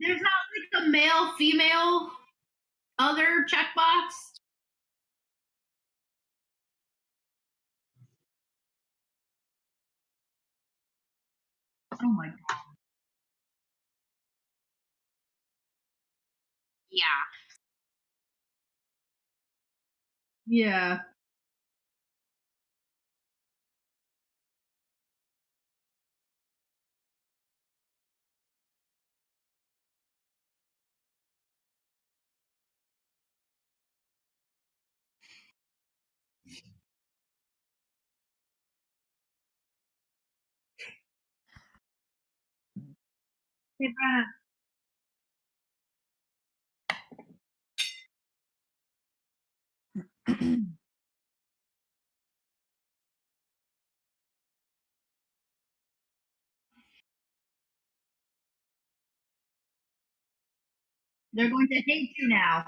There's not like a male, female, other checkbox. Oh my god. Yeah. Yeah. Hey, Brenna. They're going to hate you now.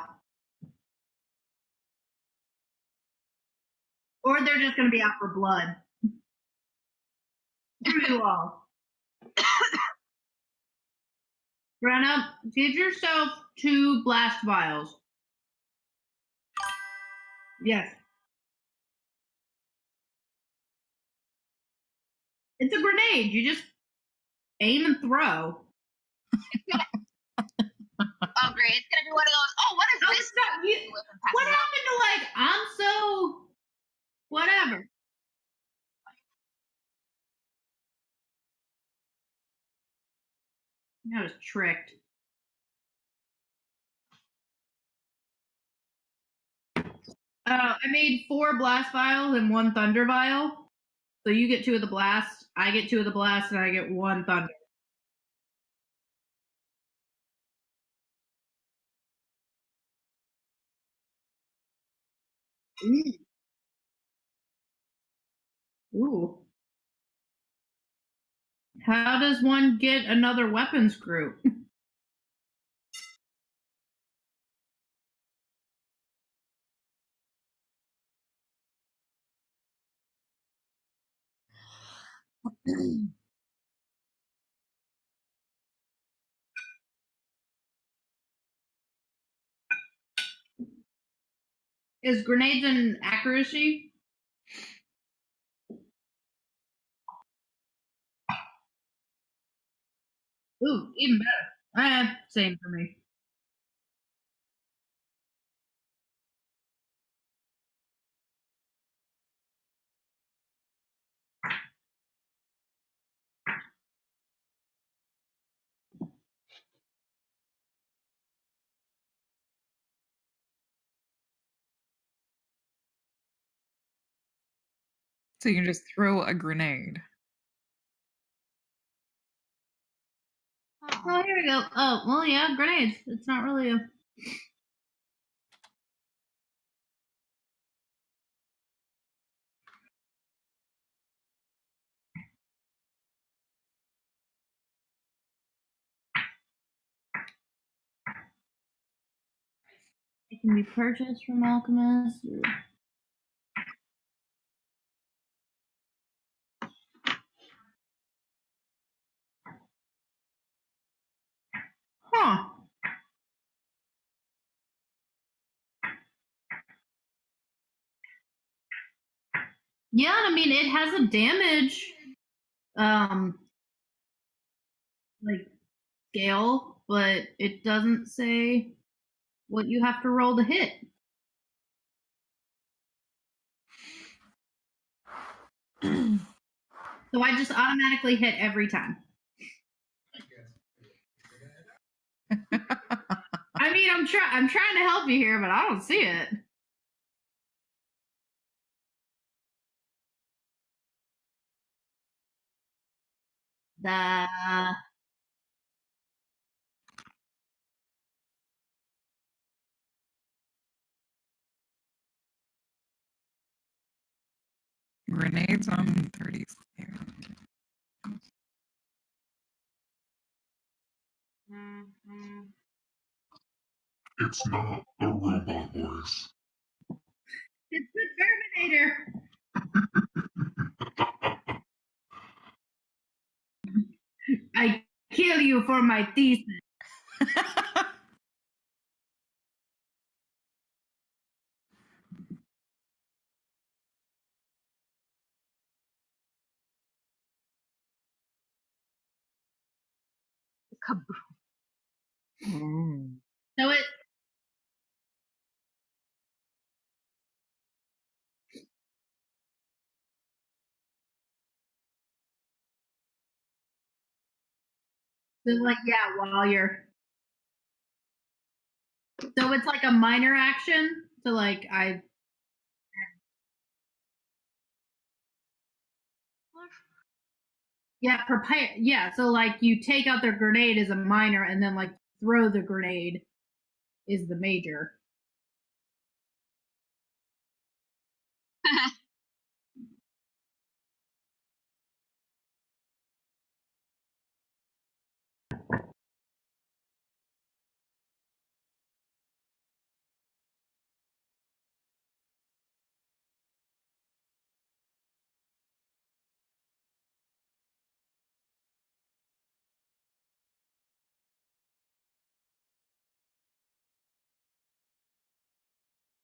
Or they're just going to be out for blood. Screw you all. Brenna, give yourself 2 blast vials. Yes. It's a grenade. You just aim and throw. Oh, great. It's going to be one of those, oh, what is Oh, this? stop. What happened to, like, I'm so... whatever. I was tricked. I made 4 blast vials and 1 thunder vial. So you get 2 of the blast, I get 2 of the blast, and I get 1 thunder. Ooh. How does one get another weapons group? Is grenades an accuracy? Ooh, even better. Same for me. So you can just throw a grenade. Oh, here we go. Oh, well, yeah, grenades. It's not really a... It can be purchased from alchemists. Huh. Yeah, I mean, it has a damage, like, scale, but it doesn't say what you have to roll to hit. So I just automatically hit every time. I mean, I'm trying to help you here, but I don't see it. The Grenades on 30. It's not a robot voice. It's the Terminator. I kill you for my thesis. Ooh. So it. So like yeah, while you're. So it's like a minor action. So like I. Yeah, prepare. Yeah, so like you take out their grenade as a minor, and then like throw the grenade is the major.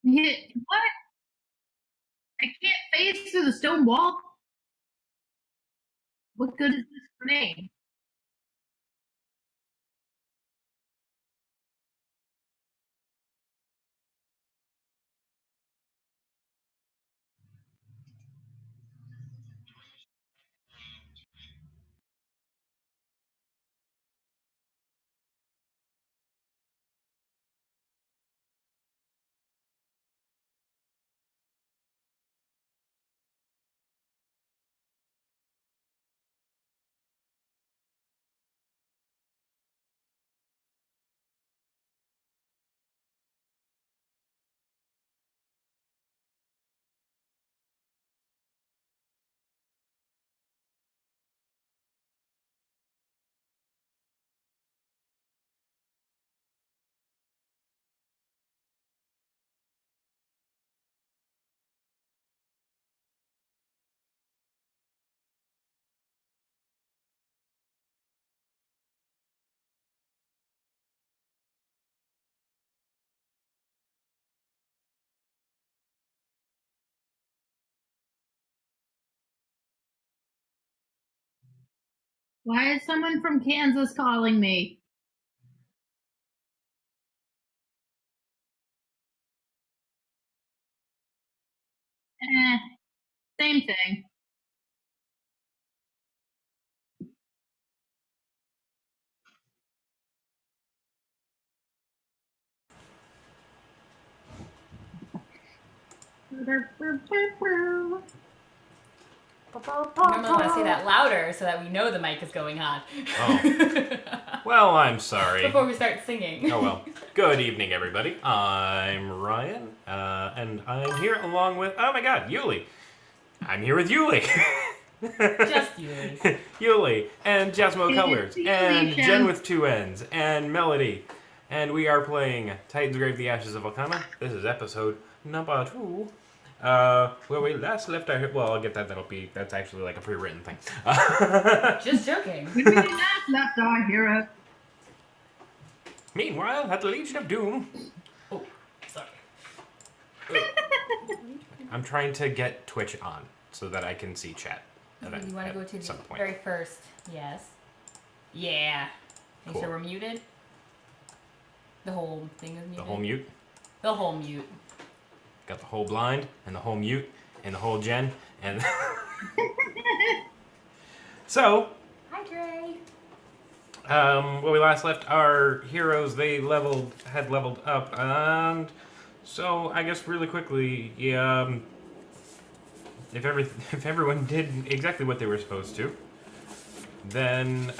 Yeah, what? I can't phase through the stone wall. What good is this grenade? Why is someone from Kansas calling me? Same thing. Normally want to say that louder so that we know the mic is going on. Oh. Well, I'm sorry. Before we start singing. Oh well. Good evening, everybody. I'm Ryan, and I'm here along with, oh my god, Yuli. I'm here with Yuli. Just Yuli. Yuli, and Jasmo Colors, Yuli, and Shem. Jen with two N's, and Melody. And we are playing Titansgrave, the Ashes of Valkana. This is episode number 2. Where we last left our... Well, I'll get that. That's actually like a pre-written thing. Just joking. When we last left our hero. Meanwhile, at the Legion of Doom... Oh, sorry. I'm trying to get Twitch on so that I can see chat. You want to go to the some point. very first. Yes. Yeah. Make Cool. sure we're muted. The whole thing is muted. The whole mute. The whole mute. Got the whole blind, and the whole mute, and the whole Jen, and... So... Hi, Dre. When we last left our heroes, they had leveled up, and... So, I guess really quickly, if everyone did exactly what they were supposed to, then,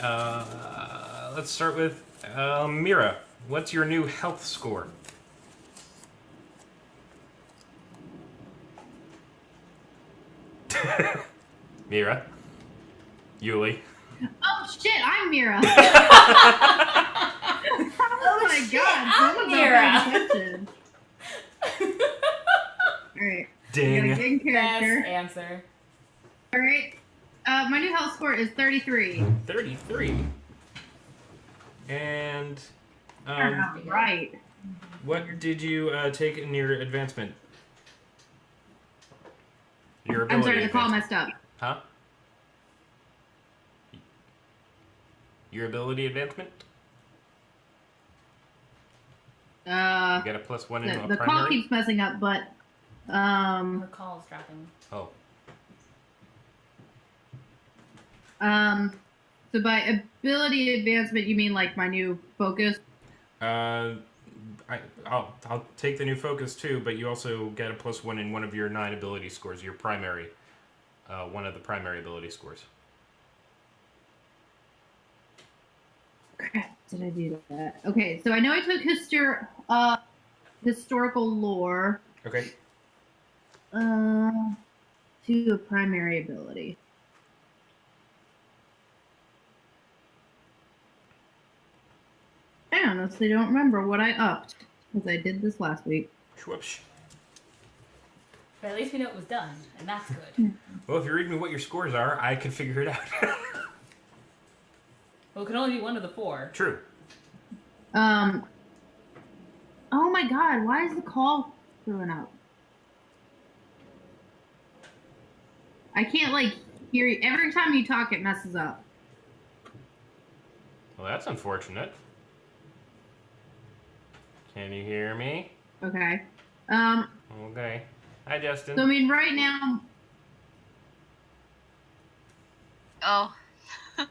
let's start with, Mira. What's your new health score? Mira. Yuli. Oh shit, I'm Mira. Oh my god, someone's Mira. not paying attention. Alright. Ding. Got a good character. Best answer. Alright. My new health score is 33. 33. And Right. What did you take in your advancement? Your I'm ability sorry, the call advancement. messed up. Huh? Your ability advancement? You get a +1 in a The primary? call keeps messing up, but Her call's dropping. Oh. So by ability advancement, you mean like my new focus? I'll take the new focus too, but you also get a +1 in one of your 9 ability scores, your primary, one of the primary ability scores. Crap, did I do that? Okay, so I know I took historical lore. Okay. To a primary ability. I honestly don't remember what I upped because I did this last week. Whoops. But at least we know it was done, and that's good. Well, if you read me what your scores are, I can figure it out. Well, it can only be one of the 4. True. Oh my god, why is the call screwing up? I can't like hear you. Every time you talk it messes up. Well, that's unfortunate. Can you hear me? Okay. Okay. Hi, Justin. So I mean right now Oh. do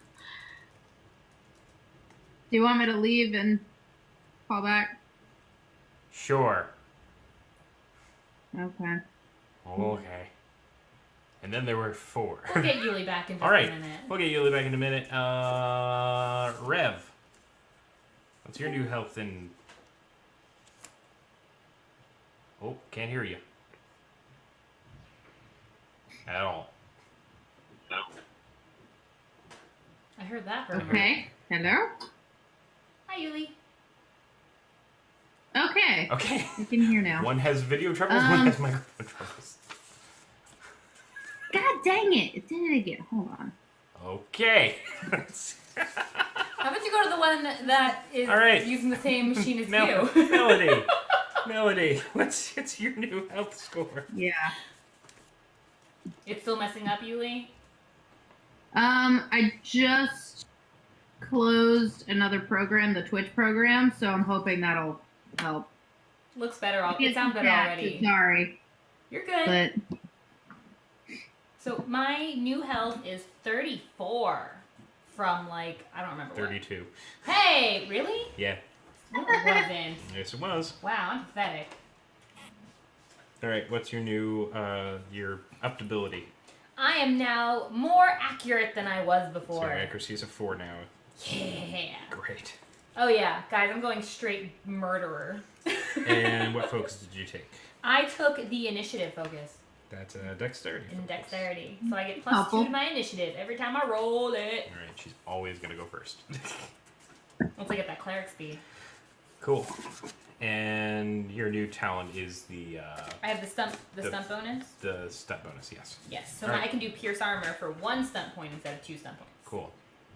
you want me to leave and call back? Sure. Okay. Okay. And then there were 4. We'll get Yuli back in just All right. a minute. We'll get Yuli back in a minute. Rev. What's your new health in... Oh, can't hear you. At all. I heard that for a minute. Okay. Hello? Hi, Yuli. Okay. Okay. I can hear now. One has video troubles, one has microphone troubles. God dang it. It did it again. Hold on. Okay. How about you go to the one that is All right. using the same machine as Mel- you? Melody. Melody, what's your new health score? Yeah. It's still messing up, Yuli? I just closed another program, the Twitch program, so I'm hoping that'll help. Looks better. It sounds better already. Sorry, You're good. but So my new health is 34 from like, I don't remember 32. what. Hey, really? Yeah. No, it wasn't. Yes, it was. Wow, I'm pathetic. All right, what's your new, your upped ability? I am now more accurate than I was So before. your accuracy is a 4 now. Yeah. Great. Oh yeah, guys, I'm going straight murderer. And what focus did you take? I took the initiative focus That's a dexterity. in focus. dexterity. So I get +2 Helpful. to my initiative every time I roll it. All right, she's always gonna go first. Once I get that cleric speed. Cool. And your new talent is the I have the stunt bonus. step bonus. Yes. Yes, so All now right. I can do pierce armor for 1 stunt point instead of 2 stunt points. Cool.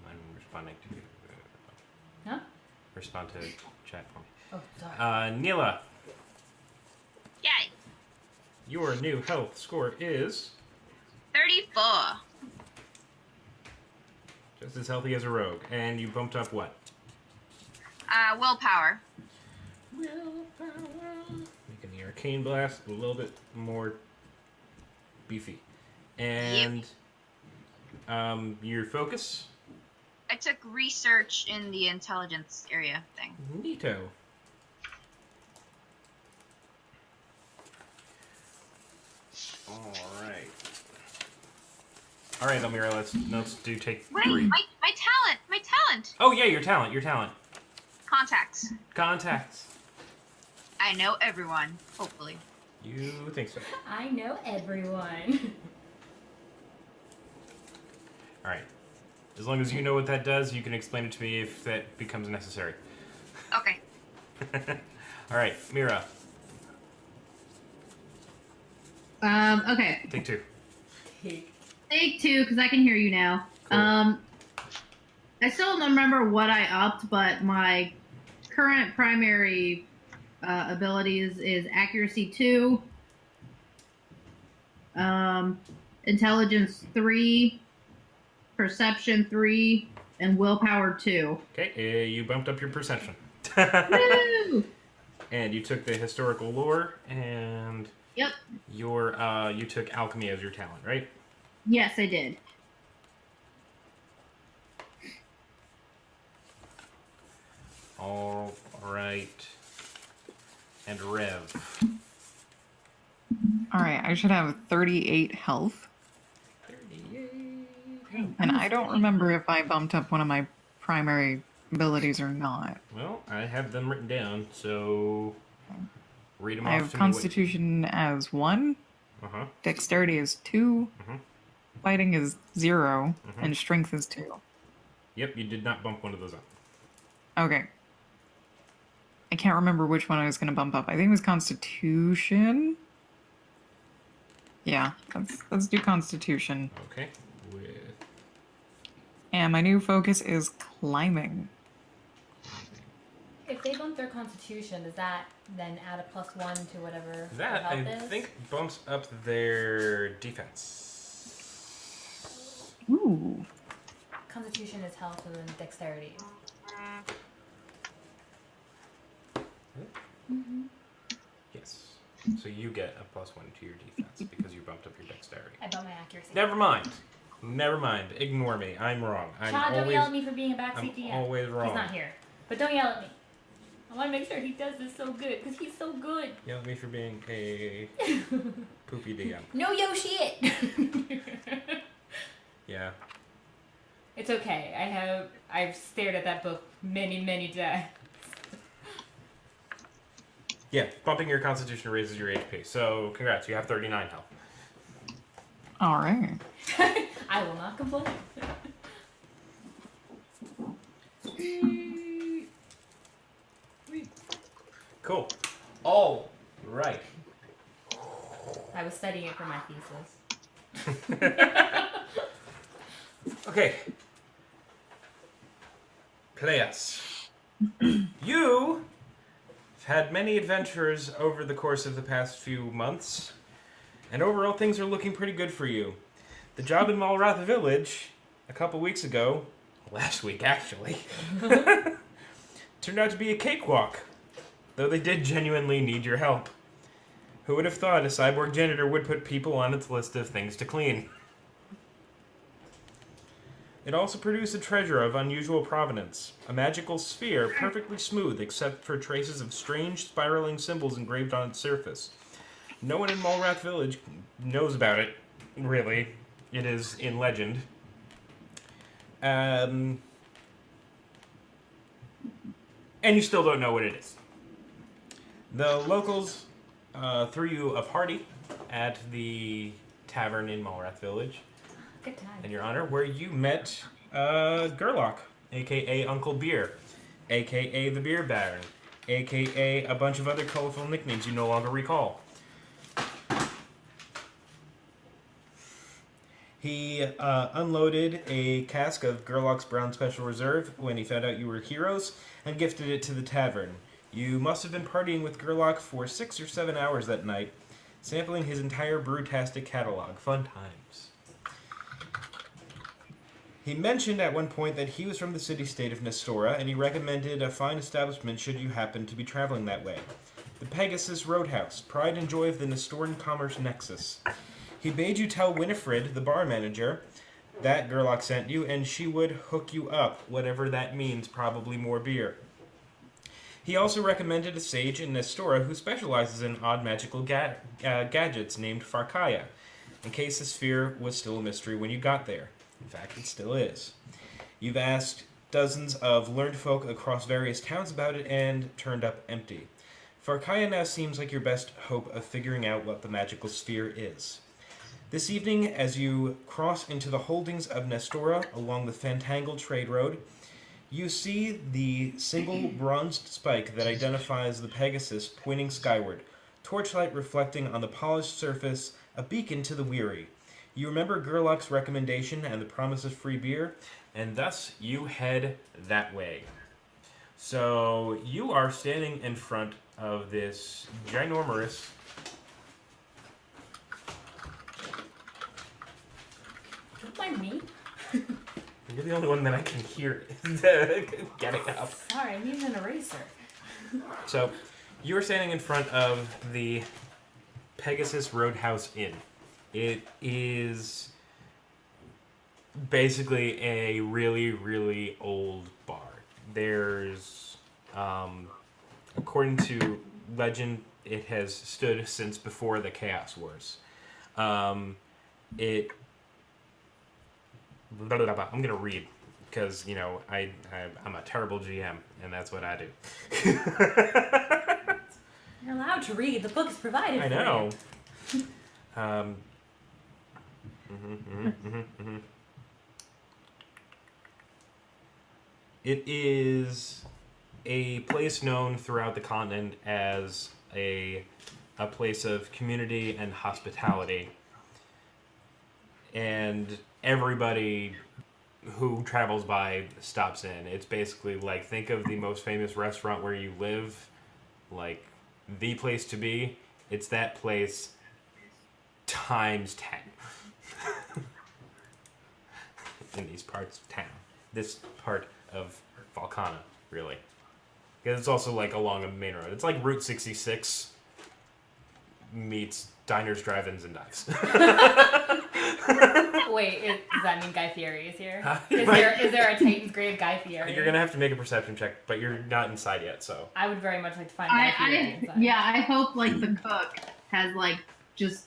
I'm responding to Huh? respond to chat for me. Oh, sorry. Neela, Yay. your new health score is 34. just as healthy as a rogue, and you bumped up what? Willpower. Making the arcane blast a little bit more beefy, and your focus. I took research in the intelligence area thing. Neato. All right, Elmira. Let's do take Wait, 3. my talent. Oh yeah, your talent. Contacts. Contacts. I know everyone. Hopefully. You think so? I know everyone. All right. As long as you know what that does, you can explain it to me if that becomes necessary. Okay. All right, Mira. okay. Take 2. Take 2 because I can hear you now. Cool. I still don't remember what I upped, but my current primary abilities is accuracy 2, intelligence 3, perception 3, and willpower 2. Okay, you bumped up your perception. Woo! And you took the historical lore, and Yep. you took alchemy as your talent, right? Yes, I did. All right. And Rev. Alright, I should have 38 health. 38. And I don't remember if I bumped up one of my primary abilities or not. Well, I have them written down, so read them I off have to Constitution as 1, me. Uh-huh. Dexterity is 2, Mhm. Fighting is 0, Mhm. and Strength is 2. Yep, you did not bump one of those up. Okay. I can't remember which one I was going to bump up. I think it was Constitution. Yeah, let's do Constitution. Okay. With And my new focus is climbing. If they bump their constitution, does that then add a +1 to whatever their that, health I is? think bumps up their defense. Ooh. Constitution is health and then dexterity. Yes. So you get a +1 to your defense because you bumped up your dexterity. I bumped my accuracy. Never mind. Never mind. Ignore me. I'm wrong. Chad, don't yell at me for being a backseat I'm DM. always wrong. He's not here. But don't yell at me. I want to make sure he does this so good, because he's so good. Yell at me for being a poopy DM. No yo shit! Yeah. It's okay. I've stared at that book many, many times. Yeah, bumping your constitution raises your HP. So, congrats, you have 39 health. Alright. I will not complain. Cool. All right. I was studying it for my thesis. Okay. Play us. You have had many adventures over the course of the past few months, and overall things are looking pretty good for you. The job in Malrath Village, a couple weeks ago, last week actually, turned out to be a cakewalk, though they did genuinely need your help. Who would have thought a cyborg janitor would put people on its list of things to clean? It also produced a treasure of unusual provenance, a magical sphere perfectly smooth except for traces of strange spiraling symbols engraved on its surface. No one in Malrath Village knows about it, really. It is in legend. And you still don't know what it is. The locals threw you a party at the tavern in Malrath Village Good time. in your honor, where you met Gerlach, a.k.a. Uncle Beer, a.k.a. the Beer Baron, a.k.a. a bunch of other colorful nicknames you no longer recall. He unloaded a cask of Gerlach's Brown Special Reserve when he found out you were heroes and gifted it to the tavern. You must have been partying with Gerlach for 6 or 7 hours that night, sampling his entire brewtastic catalog. Fun times. He mentioned at one point that he was from the city-state of Nestora, and he recommended a fine establishment should you happen to be traveling that way. The Pegasus Roadhouse, pride and joy of the Nestoran commerce nexus. He bade you tell Winifred, the bar manager, that Gerlach sent you, and she would hook you up, whatever that means, probably more beer. He also recommended a sage in Nestora who specializes in odd magical gadgets named Farkaya, in case the sphere was still a mystery when you got there. In fact, it still is. You've asked dozens of learned folk across various towns about it and turned up empty. Farkaya now seems like your best hope of figuring out what the magical sphere is. This evening, as you cross into the holdings of Nestora along the Fantangle Trade Road, you see the single bronzed spike that identifies the Pegasus pointing skyward, torchlight reflecting on the polished surface, a beacon to the weary. You remember Gerlach's recommendation and the promise of free beer, and thus you head that way. So you are standing in front of this ginormous. Don't mind me. You're the only one that I can hear getting up. Sorry, I need an eraser. So you are standing in front of the Pegasus Roadhouse Inn. It is basically a really, really old bar. There's, according to legend, it has stood since before the Chaos Wars. I'm gonna read because I'm a terrible GM and that's what I do. You're allowed to read. The book is provided I for know. you. It is a place known throughout the continent as a place of community and hospitality. And everybody who travels by stops in. It's basically like, think of the most famous restaurant where you live, like the place to be. It's that place times 10 in these parts of town. This part of Valkana, really. Because it's also like along a main road. It's like Route 66 meets diners, drive-ins, and dives. Wait, does that mean Guy Fieri is here? Huh? Is there a Titansgrave Guy Fieri? You're gonna have to make a perception check, but you're not inside yet, so. I would very much like to find Guy Fieri inside. Yeah, I hope like the cook has like just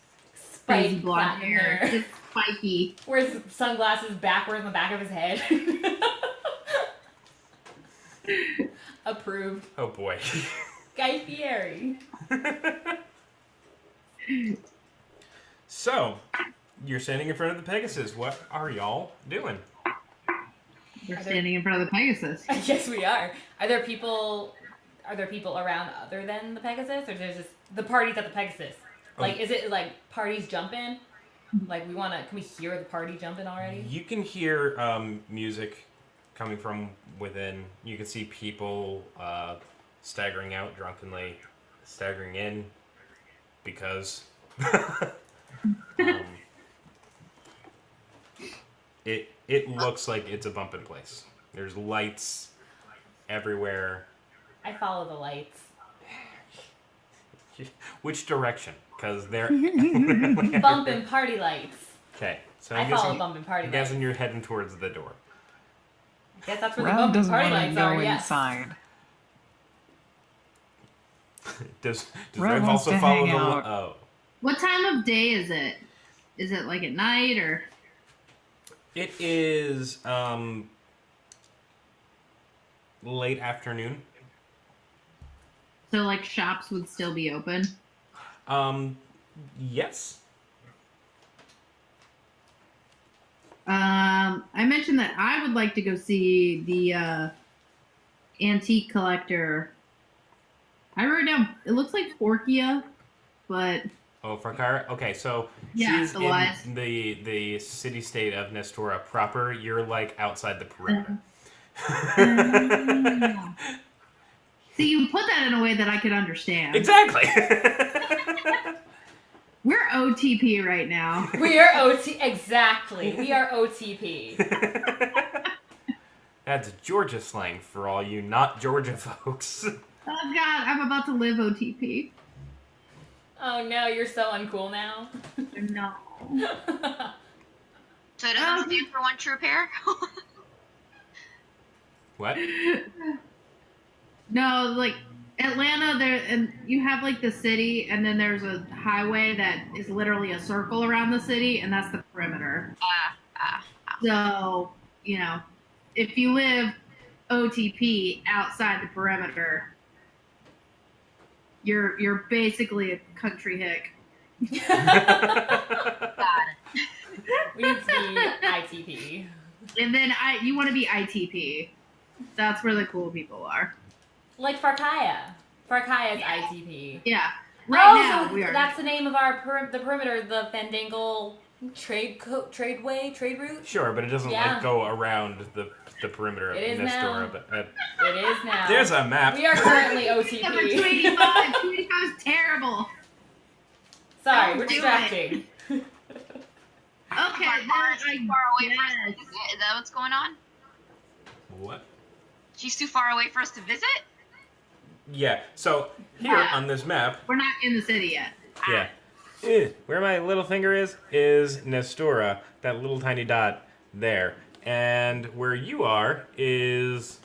crazy Spiked blonde platinum hair, just spiky. Wears sunglasses backwards on the back of his head. Approved. Oh boy. Guy Fieri. So, you're standing in front of the Pegasus. What are y'all doing? We're standing in front of the Pegasus. Yes, we are. Are there people around other than the Pegasus, or is just the parties at the Pegasus? Like, is it like parties jumping? Like, can we hear the party jumping already? You can hear music coming from within. You can see people staggering out drunkenly, staggering in because it looks like it's a bumping place. There's lights everywhere. I follow the lights. Which direction? Because they're Bumping party lights. Okay, so I follow bumping party I'm lights. guessing you're heading towards the door. I guess that's where the Rob bumping doesn't party want to lights go are. Yes. inside. Does Rob Rev wants also to follow hang the? out. Oh, What time of day is it? Is it like at night or? it is late afternoon. So like shops would still be open? Yes. I mentioned that I would like to go see the antique collector. I wrote down, it looks like Forkia, but... Oh, Farkara? Okay, so Yeah, she's the wise. in the city-state of Nestora proper. You're, like, outside the perimeter. See, you put that in a way that I could understand. Exactly! We're OTP right now. We are exactly. We are OTP. That's Georgia slang for all you not Georgia folks. Oh god, I'm about to live OTP. Oh no, you're so uncool now. No. So it doesn't stand for one true pair? What? No, like Atlanta, there and you have like the city, and then there's a highway that is literally a circle around the city, and that's the perimeter. So, you know, if you live OTP outside the perimeter, you're basically a country hick. We need to be ITP. And then you want to be ITP. That's where the cool people are. Like Farkaya. Farkaya's ITP. Yeah. Right now so we are. that's the name of the perimeter, the Fandangle trade route. Sure, but it doesn't Yeah. like go around the perimeter of It is Nestora. now. But It is is now. There's a map. We are currently Number OTP. 285. 285 is terrible. Sorry, Don't we're do distracting. Okay, then Mara's too far away for us to yes. visit. Is that what's going on? What? She's too far away for us to visit? Yeah. So here Yeah. on this map, We're not in the city yet. yeah, where my little finger is Nestora, that little tiny dot there, and where you are is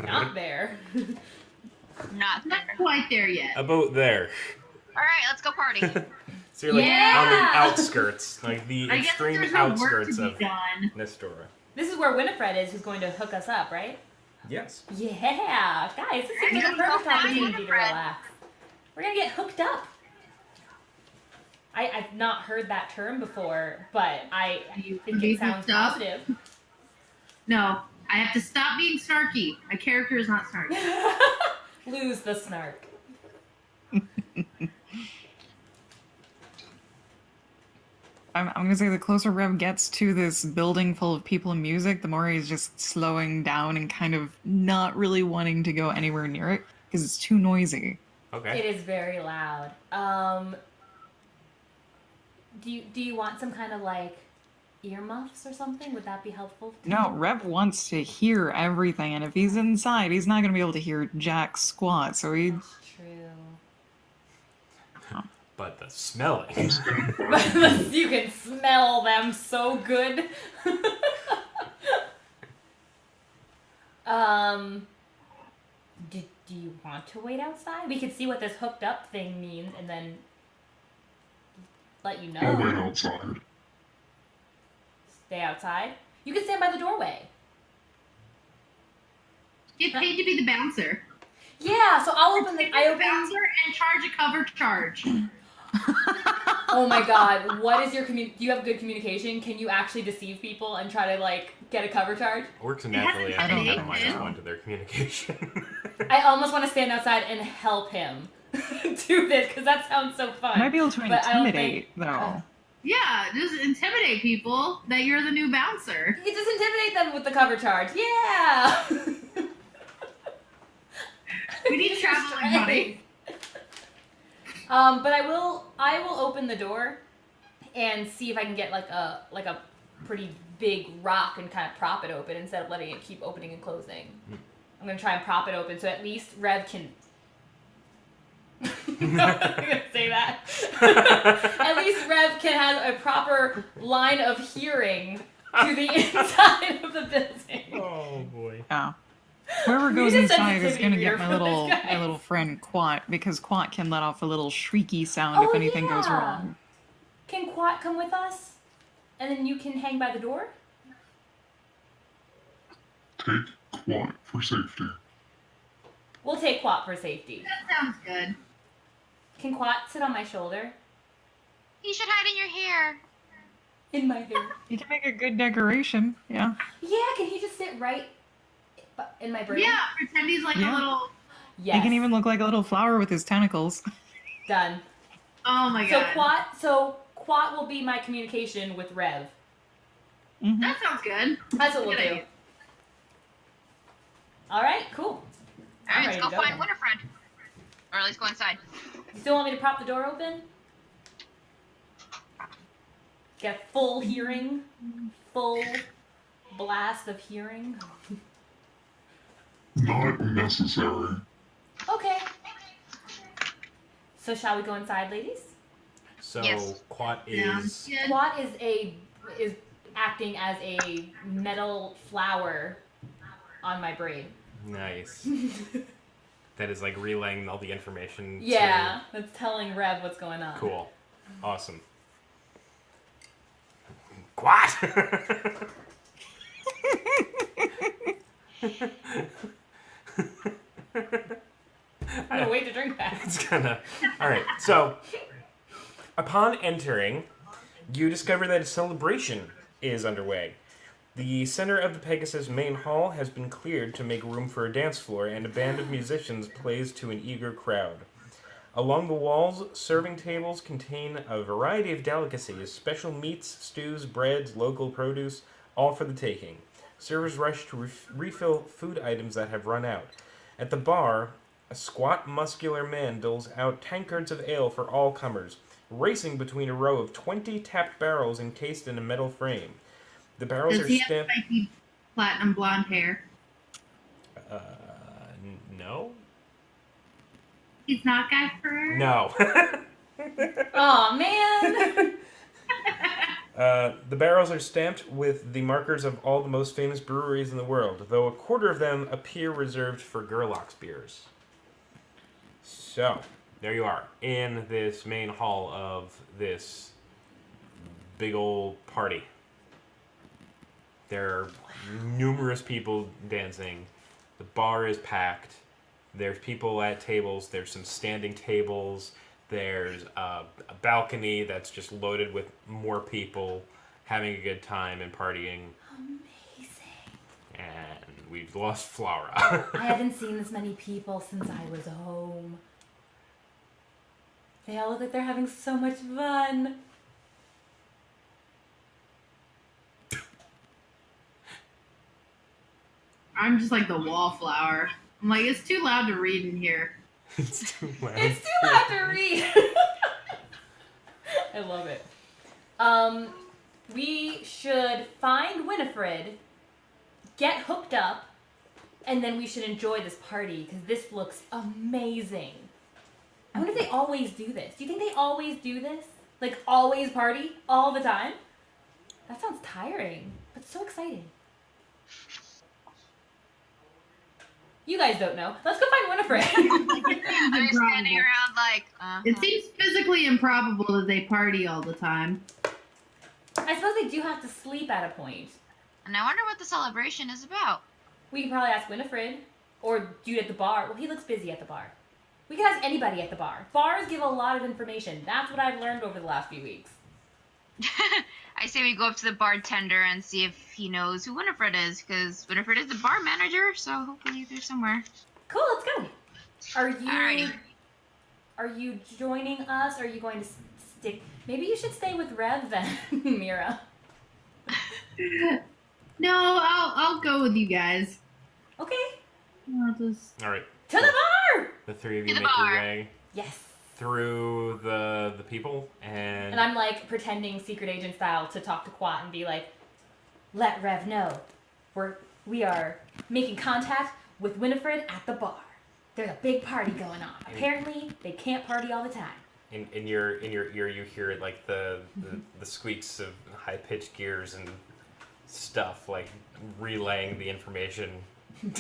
Not there. Not Not there. quite there yet. about there. Alright, let's go party. So you're like Yeah. on the outskirts, like the I guess extreme there's no work outskirts to of be done. Nestora. This is where Winifred is, who's going to hook us up, right? Yes. Yeah, guys, this seems like a Let's go perfect find opportunity to Winifred. relax. We're gonna get hooked up. I've not heard that term before, but I You think be it sounds hooked up? positive. No, I have to stop being snarky. My character is not snarky. Lose the snark. I'm gonna say the closer Rev gets to this building full of people and music, the more he's just slowing down and kind of not really wanting to go anywhere near it because it's too noisy. Okay. It is very loud. Do you want some kind of like earmuffs or something? Would that be helpful? No, Rev wants to hear everything, and if he's inside, he's not gonna be able to hear jack squat. So he, That's true. But the smelling. You can smell them so good. Do you want to wait outside? We could see what this hooked up thing means and then let you I'll wait know. outside. Stay outside. You can stand by the doorway. Get paid to be the bouncer. Yeah, so I'll open the. I Be the open. bouncer and charge a cover charge. Oh my god, what is your do you have good communication? Can you actually deceive people and try to like get a cover charge? Works naturally. I don't have a intimidation. -1 to their communication. I almost want to stand outside and help him do this because that sounds so fun. might be able to But I don't intimidate, think- though. Yeah, just intimidate people that you're the new bouncer. You can just intimidate them with the cover charge. Yeah. We need traveling money. But I will open the door and see if I can get like a pretty big rock and kind of prop it open instead of letting it keep opening and closing. I'm gonna try and prop it open so at least Rev can. I'm not gonna say that. At least Rev can have a proper line of hearing to the inside of the building. Oh boy. Yeah. Whoever We goes need a inside is sensitivity gonna meter get my for this little guy. friend Quat, because Quat can let off a little shrieky sound if Oh, anything goes yeah. wrong. Can Quat come with us? And then you can hang by the door? Take Quat for safety. We'll take Quat for safety. That sounds good. Can Quat sit on my shoulder? You should hide in your hair. In my hair. You can make a good decoration, yeah. Yeah, can he just sit right in my brain? Yeah, pretend he's like Yeah. a little. Yes. He can even look like a little flower with his tentacles. Done. Oh my So god. Quat will be my communication with Rev. Mhm. That sounds good. That's what we'll Good do. idea. Alright, cool. I'm Alright, ready let's to go go find then. Winifred. Or at least go inside. You still want me to prop the door open? Get full hearing? Full blast of hearing? Not necessary. Okay. So shall we go inside, ladies? So Yes. Quat Sounds is good. Quat is acting as a metal flower on my brain. nice. That is like relaying all the information. Yeah, that's telling Rev what's going on. To... Cool. Awesome. Quat. I'm gonna wait to drink that. It's gonna. All right. So, upon entering, you discover that a celebration is underway. The center of the Pegasus main hall has been cleared to make room for a dance floor, and a band of musicians plays to an eager crowd. Along the walls, serving tables contain a variety of delicacies, special meats, stews, breads, local produce, all for the taking. Servers rush to refill food items that have run out. At the bar, a squat, muscular man doles out tankards of ale for all comers, racing between a row of 20 tapped barrels encased in a metal frame. The barrels Does are he have stamped. spiky platinum blonde hair? No? He's not Guy Ferrer? No. Oh man! The barrels are stamped with the markers of all the most famous breweries in the world, though a quarter of them appear reserved for Gerlach's beers. So, there you are, in this main hall of this big old party. There are numerous people dancing. The bar is packed. There's people at tables. There's some standing tables. There's a balcony that's just loaded with more people having a good time and partying. Amazing. And we've lost Flora. I haven't seen this many people since I was home. They all look like they're having so much fun. I'm just like the wallflower. I'm like, it's too loud to read in here. It's too loud. It's too loud to read. I love it. We should find Winifred, get hooked up, and then we should enjoy this party because this looks amazing. I wonder if they always do this. Do you think they always do this? Like always party all the time? That sounds tiring, but so exciting. You guys don't know. Let's go find Winifred. I'm standing around like, It seems physically improbable that they party all the time. I suppose they do have to sleep at a point. And I wonder what the celebration is about. We can probably ask Winifred or dude at the bar. Well, he looks busy at the bar. We can ask anybody at the bar. Bars give a lot of information. That's what I've learned over the last few weeks. I say we go up to the bartender and see if he knows who Winifred is, because Winifred is the bar manager, so hopefully they're somewhere. Cool, let's go. Alrighty. Are you joining us? Or are you going to stick? Maybe you should stay with Rev then, Mira. No, I'll go with you guys. Okay. I'll just... All right. To the bar! The three of you To the make your bar. way Yes. through the people, and And I'm like pretending secret agent style to talk to Quat and be like, let Rev know we are making contact with Winifred at the bar. There's a big party going on. Apparently, they can't party all the time. in your ear you hear like the squeaks of high pitched gears and stuff, like relaying the information.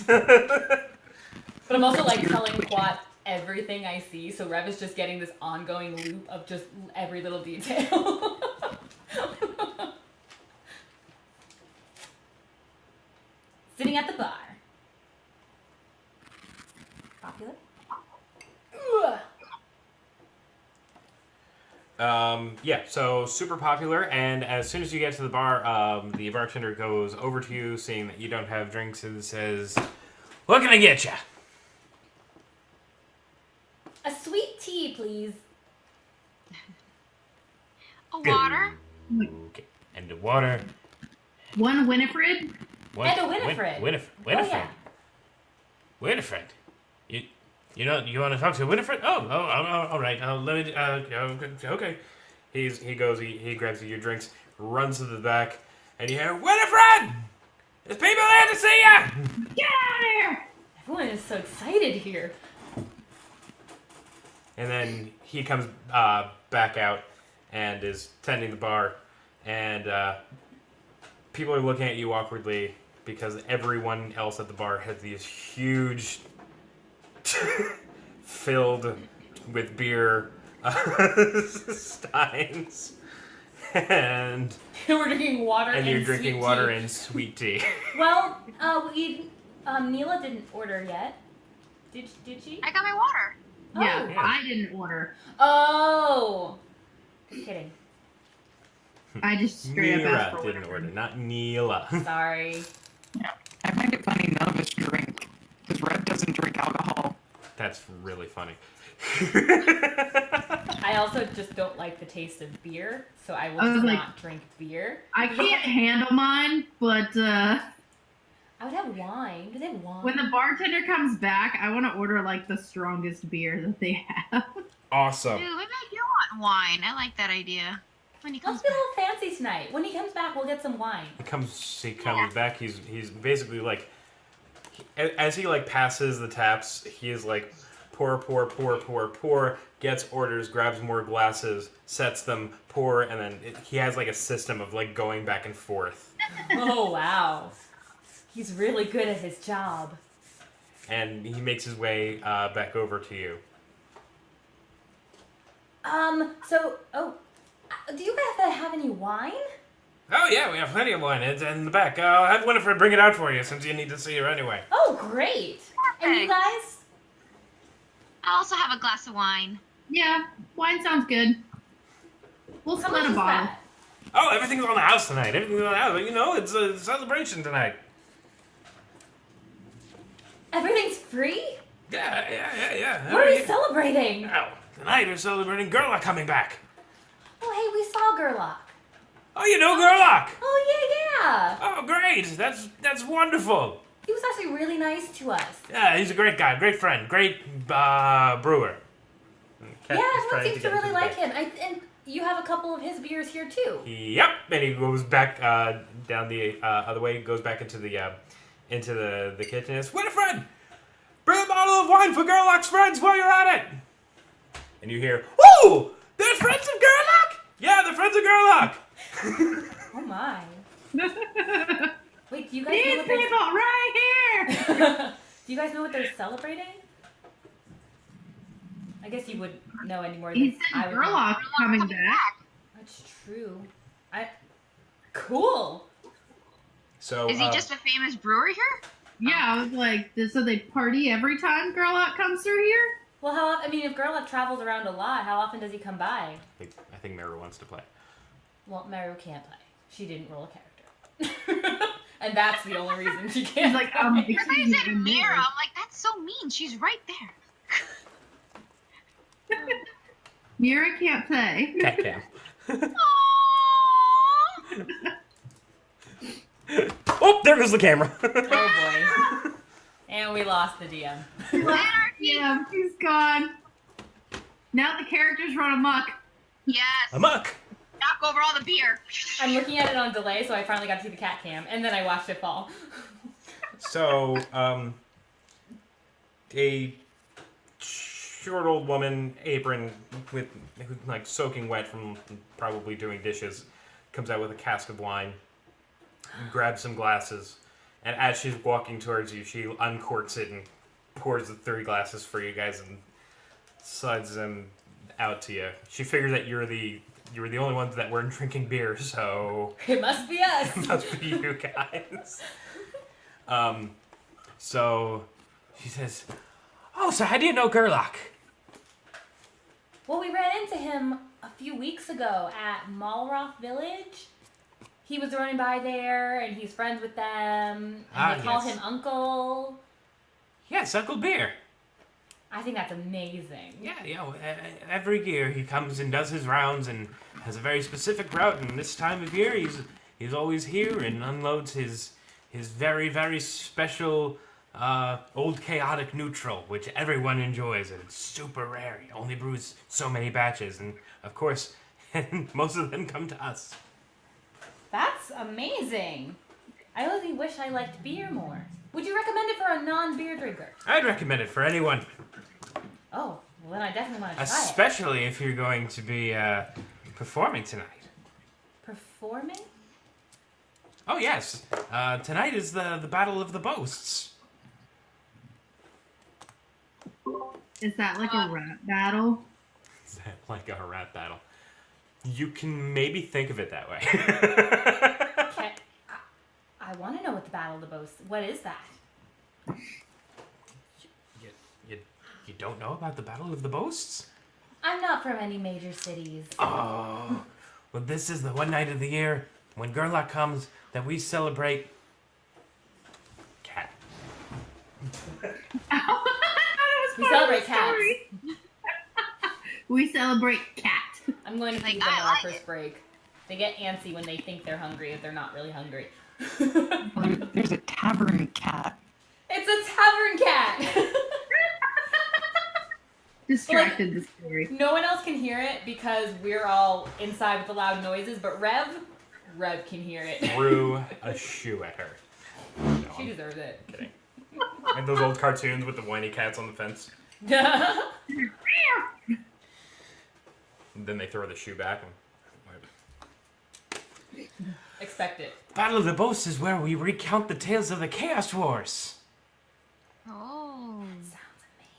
But I'm also like telling Quat everything I see, so Rev is just getting this ongoing loop of just every little detail. Sitting at the bar. Popular? Yeah, so super popular, and as soon as you get to the bar, the bartender goes over to you, seeing that you don't have drinks, and says, "What can I get you?" A sweet tea, please. A water? Okay, and the water. One Winifred? And a Winifred. Winifred. Oh, yeah. Winifred. You know, you want to talk to Winifred? Oh, all right. Let me. Okay. He grabs you your drinks, runs to the back, and you hear, "Winifred! There's people there to see ya!" Get out of here! Everyone is so excited here. And then he comes back out and is tending the bar, and people are looking at you awkwardly because everyone else at the bar has these huge, filled with beer steins, and We're drinking water and you're drinking sweet water tea. and sweet tea. Well, Neela didn't order yet. Did she? I got my water. Yeah, Oh. I didn't order. Oh. Just kidding. I just straight up asked Mira for didn't Winifred. order, not Neela. Sorry. Yeah. I find it funny none of us drink, because Red doesn't drink alcohol. That's really funny. I also just don't like the taste of beer, so I will I was just like- not drink beer. I can't handle mine, but I I would have wine. Do they have wine? When the bartender comes back, I want to order like the strongest beer that they have. Awesome. Dude, maybe I do want wine. I like that idea. When he comes Let's be a back. little fancy tonight. When he comes back, we'll get some wine. He comes back. He's basically like, as he like passes the taps, he is like pour, gets orders, grabs more glasses, sets them, pour, and then he has like a system of like going back and forth. Oh, wow. He's really good at his job. And he makes his way back over to you. Do you guys have any wine? Oh yeah, we have plenty of wine. It's in the back. I'll have Winifred bring it out for you since you need to see her anyway. Oh, great. And you guys? I also have a glass of wine. Yeah, wine sounds good. We'll How split much a is bottle. that? Oh, everything's on the house tonight. Everything's on the house. You know, it's a celebration tonight. Everything's free? Yeah. What are we celebrating? Oh, tonight we're celebrating Gerlach coming back. Oh, hey, we saw Gerlach. Oh, you know Gerlach? Oh, yeah. Oh, great. That's wonderful. He was actually really nice to us. Yeah, he's a great guy, great friend, great brewer. Yeah, everyone seems to really like him. And you have a couple of his beers here, too. Yep, and he goes back down the other way, goes back into the kitchen. And says, Winifred, bring a bottle of wine for Gerlach's friends while you're at it. And you hear, "Ooh, they're friends of Gerlach? Yeah, they're friends of Gerlach." Oh, my. Wait, do you guys These know what they're... people right here! Do you guys know what they're celebrating? I guess you would know any more He than said I would know. Gerlach coming back. That's true. Cool. So Is he just a famous brewer here? Yeah, I was like, so they party every time Gerlach comes through here? Well, if Gerlach travels around a lot, how often does he come by? I think Meru wants to play. Well, Meru can't play. She didn't roll a character. And that's the only reason she can't. He's like, Because excuse I me, said I'm Mira. Mary. I'm like, that's so mean. She's right there. Mira can't play. Cat cam. Aww. Oh, there goes the camera. Oh boy. And we lost the DM. Yeah, he's gone. Now the characters run amok. Yes. Amok. Knock over all the beer. I'm looking at it on delay, so I finally got to see the cat cam, and then I watched it fall. So, a short old woman, apron with like soaking wet from probably doing dishes, comes out with a cask of wine, grabs some glasses, and as she's walking towards you, she uncorks it and pours the 3 glasses for you guys and slides them out to you. She figures that you were the only ones that weren't drinking beer, so It must be us. it must be you guys. So she says, "Oh, so how do you know Gerlach?" Well, we ran into him a few weeks ago at Malroth Village. He was running by there, and he's friends with them, and they call yes. him Uncle. Yes, Uncle Beer. I think that's amazing. Yeah, every year he comes and does his rounds and has a very specific route, and this time of year he's always here and unloads his very, very special old chaotic neutral, which everyone enjoys, and it's super rare. He only brews so many batches, and of course, most of them come to us. That's amazing. I only wish I liked beer more. Would you recommend it for a non-beer drinker? I'd recommend it for anyone, Oh, well then I definitely want to try it. especially if you're going to be performing tonight. Performing? Oh yes, tonight is the Battle of the Boasts. Is that like a rap battle? Is that like a rap battle? You can maybe think of it that way. Okay, I want to know what the Battle of the Boasts. What is that? You don't know about the Battle of the Boasts? I'm not from any major cities. Oh, well, this is the one night of the year when Gerlach comes that we celebrate. Cat. We celebrate cats. We celebrate cat. I'm going to feed them I on our like first it. break. They get antsy when they think they're hungry if they're not really hungry. There's a tavern cat. It's a tavern cat. Distracted the story. No one else can hear it because we're all inside with the loud noises, but Rev can hear it. Threw a shoe at her. No, She I'm deserves it. kidding. And those old cartoons with the whiny cats on the fence. And then they throw the shoe back. And... Expect it. Battle of the Boast is where we recount the tales of the Chaos Wars. Oh.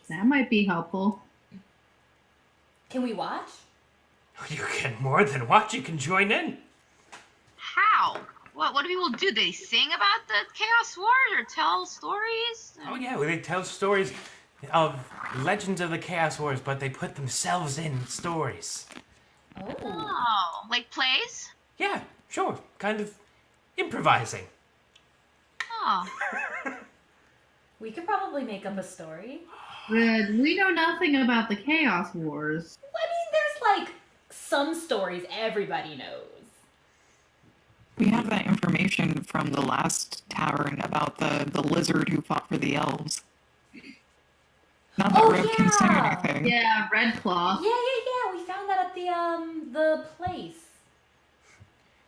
That might be helpful. Can we watch? You can more than watch, you can join in. How? What do people do? They sing about the Chaos Wars or tell stories? Oh yeah, well, they tell stories of legends of the Chaos Wars, but they put themselves in stories. Oh, like plays? Yeah, sure, kind of improvising. Oh. We could probably make up a story. But we know nothing about the Chaos Wars. I mean, there's like some stories everybody knows. We have that information from the last tavern about the lizard who fought for the elves. Not that Rev can say anything. Yeah, Red Claw. Yeah. We found that at the place.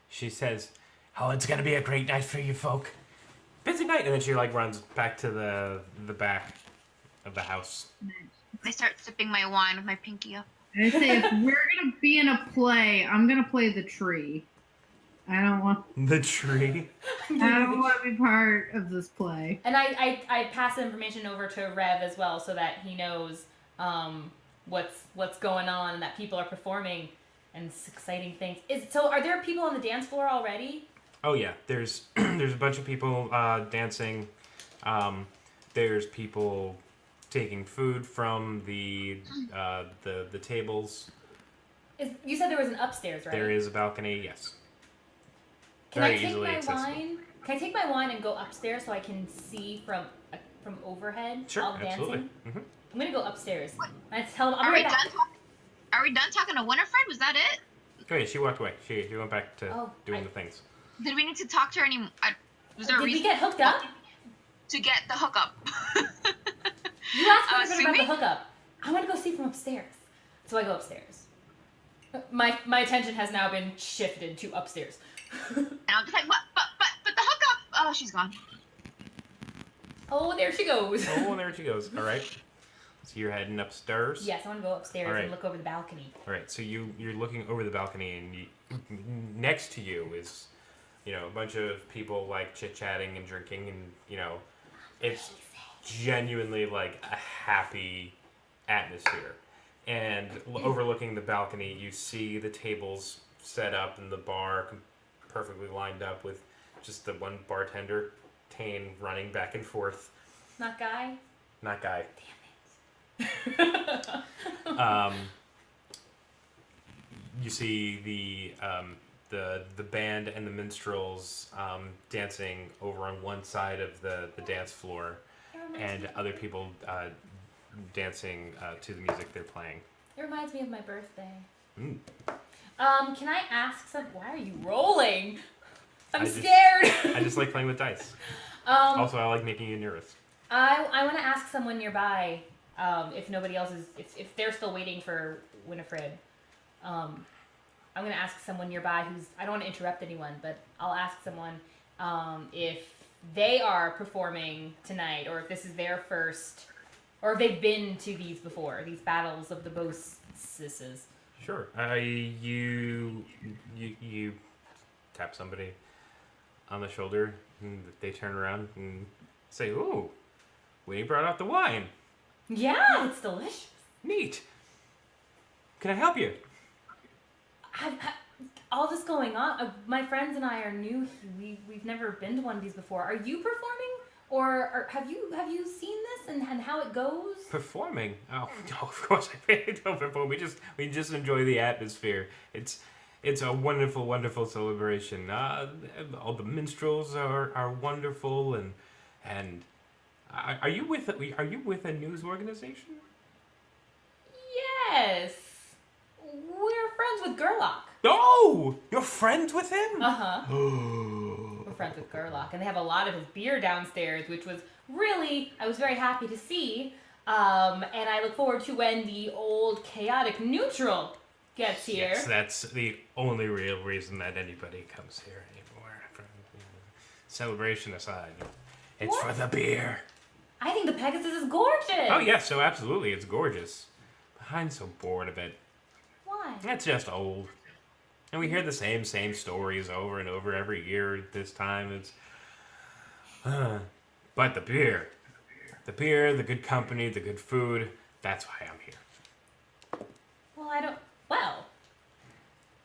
She says, "Oh, it's gonna be a great night for you folk. Busy night," and then she like runs back to the back of the house. I start sipping my wine with my pinky up. I say, if we're gonna be in a play, I'm gonna play the tree. I don't want The tree. to be part of this play. And I pass the information over to Rev as well, so that he knows what's going on and that people are performing and exciting things. So are there people on the dance floor already? Oh yeah, there's there's a bunch of people dancing. There's people taking food from the tables. You said there was an upstairs, right? There is a balcony. Yes. Can Very I take easily my accessible. wine? Can I take my wine and go upstairs so I can see from overhead Sure, all the absolutely. dancing? Hmm. I'm gonna go upstairs. And I tell them, Are we done? Are we done talking to Winifred? Was that it? Oh yeah, she walked away. She went back to doing the things. Did we need to talk to her any? Was there a Did we reason get hooked up? to get the hookup? You asked I'm Winifred about the assuming. hookup. I want to go see from upstairs. So I go upstairs. My attention has now been shifted to upstairs. And I'm just like, what? But the hookup. Oh, she's gone. Oh, there she goes. Oh, there she goes. All right. So you're heading upstairs. Yes, I want to go upstairs All right. and look over the balcony. All right. So you're looking over the balcony, and next to you is, a bunch of people like chit chatting and drinking, and it's genuinely like a happy atmosphere. And overlooking the balcony, you see the tables set up in the bar, perfectly lined up with just the one bartender, Tane, running back and forth. Not Guy? Not Guy. Damn it. You see the band and the minstrels dancing over on one side of the dance floor, and other people dancing to the music they're playing. It reminds me of my birthday. Mm. Can I ask why are you rolling? I'm I just- scared. I just like playing with dice. Also, I like making you nervous. I want to ask someone nearby if nobody else is, if they're still waiting for Winifred. I'm going to ask someone nearby I don't want to interrupt anyone, but I'll ask someone if they are performing tonight, or if this is their first, or if they've been to these before, these battles of the Boasts. Sure. You tap somebody on the shoulder, and they turn around and say, "Ooh, Winnie brought out the wine. Yeah, it's delicious. Neat. Can I help you?" All this going on, my friends and I are new. We've never been to one of these before. Are you performing, or have you seen this and how it goes? Performing? Oh no, of course I don't perform. We just enjoy the atmosphere. It's a wonderful, wonderful celebration. All the minstrels are wonderful, and are you with a news organization? Yes, we're friends with Gerlach. Oh, you're friends with him? Uh huh. We're friends with Gerlach, and they have a lot of his beer downstairs, which was really, I was very happy to see. And I look forward to when the old chaotic neutral gets here. Yes, that's the only real reason that anybody comes here anymore. Celebration aside, it's What? for the beer. I think the Pegasus is gorgeous. Oh yeah, so absolutely, it's gorgeous. But I'm so bored of it. Why? It's just old. And we hear the same stories over and over every year at this time. It's but the beer, the good company, the good food, that's why I'm here. Well,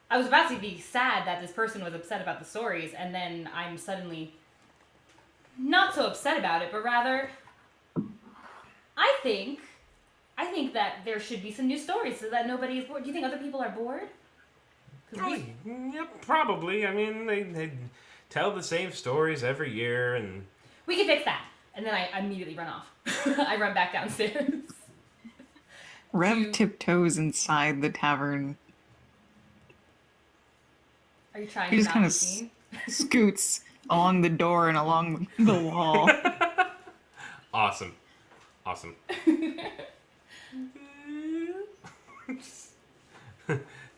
I was about to be sad that this person was upset about the stories, and then I'm suddenly not so upset about it, but rather, I think that there should be some new stories so that nobody is bored. Do you think other people are bored? Oh, yeah, probably. I mean, they tell the same stories every year, and We can fix that. And then I immediately run off. I run back downstairs. Rev tiptoes inside the tavern. Are you trying He to just not kind be of seen? scoots along the door and along the wall. awesome.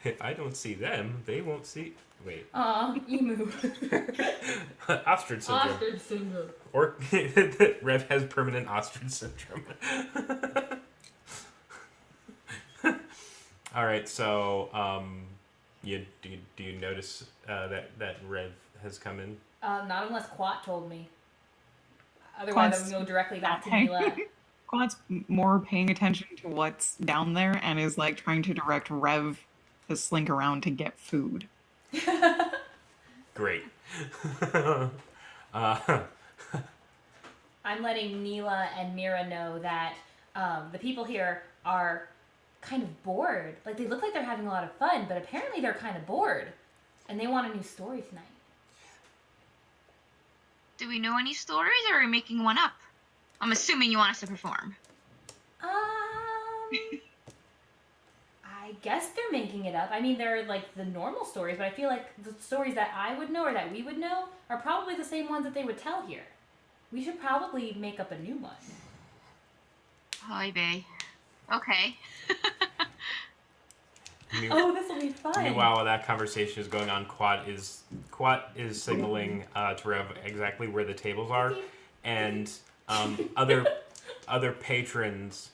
If I don't see them, they won't see. Wait. Aw, emu. Ostrich syndrome. Ostrich syndrome. Or Rev has permanent ostrich syndrome. All right, so do you notice that Rev has come in? Not unless Quat told me. Otherwise, I would go directly back to Mila. Quad's more paying attention to what's down there and is like trying to direct Rev to slink around to get food. Great. I'm letting Neela and Mira know that the people here are kind of bored. Like, they look like they're having a lot of fun, but apparently they're kind of bored. And they want a new story tonight. Do we know any stories, or are we making one up? I'm assuming you want us to perform. I guess they're making it up. I mean, they're like the normal stories, but I feel like the stories that I would know or that we would know are probably the same ones that they would tell here. We should probably make up a new one. Hi, bae. Okay. Oh, this will be fun. Meanwhile, while that conversation is going on, Quat is signaling to Rev exactly where the tables are, and other patrons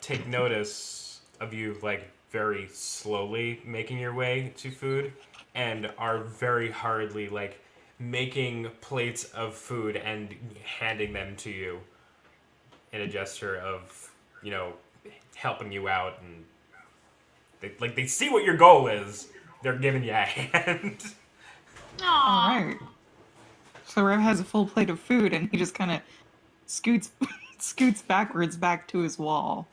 take notice of you, like, very slowly making your way to food, and are very hurriedly, like, making plates of food and handing them to you in a gesture of, you know, helping you out, and they see what your goal is. They're giving you a hand. Aww. Alright. So Rev has a full plate of food and he just kind of scoots backwards back to his wall.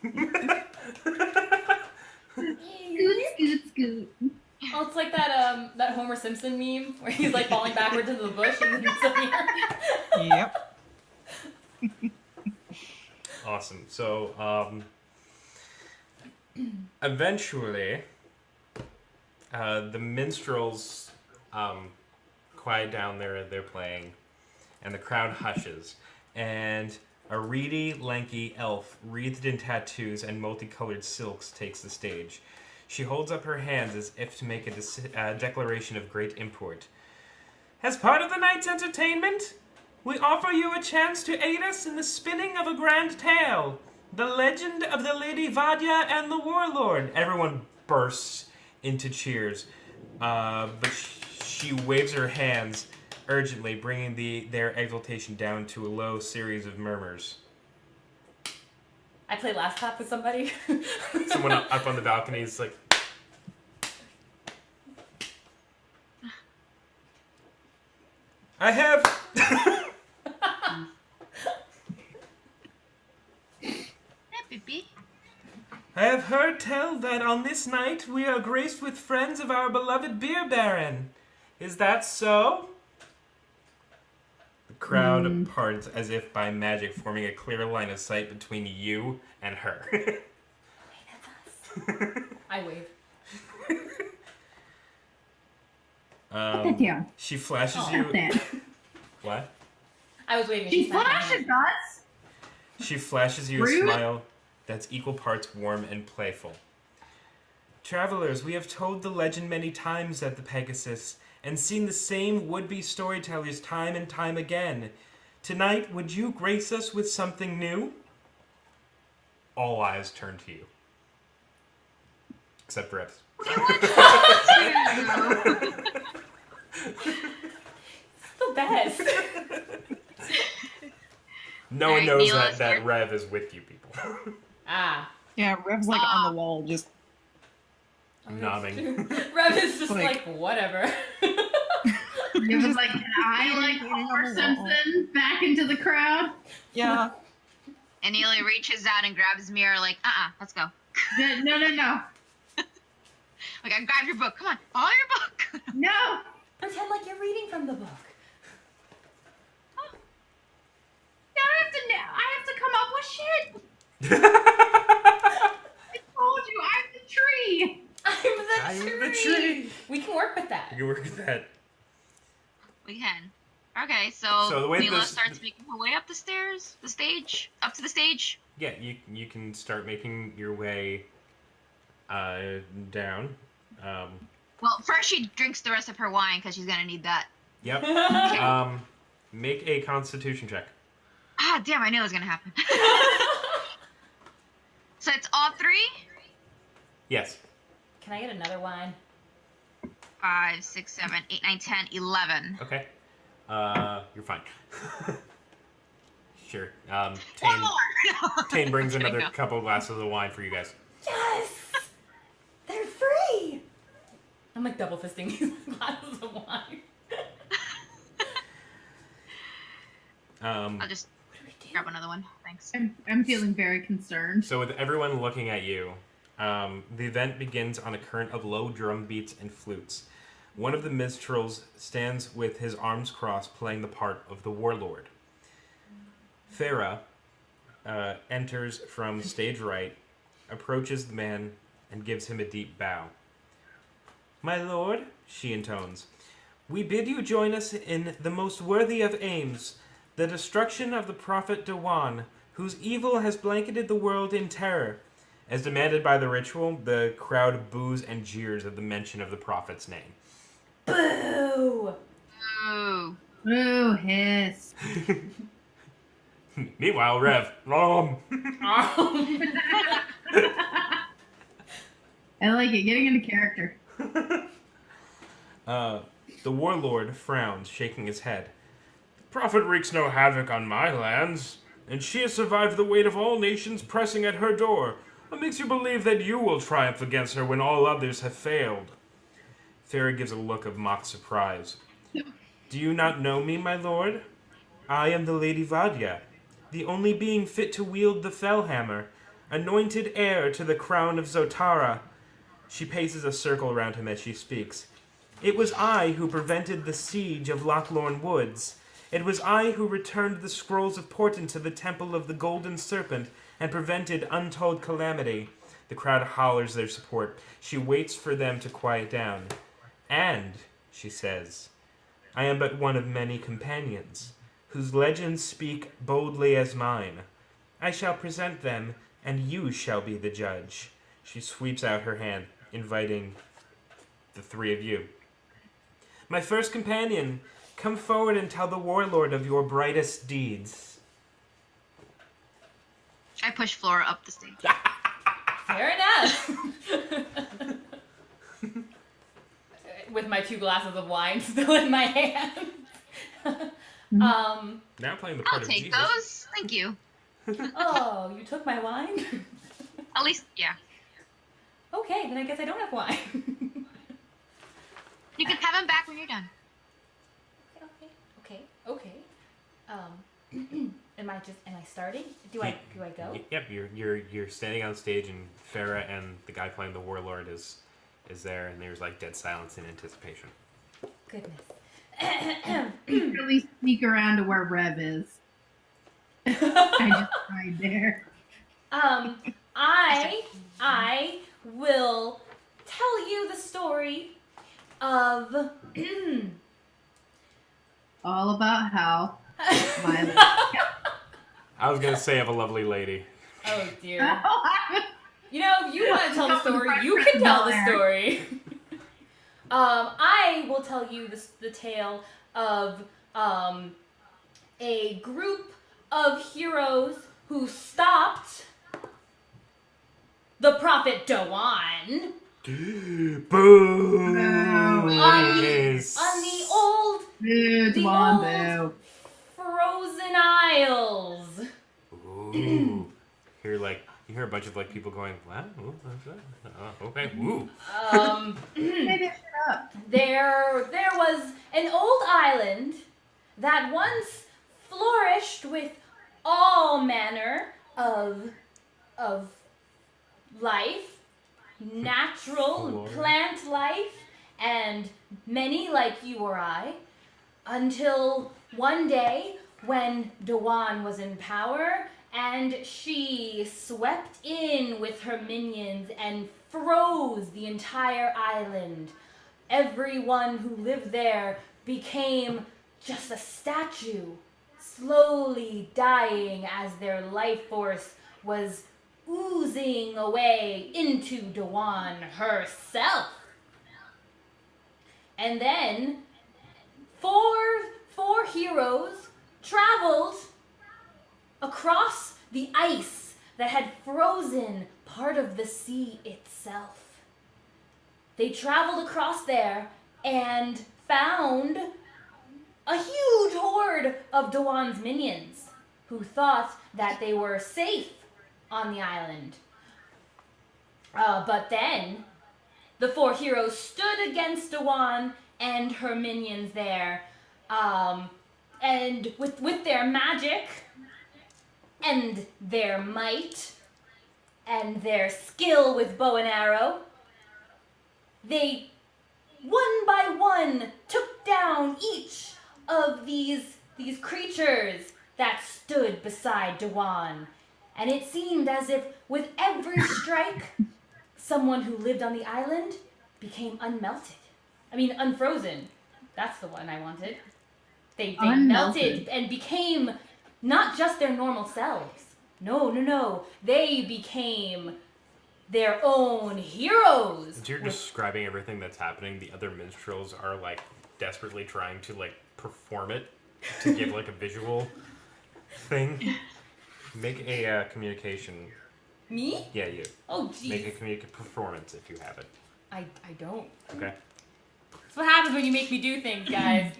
Scoot. Oh, it's like that Homer Simpson meme where he's like falling backwards into the bush and then he's still here. Yep. Awesome. So, eventually, the minstrels quiet down their playing, and the crowd hushes, and a reedy, lanky elf, wreathed in tattoos and multicolored silks, takes the stage. She holds up her hands as if to make a declaration of great import. As part of the night's entertainment, we offer you a chance to aid us in the spinning of a grand tale. The legend of the Lady Vadya and the Warlord. Everyone bursts into cheers. But she waves her hands urgently, bringing their exultation down to a low series of murmurs. I play last clap with somebody. Someone up on the balcony is like... I have... I have heard tell that on this night we are graced with friends of our beloved beer baron. Is that so? The crowd parts as if by magic, forming a clear line of sight between you and her. Hey, that's us. I wave. Yeah. She flashes Oh, you. that. What? I was waiting. She flashes us. She flashes you Rude. a smile that's equal parts warm and playful. Travelers, we have told the legend many times at the Pegasus and seen the same would-be storytellers time and time again. Tonight, would you grace us with something new? All eyes turn to you. Except Rev's. The best. No one Alright, knows Neil is that here. Rev is with you people. Ah. Yeah, Rev's like on the wall, just Nodding. Rev is just Like- like, whatever. It was like, can I like Homer Simpson back into the crowd? yeah. And Neely reaches out and grabs Mira like, let's go. No. Like, I grabbed your book. Come on, follow your book. No. Pretend like you're reading from the book. I have to come up with shit. I told you, I'm the tree. I'm the tree. We can work with that. You can work with that. We can. Okay, so So the way Mila this- starts making her way up the stairs, up to the stage. Yeah, you can start making your way down. Well, first she drinks the rest of her wine because she's gonna need that. Yep. Make a Constitution check. Ah, damn! I knew it was gonna happen. So it's all three. Yes. Can I get another wine? 5, 6, 7, 8, 9, 10, 11. Okay. You're fine. Sure. One Tane, more. Tane brings There you another go. couple glasses of wine for you guys. Yes! They're free! I'm like double fisting these glasses of wine. I'll just grab another one. Thanks. I'm feeling very concerned. So with everyone looking at you, the event begins on a current of low drum beats and flutes. One of the minstrels stands with his arms crossed, playing the part of the warlord. Farah enters from stage right, approaches the man, and gives him a deep bow. "My lord," she intones, "we bid you join us in the most worthy of aims, the destruction of the prophet Dewan, whose evil has blanketed the world in terror." As demanded by the ritual, the crowd boos and jeers at the mention of the prophet's name. Boo! Ooh. Ooh, hiss. Meanwhile, Rev, I like it. Getting into character. the warlord frowns, shaking his head. "The prophet wreaks no havoc on my lands, and she has survived the weight of all nations pressing at her door. What makes you believe that you will triumph against her when all others have failed?" Farah gives a look of mock surprise. "Do you not know me, my lord? I am the Lady Vadya, the only being fit to wield the Fellhammer, anointed heir to the crown of Zotara." She paces a circle around him as she speaks. "It was I who prevented the siege of Lochlorn Woods. It was I who returned the scrolls of portent to the Temple of the Golden Serpent and prevented untold calamity." The crowd hollers their support. She waits for them to quiet down. "And," she says, "I am but one of many companions, whose legends speak boldly as mine. I shall present them, and you shall be the judge." She sweeps out her hand, inviting the three of you. "My first companion, come forward and tell the warlord of your brightest deeds." I push Flora up the stage. Fair enough. With my 2 glasses of wine still in my hand. Now playing the part I'll of take Jesus. those. Thank you. Oh, you took my wine? At least, yeah. Okay, then I guess I don't have wine. You can have them back when you're done. Okay. Am I starting? Do I go? Yep, you're standing on stage, and Farah and the guy playing the warlord is there, and there's like dead silence in anticipation. Goodness. Really sneak around to where Rev is. I just hide there. I will tell you the story of All about how Violet. I was gonna say of a lovely lady. Oh dear. You know, if you want to tell the story, you can tell the story. I will tell you the tale of a group of heroes who stopped the prophet Dawan Boo! on the old frozen isles. Ooh. You hear a bunch of like people going, "What? Ooh, what's that? Oh, okay, woo." There was an old island that once flourished with all manner of life, natural plant life, and many like you or I, until one day when Dawan was in power and she swept in with her minions and froze the entire island. Everyone who lived there became just a statue, slowly dying as their life force was oozing away into Dawan herself. And then four heroes traveled across the ice that had frozen part of the sea itself. They traveled across there and found a huge horde of Dawan's minions who thought that they were safe on the island. But then the four heroes stood against Dawan and her minions there, and with their magic and their might and their skill with bow and arrow, they one by one took down each of these creatures that stood beside Dawan. And it seemed as if with every strike, someone who lived on the island became unfrozen. That's the one I wanted. They melted and became not just their normal selves. No. They became their own heroes. As you're describing everything that's happening, the other minstrels are like desperately trying to like perform it to give like a visual thing. Make a communication. Me? Yeah, you. Oh, jeez. Make a communication performance if you have it. I don't. Okay. That's what happens when you make me do things, guys.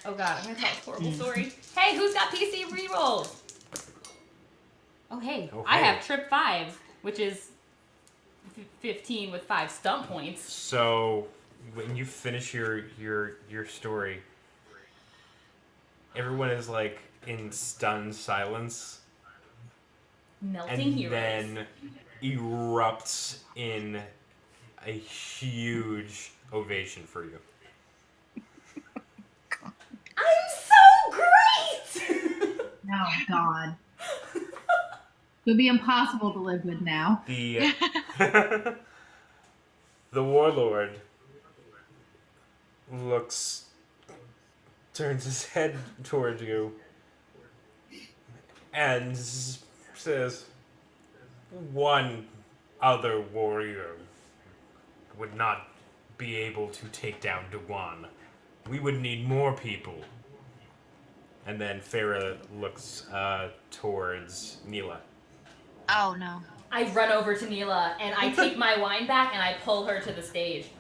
Oh god, I'm gonna tell a horrible story. Hey, who's got PC rerolls? Oh hey, I have trip 5, which is 15 with 5 stump points. So when you finish your story, everyone is like in stunned silence. Melting heroes. Then erupts in a huge ovation for you. I'm so great! Oh, God. It would be impossible to live with now. The warlord turns his head towards you, and says, "One other warrior would not be able to take down Dawan. We would need more people." And then Farah looks towards Neela. Oh, no. I run over to Neela, and I take my wine back, and I pull her to the stage.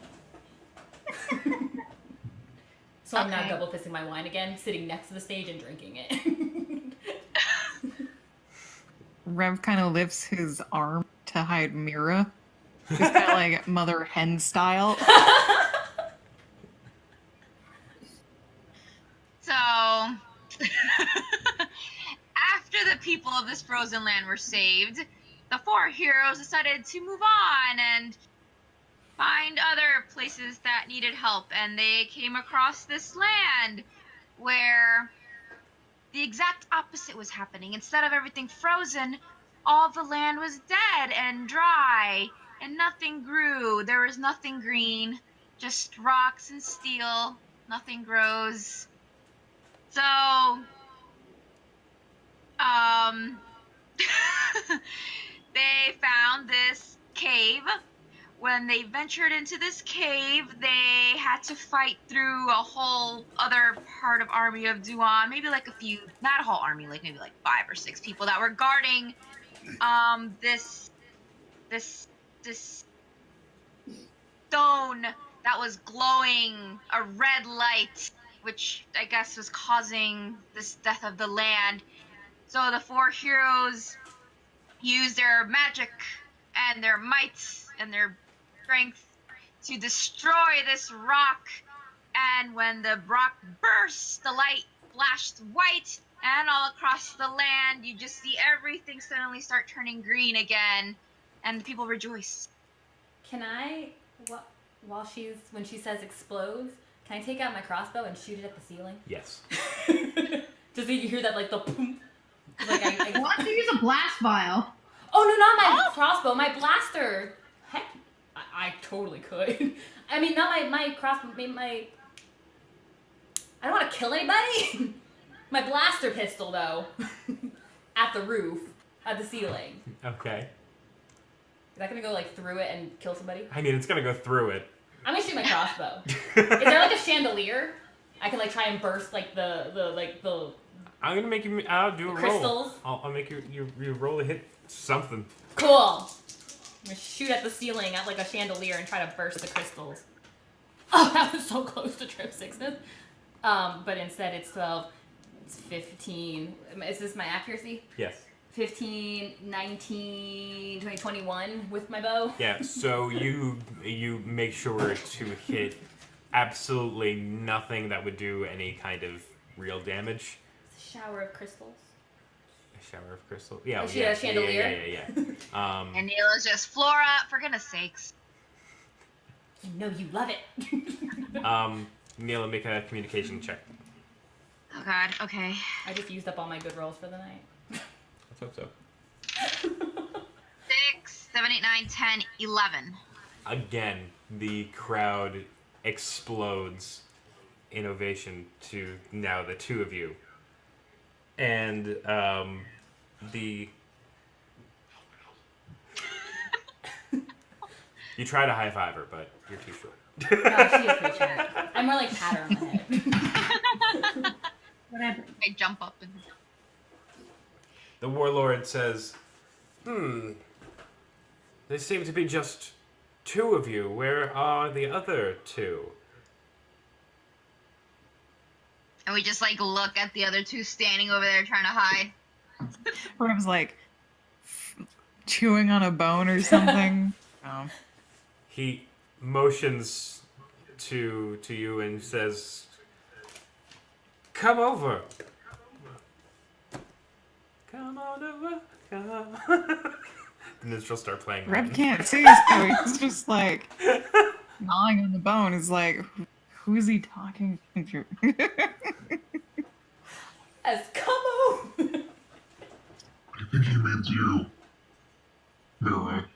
So I'm now double fisting my wine again, sitting next to the stage and drinking it. Rev kind of lifts his arm to hide Mira. Just kind of like mother hen style. So, after the people of this frozen land were saved, the four heroes decided to move on and find other places that needed help. And they came across this land where the exact opposite was happening. Instead of everything frozen, all the land was dead and dry, and nothing grew. There was nothing green. just rocks and steel. Nothing grows. So, they found this cave. When they ventured into this cave, they had to fight through a whole other part of army of Duan, maybe like a few, not a whole army, like maybe like 5 or 6 people that were guarding this this this stone that was glowing a red light, which I guess was causing this death of the land. So the 4 heroes used their magic and their might and their strength to destroy this rock. And when the rock burst, the light flashed white, and all across the land, you just see everything suddenly start turning green again, and the people rejoice. Can I, when she says explodes, can I take out my crossbow and shoot it at the ceiling? Yes. Just so you hear that, like, the boom. Like, Why don't you use a blast vial? Oh, no, not my crossbow, my blaster. Heck, I totally could. I mean, not my crossbow, my... I don't want to kill anybody. My blaster pistol, though. At the roof. At the ceiling. Okay. Is that gonna go, like, through it and kill somebody? I mean, it's gonna go through it. I'm gonna shoot my crossbow. Is there, like, a chandelier? I can, like, try and burst, like, the I'm gonna make you. I'll do a crystals? roll. I'll make you roll to hit something. Cool. I'm gonna shoot at the ceiling at, like, a chandelier and try to burst the crystals. Oh, that was so close to trip sixes. But instead it's 12. It's 15. Is this my accuracy? Yes. 15, 19, 20, 21 with my bow. Yeah, so you make sure to hit absolutely nothing that would do any kind of real damage. Shower of crystals. A shower of crystal. Yeah, I shoot a chandelier. Yeah. And Neela's just, Flora, for goodness sakes. You know you love it. Neela, make a communication check. Oh god, okay. I just used up all my good rolls for the night. Let's hope so. 6, 7, 8, 9, 10, 11. Again, the crowd explodes in ovation to now the two of you. And the you try to high five her, but you're too short. Oh, she appreciates it. I'm more like pat her on the head. Whatever. I jump up and... The warlord says, there seem to be just 2 of you. Where are the other 2? And we just, like, look at the other 2 standing over there trying to hide. Rev's like chewing on a bone or something. Oh. He motions to you and says, come over. Come on over. Come. And then she'll start playing. Rev can't see, so he's just like gnawing on the bone. Is like, who's he talking to? As come over. I think he means you. Mira.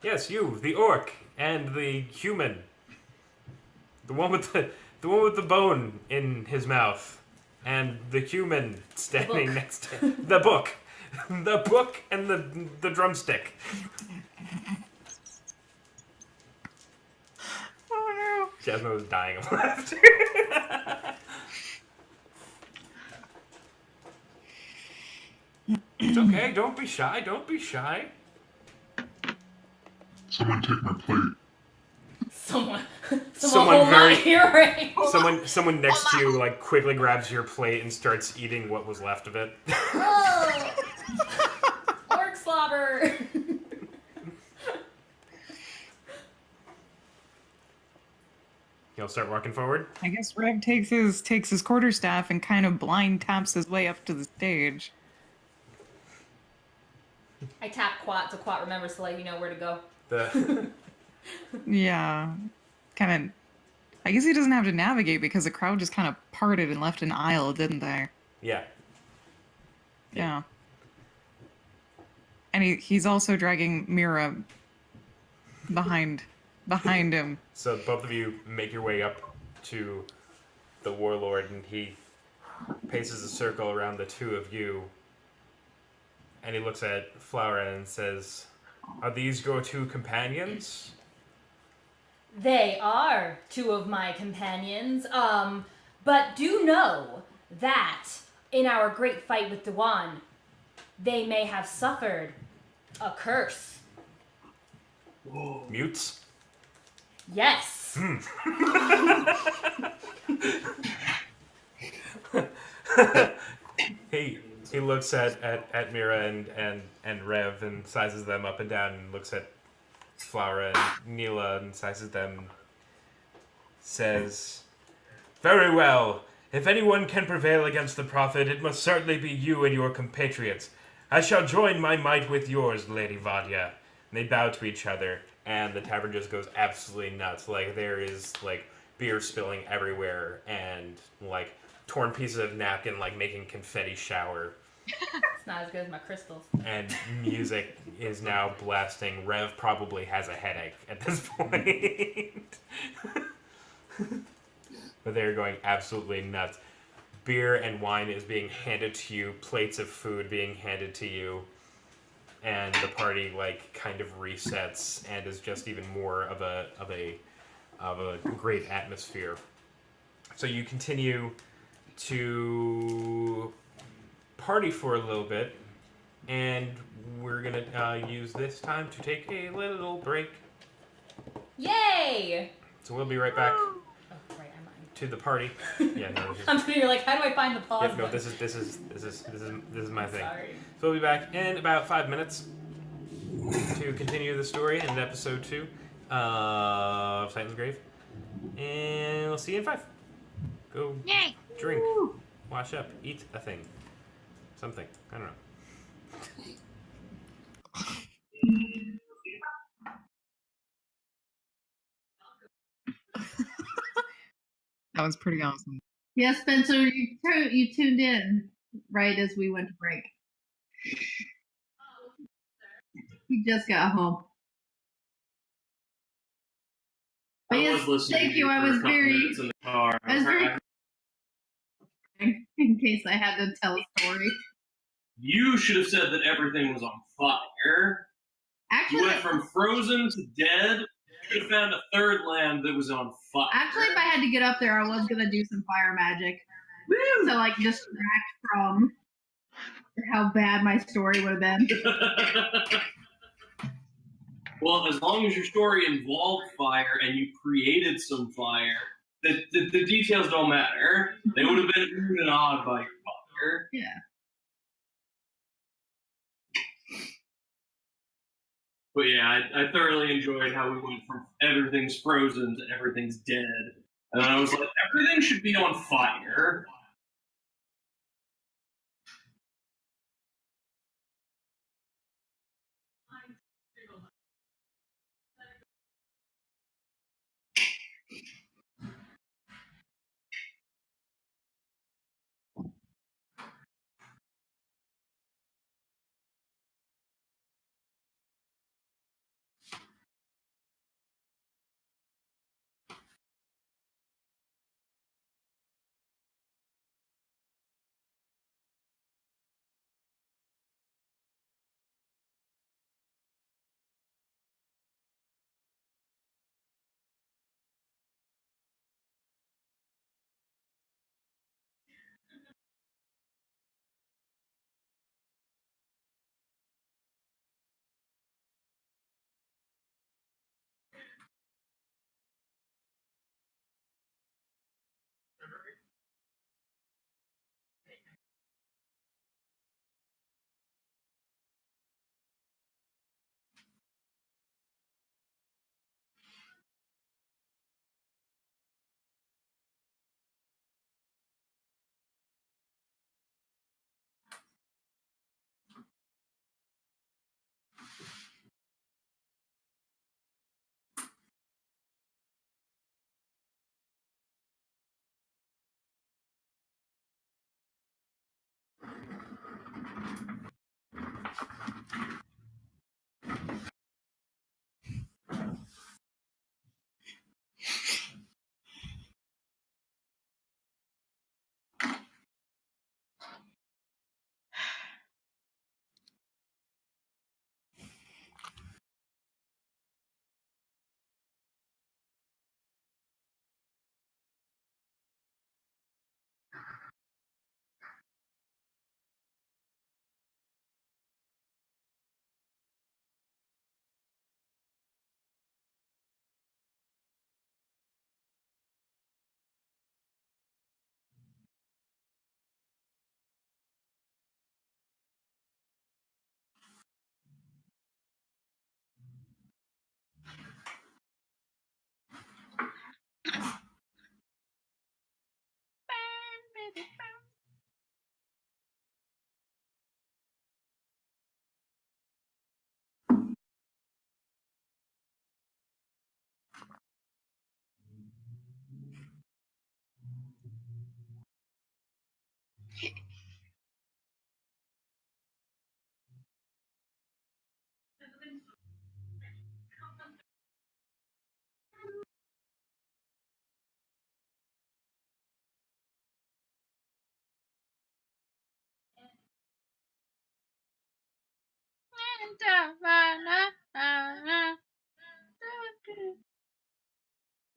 Yes, you, the orc and the human. The one with the bone in his mouth. And the human standing next to him. The book. The book and the drumstick. Oh Jasmine was dying of laughter. It's okay, don't be shy, don't be shy. Someone take my plate. Someone Someone hold very- my hearing. Someone next to you like quickly grabs your plate and starts eating what was left of it. Oh. Orc slobber. He'll start walking forward. I guess Rev takes his quarterstaff and kind of blind taps his way up to the stage. I tap Quat so Quat remembers to let you know where to go. Yeah, kind of. I guess he doesn't have to navigate because the crowd just kind of parted and left an aisle, didn't they? Yeah. Yeah. And he's also dragging Mira behind behind him. So both of you make your way up to the warlord, and he paces a circle around the two of you, and he looks at Flora and says, "Are these your two companions?" They are two of my companions, but do know that in our great fight with Dewan, they may have suffered a curse. Mutes? Yes. He looks at Mira and Rev and sizes them up and down, and looks at Flora and Neela and sizes them. Says, "Very well. If anyone can prevail against the Prophet, it must certainly be you and your compatriots. I shall join my might with yours, Lady Vadya." And they bow to each other, and the tavern just goes absolutely nuts. Like, there is, like, beer spilling everywhere, and, like, torn pieces of napkin, like, making confetti shower. It's not as good as my crystals. And music is now blasting. Rev probably has a headache at this point. But they're going absolutely nuts. Beer and wine is being handed to you, plates of food being handed to you, and the party like kind of resets and is just even more of a great atmosphere. So you continue to party for a little bit, and we're gonna use this time to take a little break. Yay! So we'll be right back Oh, right, I'm on. to the party. Yeah, no, this is, I'm sitting here like, how do I find the pause? yeah, no, button? this is my thing. Sorry. So we'll be back in about 5 minutes to continue the story in episode 2 of Titansgrave, and we'll see you in 5. Go Yay! drink, wash up, eat a thing, something. I don't know. That was pretty awesome. Yeah, Spencer, you tuned in right as we went to break. He just got home. But I yes, was listening thank to you. you I for was a couple very, minutes in the car. I was very in case I had to tell a story. You should have said that everything was on fire. You Actually, went from frozen to dead. You could have found a third land that was on fire. if I had to get up there, I was gonna do some fire magic Woo! to like distract from how bad my story would have been. Well, as long as your story involved fire and you created some fire, the details don't matter. They would have been oohed and awed by your fire. Yeah. But yeah, I thoroughly enjoyed how we went from everything's frozen to everything's dead. And I was like, everything should be on fire.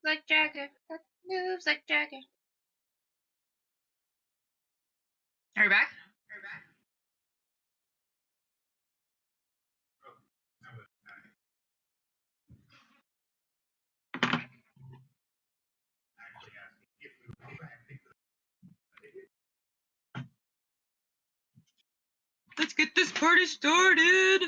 Like Jagger, moves like Jagger. Are you back? Let's get this party started.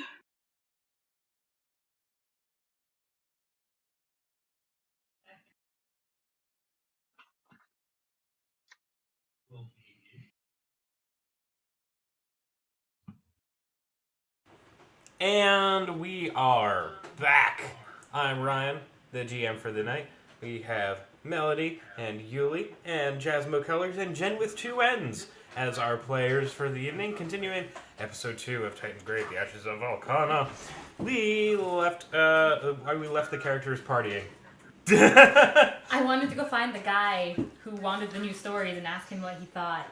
And we are back. I'm Ryan, the GM for the night. We have Melody and Yuli and Jasmo Colors and Jen with 2 N's as our players for the evening. Continuing episode 2 of Titansgrave, the Ashes of Valkana. We left the characters partying. I wanted to go find the guy who wanted the new stories and ask him what he thought.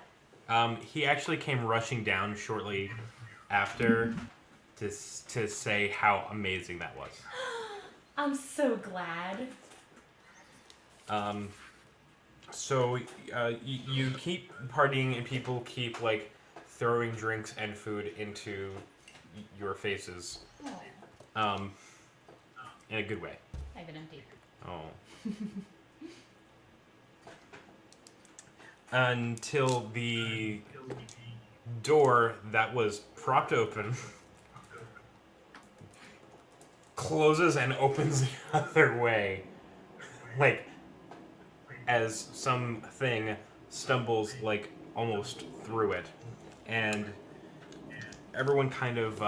He actually came rushing down shortly after to say how amazing that was. I'm so glad. So you keep partying and people keep like throwing drinks and food into your faces. Oh, In a good way. I've been empty. Oh. Until the door that was propped open closes and opens the other way. Like, as something stumbles, like, almost through it. And everyone kind of,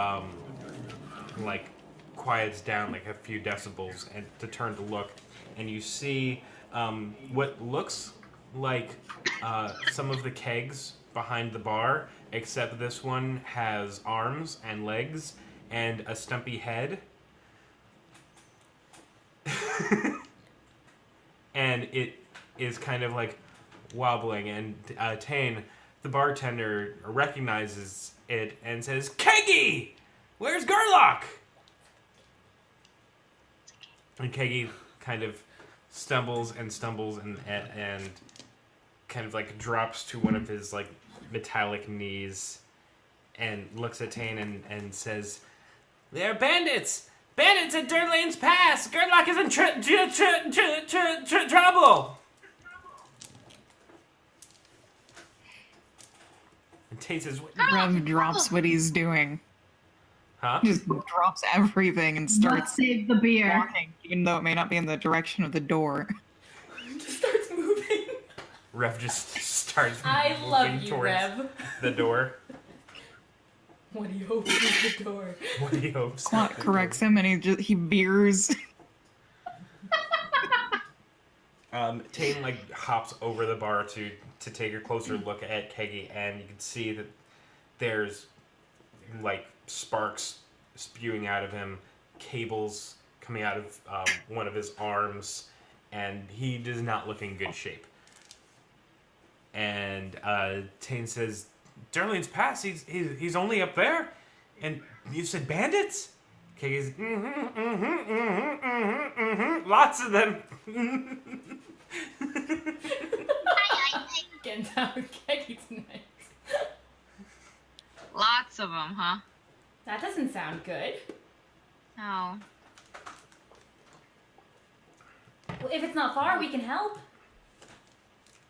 like, quiets down, like, a few decibels and to turn to look. And you see what looks like some of the kegs behind the bar, except this one has arms and legs and a stumpy head. And it is kind of like wobbling, and Tane, the bartender, recognizes it and says, "Keggy! Where's Garlock?" And Keggy kind of stumbles and kind of like drops to one of his like metallic knees and looks at Tane and says, "They're bandits! Bandits at Durlane's Pass! Gerdlock is in trouble!" And Tane says, Rev drops what he's doing. "Huh?" Just drops everything and Let's starts save the beer. walking, even though it may not be in the direction of the door. Just starts moving. Rev just starts I moving love you, towards Rev. the door. What do you hope is the door? What he hopes. Clot corrects him and he veers. Tane like hops over the bar to take a closer look at Keggy, and you can see that there's like sparks spewing out of him, cables coming out of one of his arms, and he does not look in good shape. And Tane says, "Darlene's Pass, he's only up there? And you said bandits?" Keggy's, lots of them. Getting down with Keggy tonight. Lots of them, huh? That doesn't sound good. No. Well, if it's not far, we can help.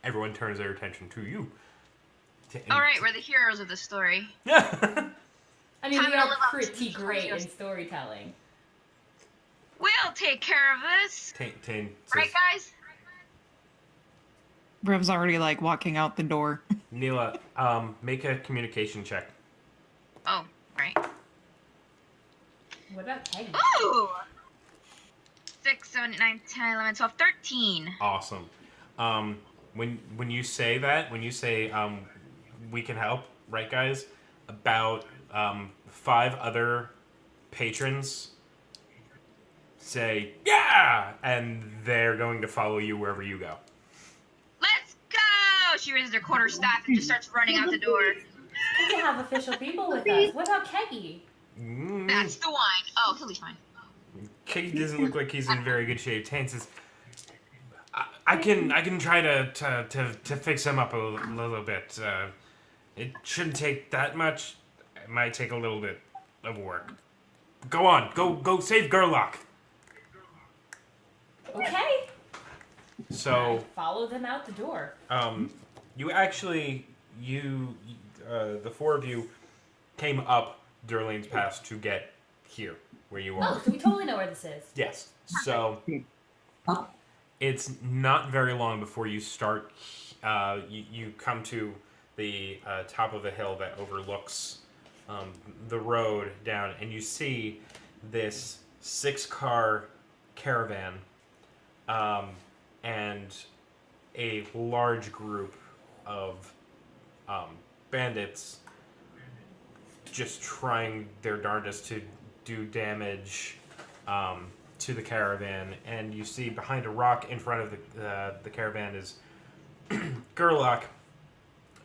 Everyone turns their attention to you. All right, we're the heroes of the story. I mean, Time we to are live up to pretty the great in stories. storytelling. We'll take care of this. Tane says, Right, guys? Rev's already like walking out the door. "Neela, make a communication check." Oh, right. What about Keggy? Ooh! 6, 7, 8, 9, 10, 11, 12, 13. Awesome. When you say that, when you say we can help, right, guys? About 5 other patrons say yeah, and they're going to follow you wherever you go. Let's go! She raises her quarterstaff and just starts running out the door. We can have official people with us. What about Keggy? That's the one. Oh, he'll be fine. He doesn't look like he's in very good shape. Tan says, I can try to fix him up a little bit. It shouldn't take that much. It might take a little bit of work. Go on. Go save Gerlach. Okay. So Follow them out the door. you actually the four of you came up Durlane's Pass to get here where you are. Oh, so we totally know where this is. Yes. So it's not very long before you start. You come to the top of a hill that overlooks the road down, and you see this 6-car caravan and a large group of bandits just trying their darndest to do damage to the caravan. And you see behind a rock in front of the caravan is Gerlach,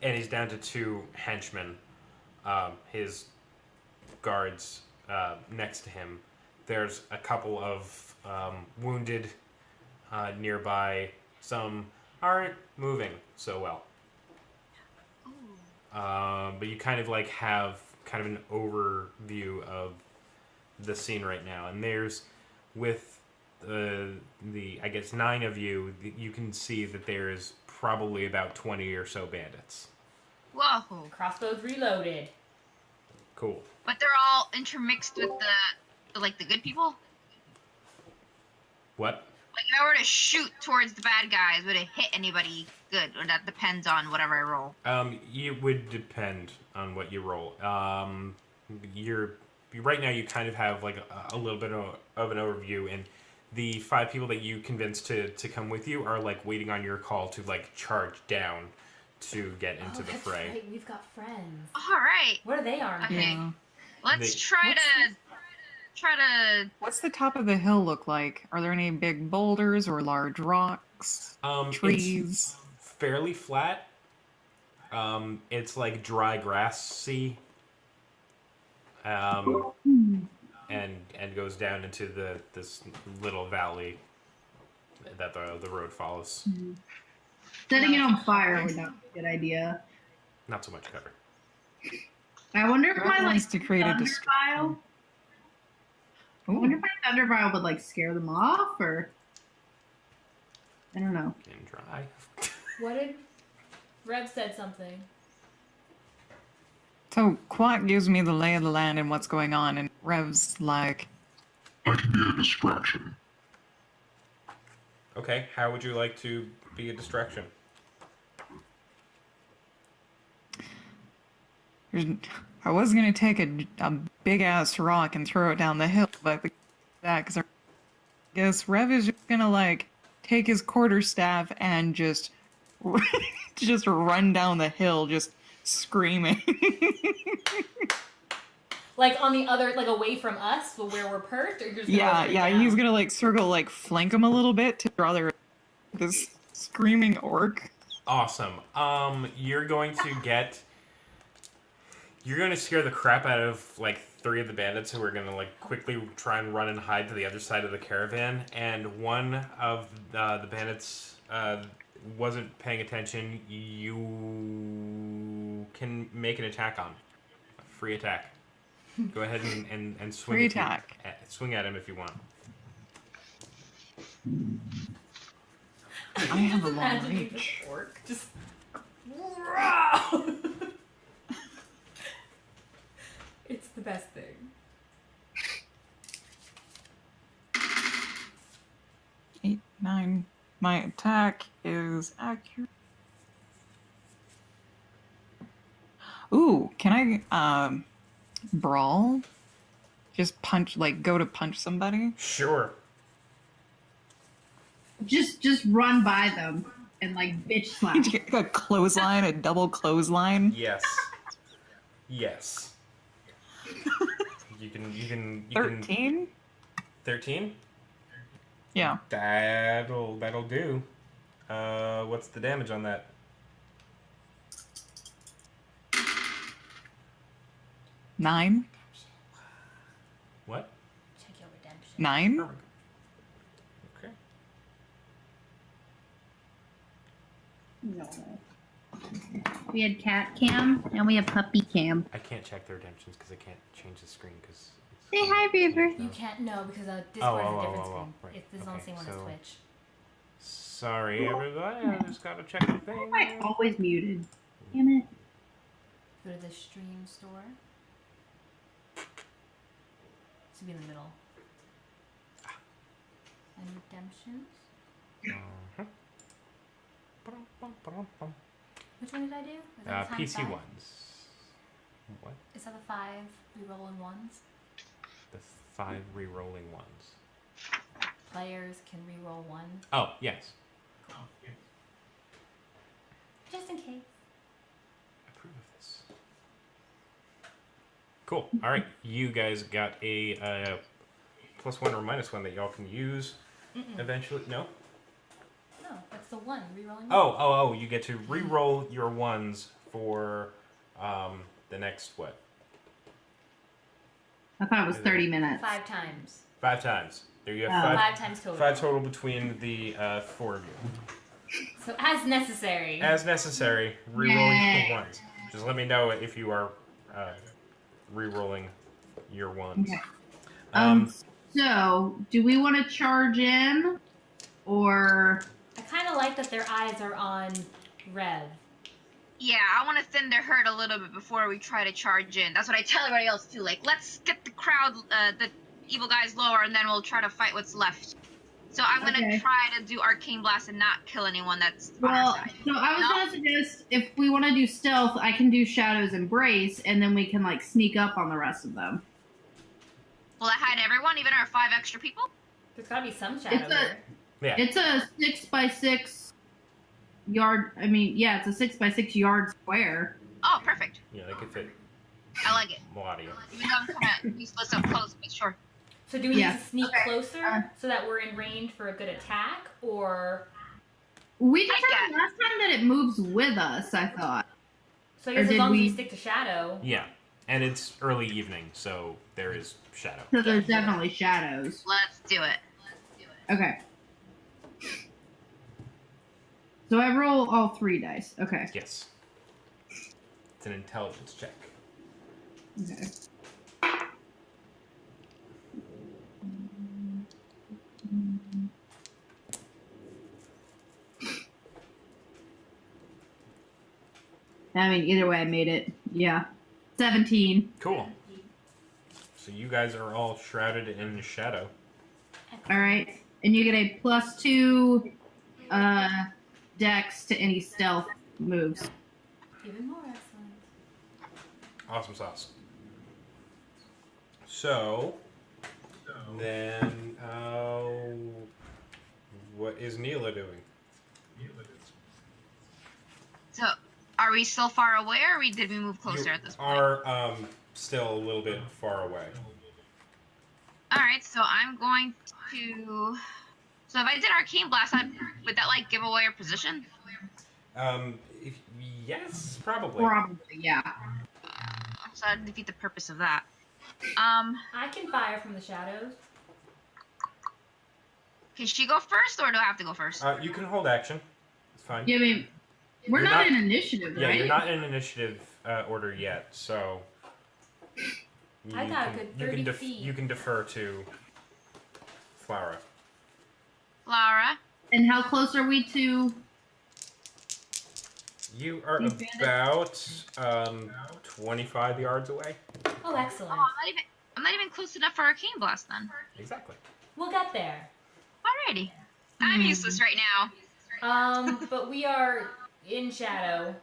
and he's down to 2 henchmen, his guards next to him. There's a couple of wounded nearby. Some aren't moving so well. But you kind of like have kind of an overview of the scene right now. And there's, with the I guess 9 of you, you can see that there's probably about 20 or so bandits. Whoa. Crossbows reloaded. Cool. But they're all intermixed with the good people? What? Like, if I were to shoot towards the bad guys, would it hit anybody good? Or that depends on whatever I roll? It would depend on what you roll. Right now you kind of have like a little bit of an overview, and the 5 people that you convinced to come with you are like waiting on your call to like charge down to get into the fray. Right. We've got friends. All right. What are they armed with? Okay. Yeah. Let's try to. What's the top of the hill look like? Are there any big boulders or large rocks? Trees? It's fairly flat. It's like dry grassy. And goes down into this little valley that the road follows. Setting it on fire would not be a good idea. Not so much cover. I wonder if my Wants to create a thunder distraction. vial. I wonder if my thunder vial would like scare them off, or I don't know. And dry. What did... Rev said something. So Quack gives me the lay of the land and what's going on, and Rev's like, I can be a distraction. Okay, how would you like to be a distraction? I was gonna take a big ass rock and throw it down the hill, but because I guess Rev is just gonna like take his quarterstaff and just run down the hill, just screaming. Like on the other, like away from us, but where we're perched, or you're just Yeah, gonna go straight he's down? gonna like circle, like flank him a little bit to draw this screaming orc. Awesome. You're going to scare the crap out of like 3 of the bandits who are going to like quickly try and run and hide to the other side of the caravan, and one of the bandits wasn't paying attention. You can make an attack on. A free attack. Go ahead and swing. Free attack. Swing at him if you want. I have a long Imagine reach. this orc just... It's the best thing. 8, 9. My attack is accurate. Ooh, can I brawl? Just punch, like go to punch somebody? Sure. Just run by them and like bitch slap. You get a clothesline, a double clothesline. Yes. Yes. You can 13? 13? Yeah. That'll do. What's the damage on that? Nine. 9? Okay. No. We had cat cam and we have puppy cam. I can't check the redemptions because I can't change the screen because. Say hi, Beaver. You can't, no, because Discord is a different screen. Right. It's on the same one as Twitch. Sorry, everybody. I just gotta check the thing. I always muted. Damn it. Go to the stream store. To be in the middle. And redemptions. Which one did I do? Was that the PC five? ones. What? Is that the 5 re-rolling ones? The 5 re-rolling ones. Players can re-roll 1. Oh, yes. Cool. Just in case. I approve of this. Cool. All right. You guys got a +1 or -1 that y'all can use eventually. No? No, that's the 1. Re-rolling 1. Oh, you get to re-roll your ones for the next what? I thought it was 30 minutes. 5 times. 5 times. There you have 5 times total. 5 total between the 4 of you. So as necessary. As necessary, re-roll your ones. Just let me know if you are re-rolling your ones. Okay. So, do we want to charge in, or? I kind of like that their eyes are on Rev. Yeah, I want to thin their herd a little bit before we try to charge in. That's what I tell everybody else too. Like, let's get the crowd, the evil guys lower, and then we'll try to fight what's left. So I'm gonna try to do arcane blast and not kill anyone that's on our side. So I was gonna suggest if we want to do stealth, I can do Shadow's Embrace, and then we can like sneak up on the rest of them. Will that hide everyone, even our 5 extra people? There's gotta be some shadow there. Yeah. It's a 6x6 yard. I mean, yeah, it's a 6x6 yard square. Oh, perfect. Yeah, they could fit I like it. a lot of you. Even though I'm kind of useless up close, but sure. So do we need to sneak closer so that we're in range for a good attack, or? We determined last time that it moves with us, I thought. So I guess as long as we stick to shadow. Yeah, and it's early evening, so there is shadow. So there's definitely shadows. Let's do it. Okay. So I roll all 3 dice. Okay. Yes. It's an intelligence check. Okay. I mean, either way, I made it. Yeah. 17. Cool. So you guys are all shrouded in shadow. All right. And you get a +2 dex to any stealth moves. Even more excellent. Awesome sauce. So, then, what is Neela doing? So, are we still far away, or did we move closer at this point? Are still a little bit far away. Alright, so I'm going to... So if I did Arcane Blast, would that, like, give away our position? Yes, probably. Probably, yeah. So I'd defeat the purpose of that. I can fire from the shadows. Can she go first, or do I have to go first? You can hold action. It's fine. Yeah, I mean, we're You're not in initiative, Yeah, right? you're not in initiative order yet, so... I got a good 30 feet. You can defer to Flora. Laura? And how close are we to... You are about 25 yards away. Oh, excellent. Oh, I'm not even close enough for Arcane Blast, then. Exactly. We'll get there. Alrighty. I'm useless right now. But we are in shadow.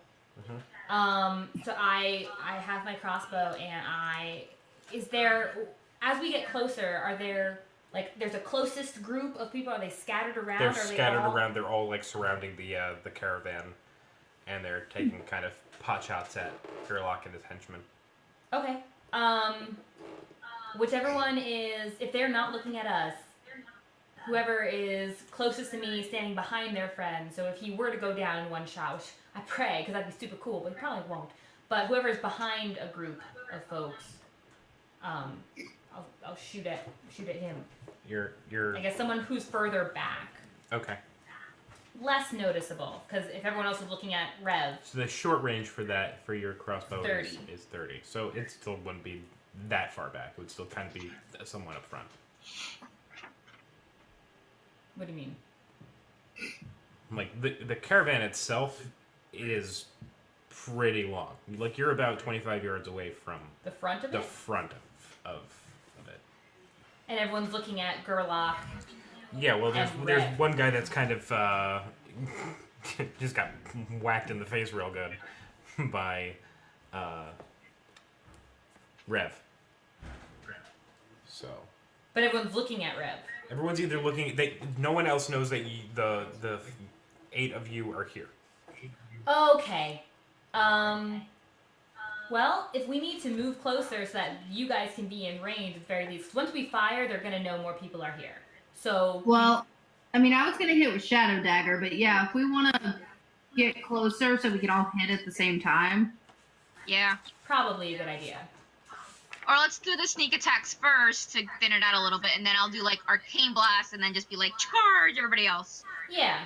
So I have my crossbow, and is there, as we get closer, are there, like, there's a closest group of people? Are they scattered around? They're scattered around. They're all, like, surrounding the caravan, and they're taking kind of pot shots at Gerlach and his henchmen. Okay. Whichever one is, if they're not looking at us, whoever is closest to me standing behind their friend, so if he were to go down in one shot, which I pray, because that'd be super cool, but he probably won't. But whoever's behind a group of folks, I'll I'll shoot at him. You're. I guess someone who's further back. Okay. Less noticeable, because if everyone else is looking at Rev. So the short range for your crossbow 30. is 30. So it still wouldn't be that far back. It would still kind of be somewhat up front. What do you mean? Like the caravan itself is pretty long. Like you're about 25 yards away from The front of the it? front of it. And everyone's looking at Gerlach. Yeah, well, there's And there's Rev. one guy that's kind of just got whacked in the face real good by Rev. So But everyone's looking at Rev. everyone's either looking. No one else knows that the 8 of you are here. Okay. Well, if we need to move closer so that you guys can be in range at the very least. Once we fire, they're going to know more people are here. So... Well, I mean, I was going to hit with Shadow Dagger, but yeah, if we want to get closer so we can all hit at the same time. Yeah. Probably a good idea. Or let's do the sneak attacks first to thin it out a little bit, and then I'll do like Arcane Blast, and then just be like, charge everybody else. Yeah.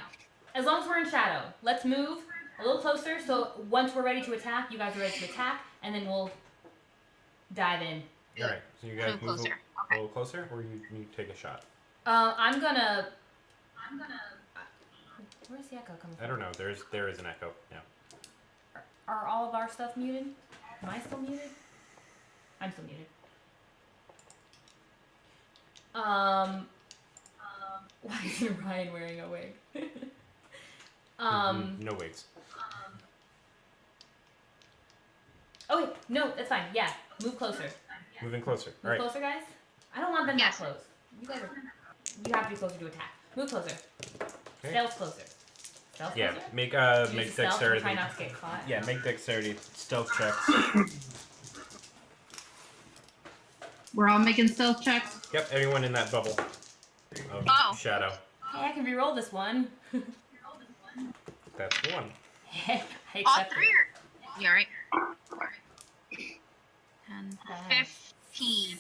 As long as we're in shadow. Let's move a little closer so once we're ready to attack, you guys are ready to attack, and then we'll dive in. Alright, so you guys Move move closer. a little closer, or you take a shot? I'm gonna... Where's the echo coming from? I don't know. There is an echo. Yeah. Are all of our stuff muted? Am I still muted? I'm still muted. Why isn't Ryan wearing a wig? No wigs. Oh wait, no, that's fine. Yeah, move closer. Moving closer. Move Alright. closer, guys. I don't want them Yes. that close. You guys are. You have to be closer to attack. Move closer. Okay. Stealth closer. Stealth Yeah, closer. make Use make stealth and dexterity. try not to get caught. Yeah, make dexterity stealth checks. We're all making stealth checks. Yep, everyone in that bubble of Oh. shadow. Hey, I can re-roll this one. That's the one. I All accept three it. are... You alright? 10, That's 15,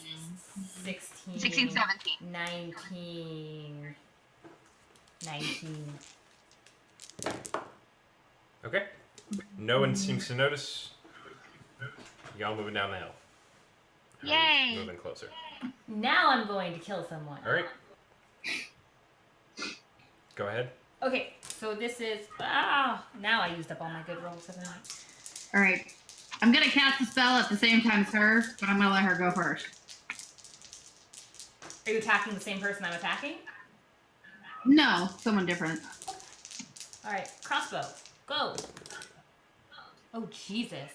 16, 16, 17. 19. 19. Okay. No one seems to notice. Y'all moving down the hill. Yay! Moving closer. Now I'm going to kill someone. Alright. Go ahead. Okay, so this is... now I used up all my good rolls. Haven't I? All right. I'm going to cast a spell at the same time as her, but I'm going to let her go first. Are you attacking the same person I'm attacking? No, someone different. Alright, crossbow. Go! Oh, Jesus.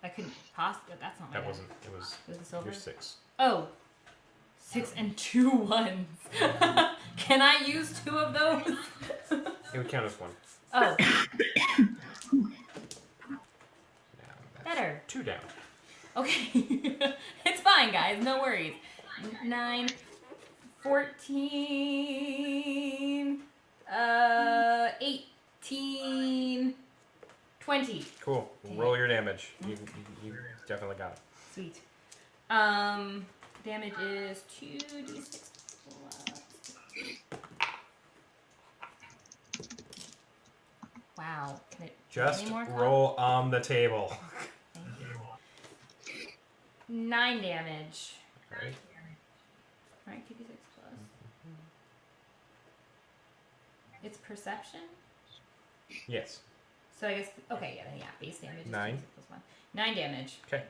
I couldn't possibly... That's not my That bad. wasn't. It was. Was it silver? You're 6. Oh. 6 and 2 ones. Can I use 2 of those? It would count as 1. Oh, Now that's better. 2 down. Okay. It's fine, guys. No worries. 9, 14, 18, 20. Cool. Roll your damage. You definitely got it. Sweet. Damage is 2d6 plus... Wow. Can it Just any more roll on the table. Thank you. 9 damage. Alright. Alright, 2d6 plus. It's perception? Yes. So I guess, okay, yeah, then yeah, base damage is 9. 2d6 plus 1. 9 damage Okay.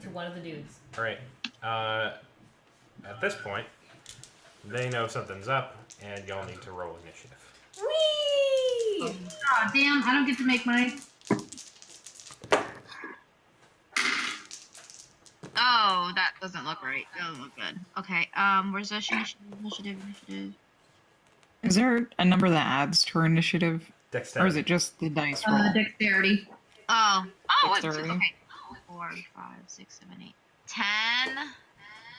to one of the dudes. Alright. At this point, they know something's up, and y'all need to roll initiative. Whee! Oh, damn, I don't get to make mine. Oh, that doesn't look right. That doesn't look good. Okay, where's the initiative? Is there a number that adds to our initiative? Dexterity. Or is it just the dice roll? Dexterity. Oh, what's Dexterity. okay. 4, 5, 6, 7, 8, 10.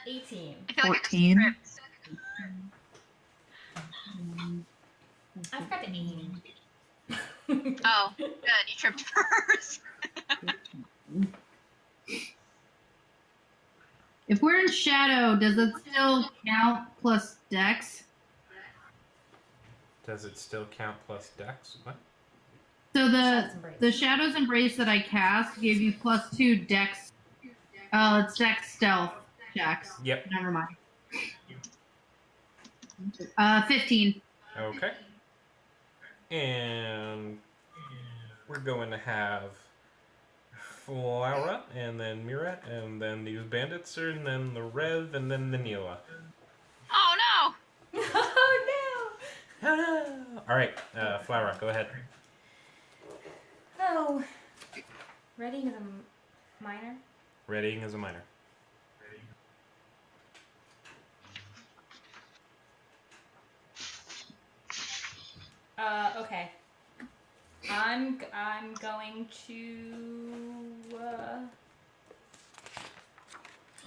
18. I feel like I 14. just I forgot to aim. tripped. Oh, good. You tripped first. If we're in shadow, does it still count plus dex? Does it still count plus dex? What? So Shadow's Embrace. the Shadow's Embrace that I cast gave you +2 dex. It's dex stealth checks. Yep. Never mind. 15. Okay. And we're going to have Flora, and then Mira, and then these bandits, and then the Rev, and then the Neela. Oh no! Oh All right, Flora, go ahead. no! Oh. Reading is a minor? Readying as a minor. Okay. I'm going to.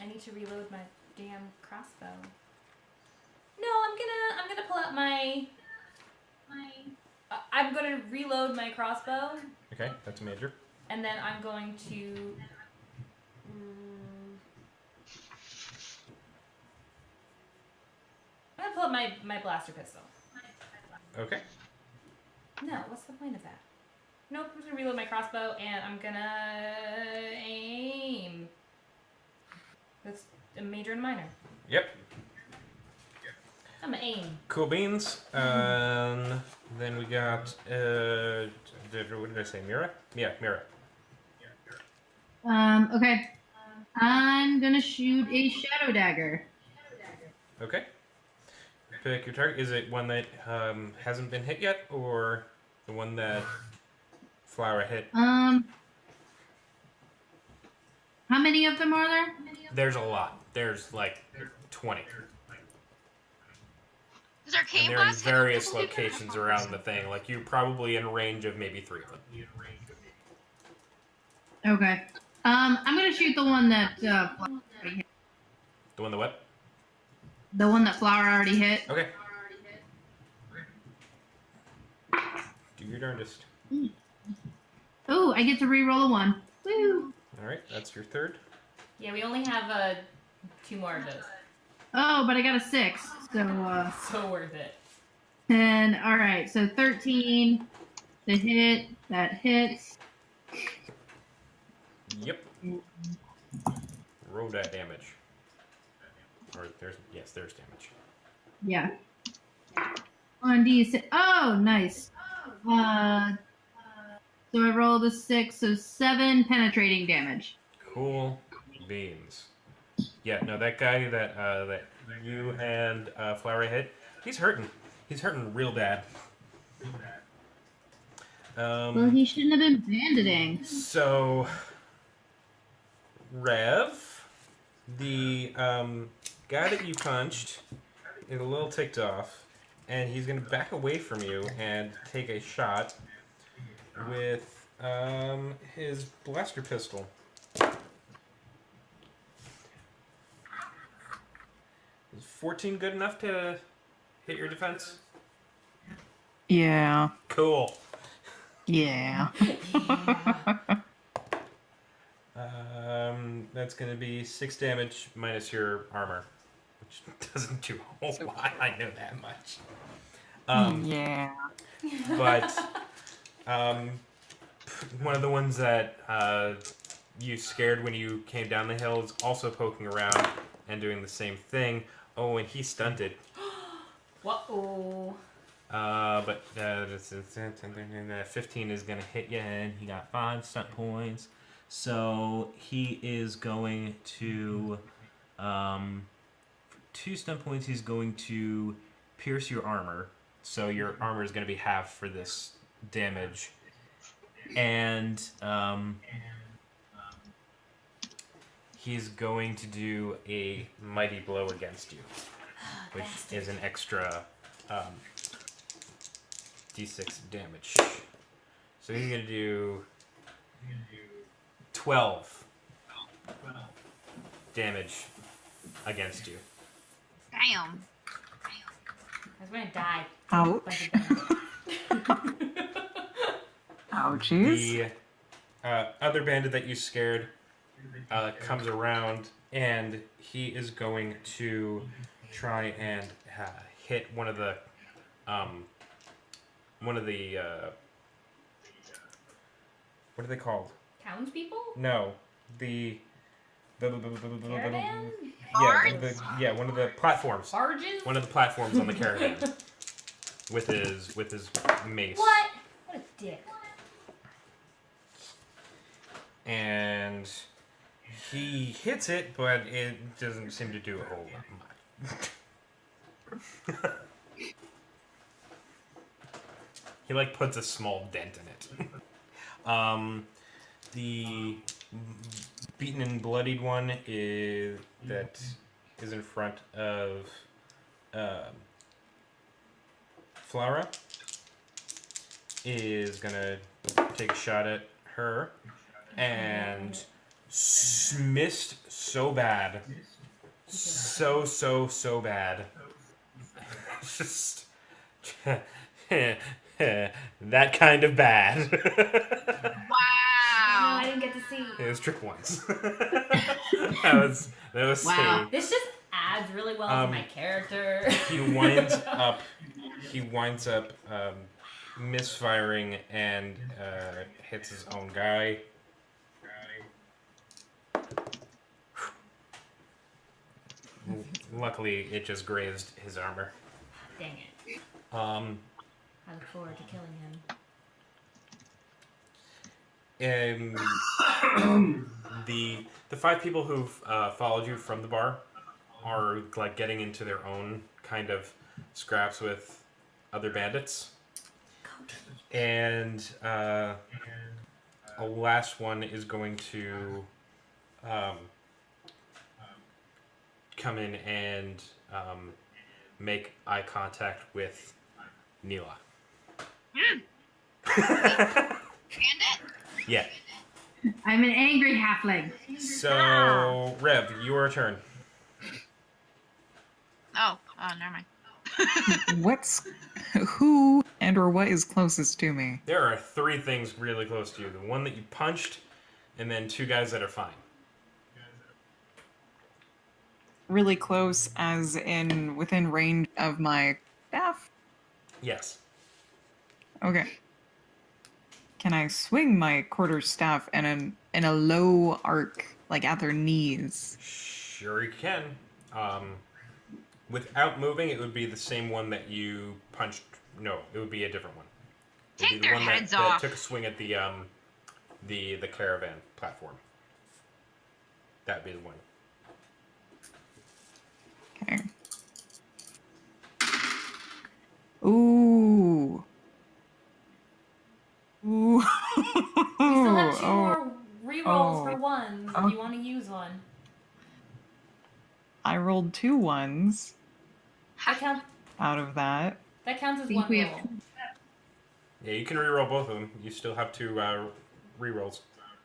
I need to reload my damn crossbow. No, I'm gonna pull out my. I'm gonna reload my crossbow, Okay, that's a major. and then I'm going to. I'm gonna pull up my blaster pistol. Okay. No, what's the point of that? Nope, I'm just gonna reload my crossbow and I'm gonna aim. That's a major and minor. Yep. I'm gonna aim. Cool beans. Then we got what did I say? Mira? Yeah, Mira. Okay. I'm gonna shoot a shadow dagger. Okay. Pick your target. Is it one that hasn't been hit yet, or the one that Flower hit? How many of them are there? There's a lot. There's like 20. Does Arcane And they're in Blast hit various people who can- locations around the thing. Like, you're probably in range of maybe 3 of them. Okay. I'm gonna shoot the one that Flower already hit. The one that what? The one that Flower already hit. Okay. Do your darndest. Oh, I get to re-roll a 1. Woo! Alright, that's your third. Yeah, we only have 2 more of those. Oh, but I got a 6, so So worth it. 10. All right, so 13. The hit that hits. Yep. Roll that damage. Or there's damage. Yeah. 1d6. Oh, nice. So I rolled a 6, so 7 penetrating damage. Cool beans. Yeah, no, that guy that you and Flower hit, he's hurting. He's hurting real bad. Well, he shouldn't have been banditing. So, Rev, the guy that you punched is a little ticked off, and he's going to back away from you and take a shot with his blaster pistol. Is 14 good enough to hit your defense? Yeah. Cool. Yeah. That's going to be 6 damage minus your armor, which doesn't do a whole lot. I know that much. Yeah. But one of the ones that you scared when you came down the hill is also poking around and doing the same thing. Oh, and he's stunted. Whoa. But 15 is going to hit you, and he got 5 stunt points. So he is going to, for 2 stunt points, he's going to pierce your armor. So your armor is going to be halved for this damage. And he's going to do a mighty blow against you, which is an extra d6 damage. So he's going to do 12 damage against you. Damn. I was gonna die. Ouch. Ouchies. The other bandit that you scared comes around and he is going to try and hit one of the what are they called? Townspeople? No, the Caravan? yeah, one of the platforms. Barges? One of the platforms on the caravan with his mace. What? What a dick. And he hits it, but it doesn't seem to do a whole lot much. He like puts a small dent in it. The beaten and bloodied one is in front of Flora. Is gonna take a shot at her and missed so bad, so bad. Just that kind of bad. I didn't get to see. It was trick once. that was Wow. This just adds really well to my character. He winds up misfiring and hits his own guy. Luckily, it just grazed his armor. Dang it. I look forward to killing him. The 5 people who've followed you from the bar are like getting into their own kind of scraps with other bandits, and a last one is going to come in and make eye contact with Neela. Bandit? Yeah. I'm an angry halfling. So, Rev, your turn. Oh, never mind. Who and or what is closest to me? There are 3 things really close to you. The one that you punched, and then 2 guys that are fine. Really close, as in within range of my staff? Yes. Okay. Can I swing my quarterstaff in a low arc, like at their knees? Sure you can. Without moving, it would be the same one that you punched. No, it would be a different one. It would Take be their the one heads that off. took a swing at the caravan platform. That'd be the one. Okay. Ooh. Ooh. We still have 2 more rerolls for ones if you want to use one. I rolled 2 ones That counts. out of that. That counts as Think one we roll. have- Yeah, you can reroll both of them. You still have 2 rerolls.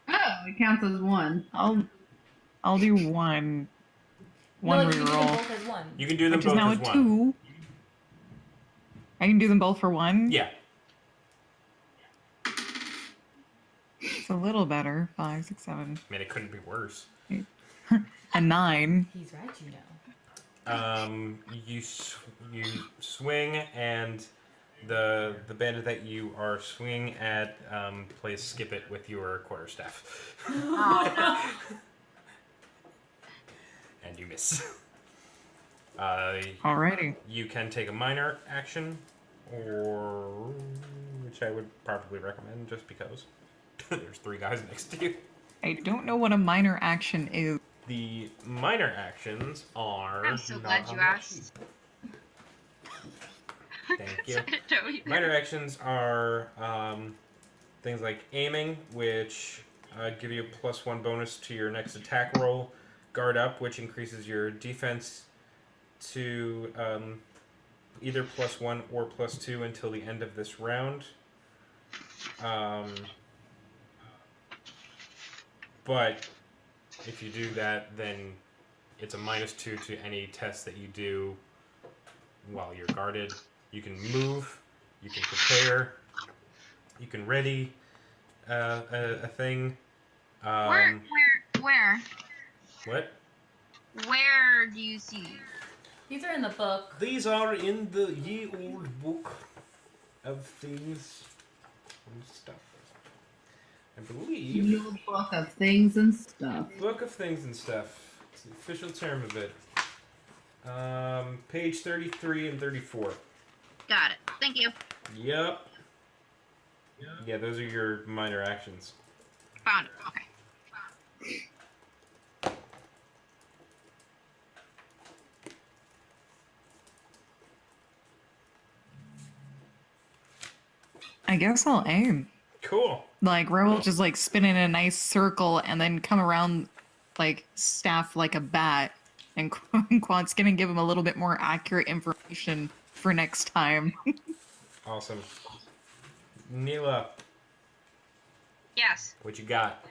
Oh, it counts as one. I'll do one No, you can do them reroll, both as one. You can do them which is both now as a one. 2. I can do them both for 1? Yeah. It's a little better. 5, 6, 7, I mean, it couldn't be worse. 8. A 9. He's right, you know. You swing, and the bandit that you are swinging at plays skip it with your quarterstaff. And you miss. Alrighty. You can take a minor action, or which I would probably recommend just because there's 3 guys next to you. I don't know what a minor action is. The minor actions are. I'm so not glad on you that asked. sheet. Thank you. I didn't know either. Minor actions are things like aiming, which give you a +1 bonus to your next attack roll. Guard up, which increases your defense to either +1 or +2 until the end of this round. But if you do that, then it's a -2 to any test that you do while you're guarded. You can move, you can prepare, you can ready a thing. Where? What? Where do you see? These are in the book. These are in the ye old book of things and stuff. I believe. The old book of things and stuff. Book of things and stuff. It's the official term of it. Page 33 and 34. Got it. Thank you. Yep. Yeah, those are your minor actions. Found it. Okay. I guess I'll aim. Cool. Like, Rev will just, like, spin in a nice circle and then come around, like, staff like a bat. And Quant's gonna give him a little bit more accurate information for next time. Awesome. Neela, Yes. what you got?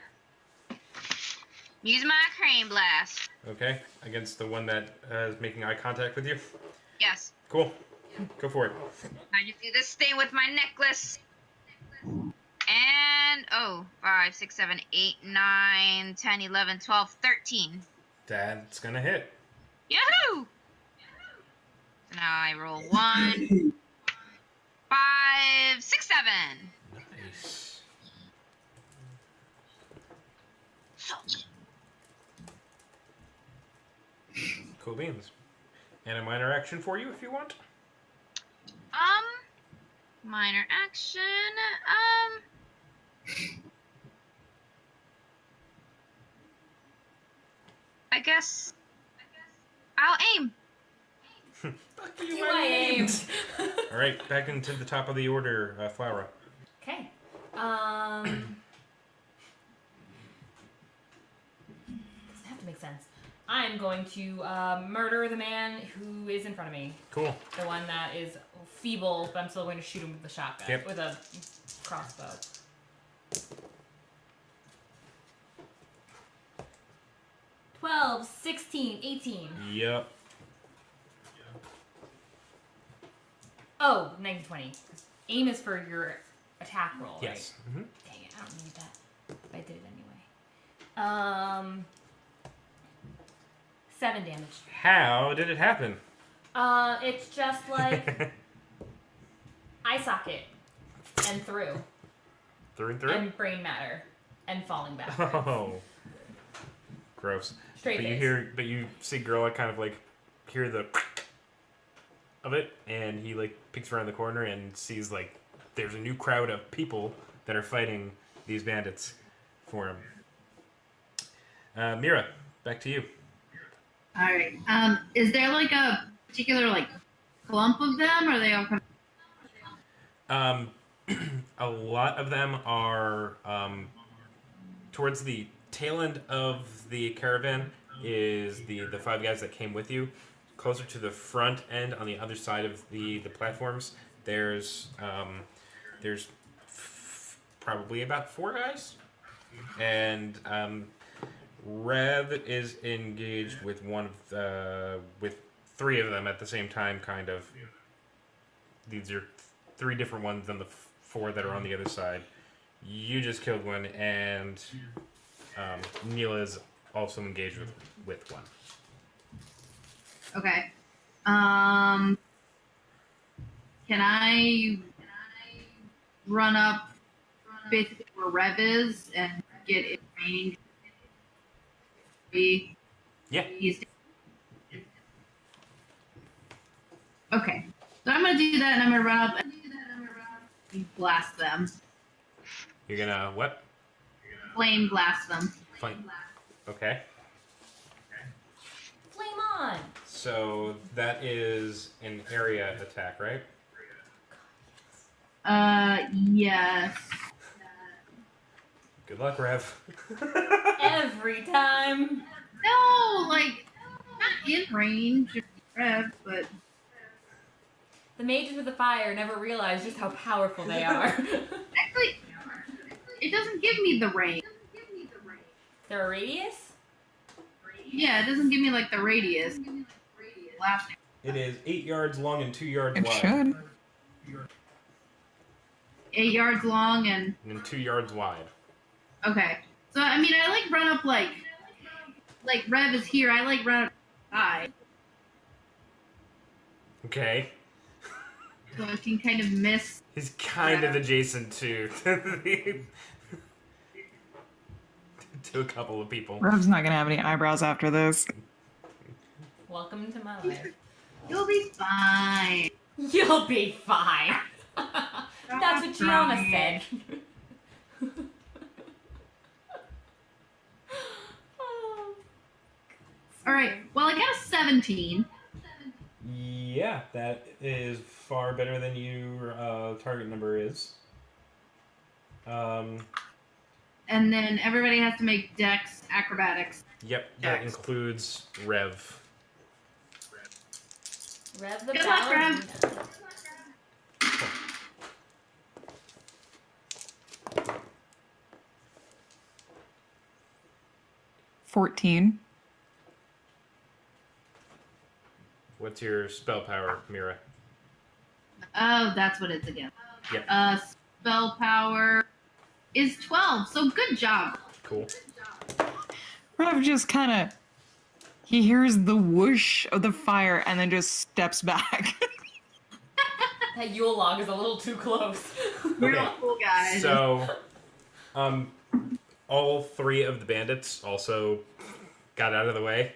Use my crane blast. Okay, against the one that is making eye contact with you? Yes. Cool. Go for it. I just do this thing with my necklace. And, 5, 6, 7, 8, 9, 10, 11, 12, 13. That's gonna hit. Yahoo! So now I roll 1, 5, 6, 7. Nice. Cool beans. And a minor action for you if you want. Minor action, I guess I'll aim. Fuck you, You I aimed. Alright, back into the top of the order, Flower. Okay. Doesn't have to make sense. I'm going to murder the man who is in front of me. Cool. The one that is feeble, but I'm still going to shoot him with the shotgun. Yep. With a crossbow. $12, 16, 18. Yep. Oh, 19, 20. Aim is for your attack roll, Yes. right? Mm-hmm. Dang it, I don't need that. But I did it anyway. 7 damage. How did it happen? It's just like eye socket and through. Through and through? And brain matter. And falling backwards. Oh. Gross. Straight But face. you see Gorilla kind of like hear the of it, and he like peeks around the corner and sees like there's a new crowd of people that are fighting these bandits for him. Mira, back to you. All right. Is there like a particular like clump of them, or are they all come? A lot of them are towards the tail end of the caravan is the 5 guys that came with you. Closer to the front end on the other side of the platforms, there's probably about 4 guys, and Rev is engaged with with 3 of them at the same time. Kind of. These are 3 different ones than the 4 that are on the other side. You just killed one, and Neela is also engaged with one. Okay. Can I run up basically where Rev is and get in range? Yeah. Okay. So I'm gonna do that, and I'm gonna run up and blast them. You're gonna what? Flame blast them. Fine. Okay. Flame on! So that is an area attack, right? Yes. Good luck, Rev. Every time! No, like, not in range of Rev, but... The mages with the fire never realize just how powerful they are. Actually, it doesn't give me the range. There a radius? Yeah, it doesn't give me, like, the radius. Blasting. It is 8 yards long and 2 yards It wide. should. 8 yards long and... And 2 yards wide. Okay. So, I mean, I, like, run up, like, like Rev is here. I like Rev outside, Okay. so I can kind of miss. He's kind of adjacent to to a couple of people. Rev's not gonna have any eyebrows after this. Welcome to my life. You'll be fine. You'll be fine. That's what Gianna said. All right. Well, I got a 17. Yeah, that is far better than your target number is. And then everybody has to make Dex acrobatics. Yep, that includes Rev. Rev the Good luck, ballerina. 14. What's your spell power, Mira? Oh, that's what it's again. Yep. Spell power is 12. So good job. Cool. Rev just kind of... He hears the whoosh of the fire and then just steps back. That Yule log is a little too close. We're Okay. all cool guys. So, all three of the bandits also got out of the way.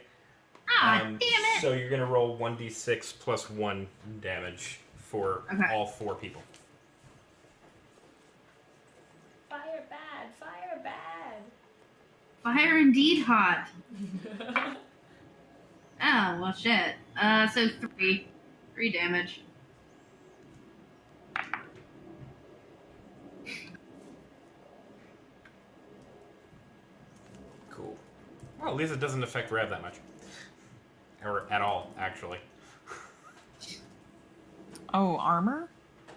Damn it. So you're gonna roll 1d6 plus 1 damage for all 4 people. Fire bad, fire bad. Fire indeed hot. Oh, well, shit. So 3. 3 damage. Cool. Well, at least it doesn't affect Rev that much. Or at all, actually. Oh, armor?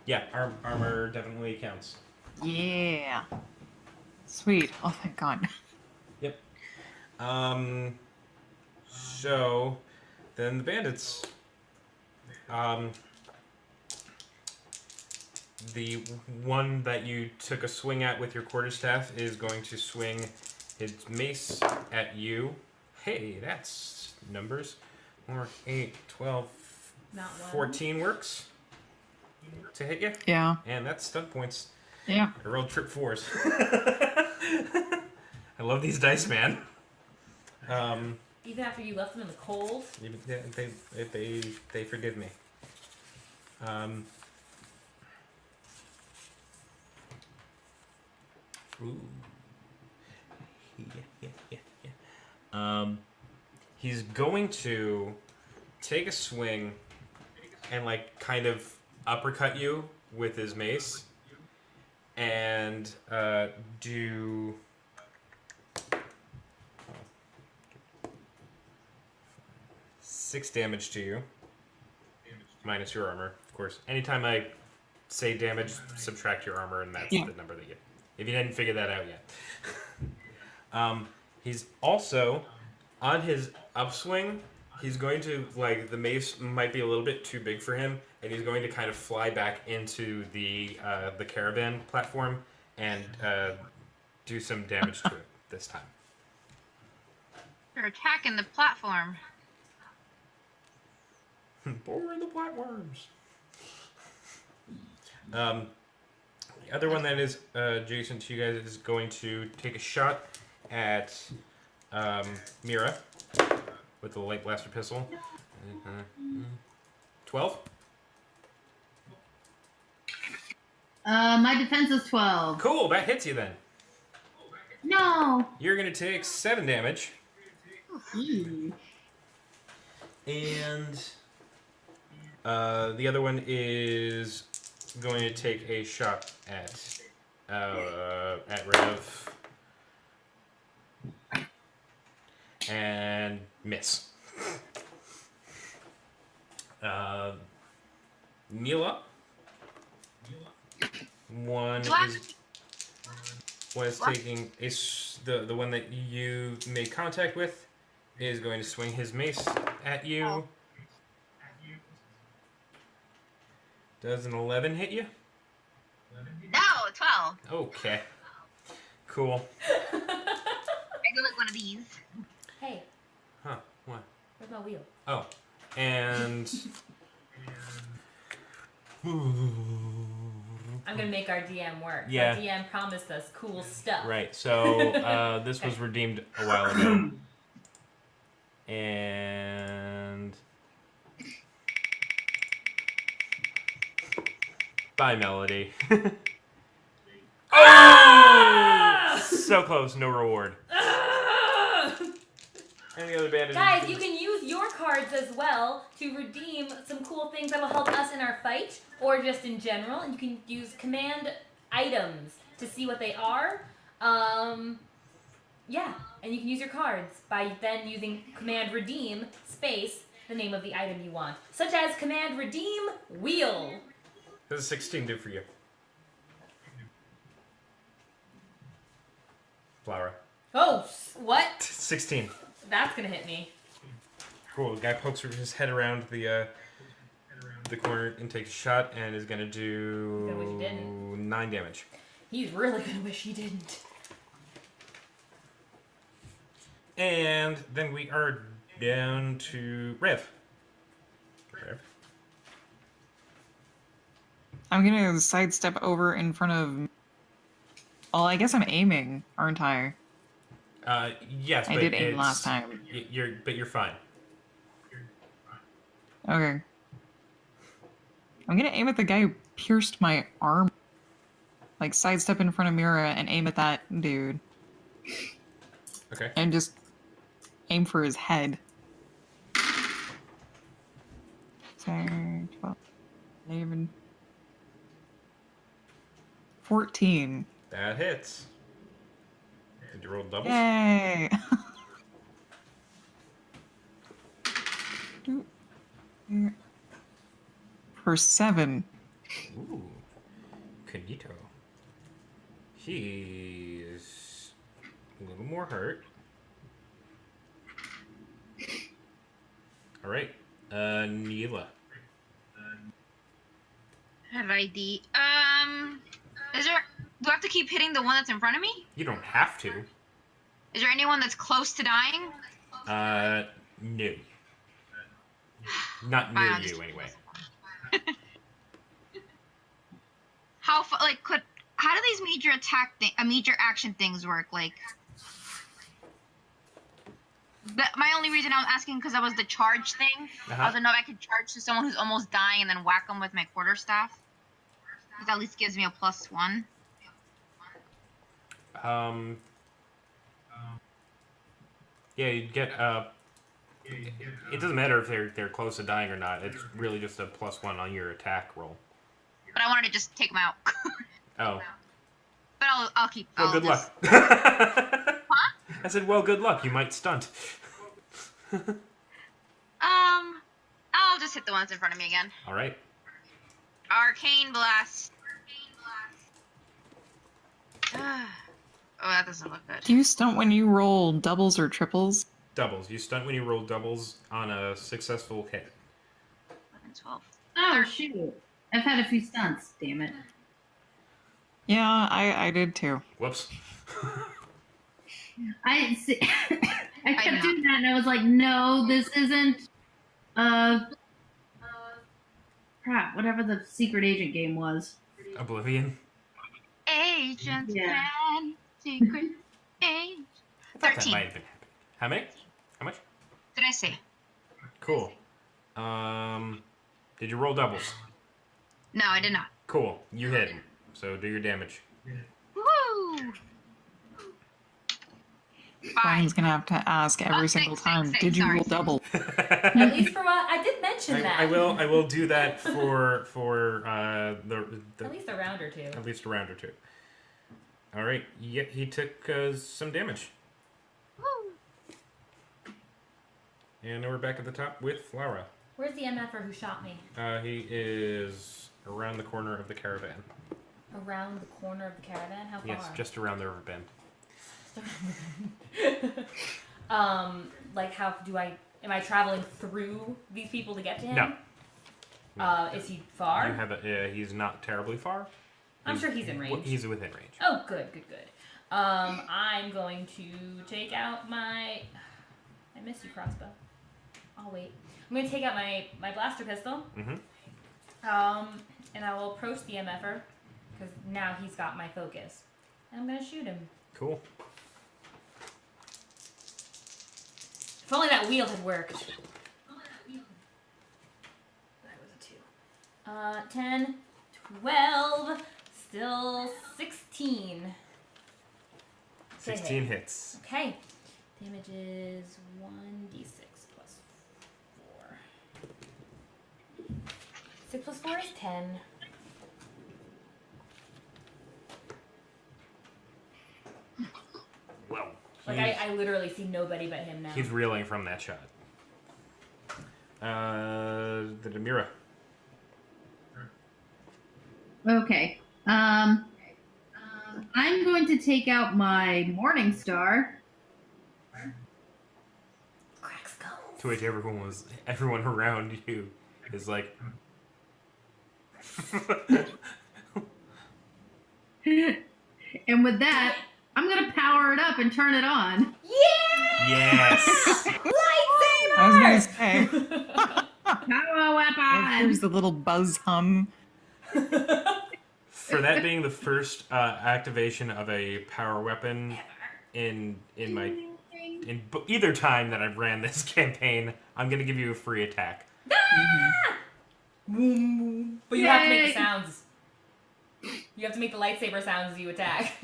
Yeah, armor definitely counts. Yeah. Sweet. Oh, thank God. Yep. So, then the bandits. The one that you took a swing at with your quarterstaff is going to swing his mace at you. Hey, that's numbers. 4, 8, 12, Not one. 14 works to hit you. Yeah. And that's stun points. Yeah. I rolled trip 4s. I love these dice, man. Even after you left them in the cold? They forgive me. Ooh. Yeah. He's going to take a swing and like kind of uppercut you with his mace and do 6 damage to you minus your armor, of course. Anytime I say damage, subtract your armor, and that's the number that you get. If you didn't figure that out yet. He's also on his upswing. He's going to, like, the mace might be a little bit too big for him, and he's going to kind of fly back into the caravan platform and do some damage to it this time. They're attacking the platform. Boring the platforms. The other one that is adjacent to you guys is going to take a shot at Mira with the light blaster pistol. 12. My defense is 12. Cool, that hits you then. No. You're going to take 7 damage. Ooh. And the other one is going to take a shot at Rev and miss. Mila. One is taking the one that you made contact with is going to swing his mace at you. Oh. Does an 11 hit you? No, 12. Okay. Cool. I go like one of these. Hey, Huh? What? Where's my wheel? Oh, and. I'm gonna make our DM work. Yeah. Our DM promised us cool stuff. Right. So this was redeemed a while ago, and. Bye, Melody. Oh! So close, no reward. Any other bandages? Guys, you can use your cards as well to redeem some cool things that'll help us in our fight, or just in general. And you can use command items to see what they are. Yeah, and you can use your cards by then using command redeem space the name of the item you want, such as command redeem wheel. What does 16 do for you? Flower. Oh, what? 16. That's gonna hit me. Cool. The guy pokes his head around the corner and takes a shot and is gonna do Gonna wish he didn't. 9 damage. He's really gonna wish he didn't. And then we are down to Rev. Rev. I'm gonna sidestep over in front of. Well, I guess I'm aiming, aren't I? Yes, I but did aim last time. You're fine. Okay. I'm gonna aim at the guy who pierced my arm. Like, sidestep in front of Mira and aim at that dude. Okay. And just aim for his head. 10, 12, 11, 14. That hits. Did you roll doubles? Yay! For 7. Ooh. Canito. He's a little more hurt. Alright. Neela. Have ID. Is there? Do I have to keep hitting the one that's in front of me? You don't have to. Is there anyone that's close to dying? No. Not near Wow, you, anyway. How do these major action things work? Like, my only reason I was asking because that was the charge thing. Uh-huh. I was know if I could charge to someone who's almost dying and then whack them with my quarterstaff. That at least gives me a +1. Yeah, you'd get it doesn't matter if they're close to dying or not. It's really just a +1 on your attack roll. But I wanted to just take them out. Oh. But I'll keep. Well, good luck. Huh? I said, well, good luck. You might stunt. I'll just hit the ones in front of me again. All right. Arcane Blast. Oh, that doesn't look good. Do you stunt when you roll doubles or triples? Doubles. You stunt when you roll doubles on a successful hit. 11, 12. Oh, shoot. I've had a few stunts, damn it. Yeah, I did too. Whoops. I see. I kept doing that, and I was like, "No, this isn't." Crap! Whatever the secret agent game was. Oblivion. Agent Yeah. Man, secret agent. I thought that 13. might have been happening. How many? How much? Did I say? Cool. Did you roll doubles? No, I did not. Cool. You hit him. So do your damage. Woo! Brian's gonna have to ask every six, single six, time. six, Did you sorry. roll double? At least for what I did mention that. I will do that for the At least a round or two. at least a round or two. All right. Yeah, he took some damage, Woo! and now we're back at the top with Laura. Where's the MFer who shot me? He is around the corner of the caravan. Around the corner of the caravan? How far? Yes, just around the river bend. Like how am I traveling through these people to get to him? No. Is he far? You have he's not terribly far. I'm sure he's in range. He's within range. Oh, good. I'm going to take out my... I miss you, crossbow. I'll wait. I'm gonna take out my blaster pistol. Mm-hmm. And I will approach the MFer because now he's got my focus. And I'm gonna shoot him. Cool. If only that wheel had worked. That was a 2. 10, 12, still 16. 16 hits. Okay. Damage is 1d6 plus 4. 6 plus 4 is 10. Well, Like, I literally see nobody but him now. he's reeling from that shot. The Demira. Okay. I'm going to take out my Morning Star. Crack skulls. To which everyone around you is like, And with that, I'm going to power it up and turn it on. Yeah! yes. Lightsaber! I was gonna say, Power weapon! there's the little buzz hum. For that being the first activation of a power weapon in either time that I've ran this campaign, I'm gonna give you a free attack. But you have to make the sounds. You have to make the lightsaber sounds as you attack.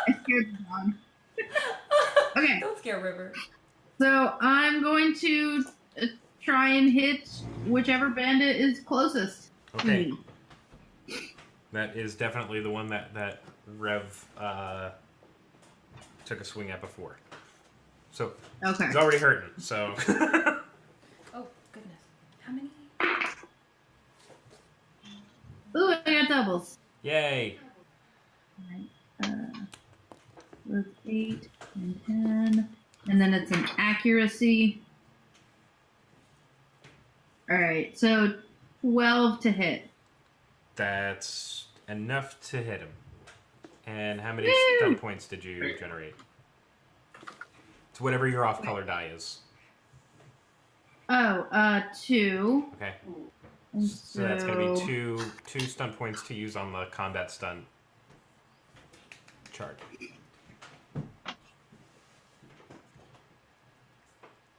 I scared the dog. Okay. Don't scare River. So I'm going to try and hit whichever bandit is closest. Okay. to me. That is definitely the one that Rev took a swing at before. So Okay. he's already hurting. So Oh, goodness. How many? Ooh, I got doubles. yay! That's 8 and 10. And then it's an accuracy. Alright, so 12 to hit. That's enough to hit him. And how many Woo! stun points did you generate? It's whatever your off-color die is. Oh, 2. Okay. And So that's going to be two stun points to use on the combat stun chart.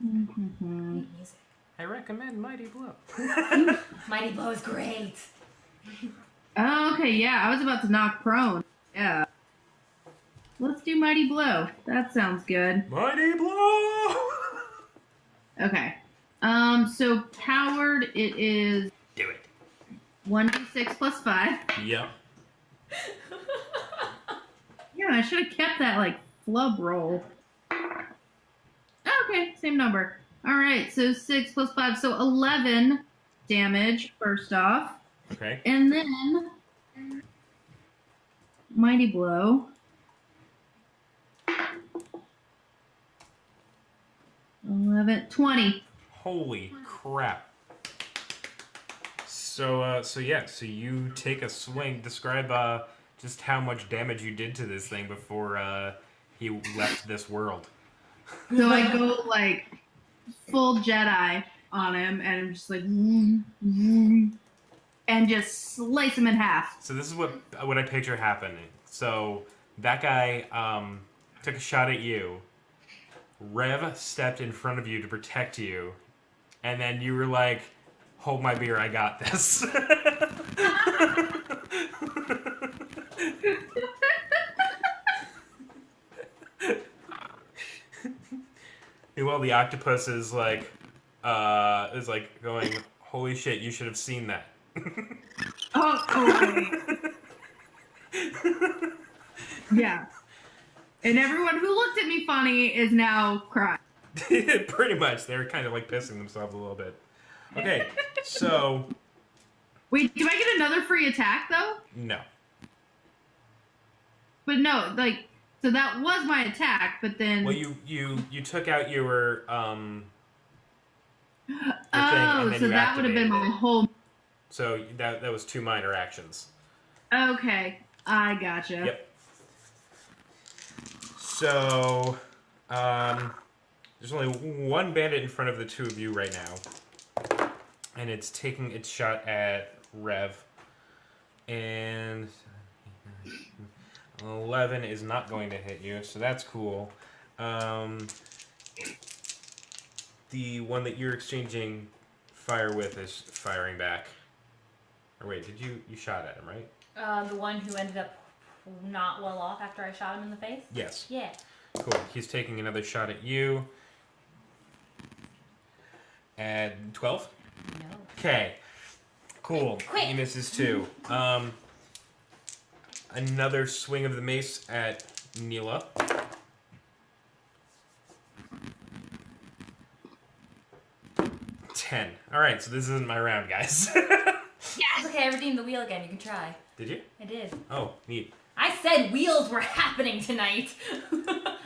Mm-hmm. Neat music. I recommend Mighty Blow. Mighty Blow is great. Oh, okay, yeah, I was about to knock prone. Yeah. Let's do Mighty Blow. That sounds good. Mighty Blow! Okay. So powered, it is Do it. 1d6 plus 5. Yep. Yeah, I should have kept that, like, flub roll. Okay, same number. Alright, so 6 plus 5, so 11 damage, first off. Okay. And then, Mighty Blow. 11, 20. Holy crap. So you take a swing. Describe just how much damage you did to this thing before he left this world. So I go, like, full Jedi on him, and I'm just like, vroom, vroom, and just slice him in half. So this is what I picture happening. So that guy took a shot at you. Rev stepped in front of you to protect you, and then you were like, "Hold my beer, I got this." Meanwhile, the octopus is like going, "Holy shit! You should have seen that." Oh, okay. Yeah. And everyone who looked at me funny is now crying. Pretty much, they're kind of like pissing themselves a little bit. Okay, so Wait, do I get another free attack, though? no. But no, like, so that was my attack, but then... Well, you took out your thing, oh, and then so you that would have been activated my it. whole... So that was 2 minor actions. Okay, I gotcha. Yep. So, there's only one bandit in front of the two of you right now. And it's taking its shot at Rev. And 11 is not going to hit you, so that's cool. The one that you're exchanging fire with is firing back. Or wait, you shot at him, right? The one who ended up not well off after I shot him in the face? Yes. Yeah. Cool. He's taking another shot at you. At 12? No. Okay. Cool. Quick. He misses too. Another swing of the mace at Neela. Ten. Alright, so this isn't my round, guys. Yes! Okay, I redeemed the wheel again. You can try. Did you? I did. Oh, neat. I said wheels were happening tonight.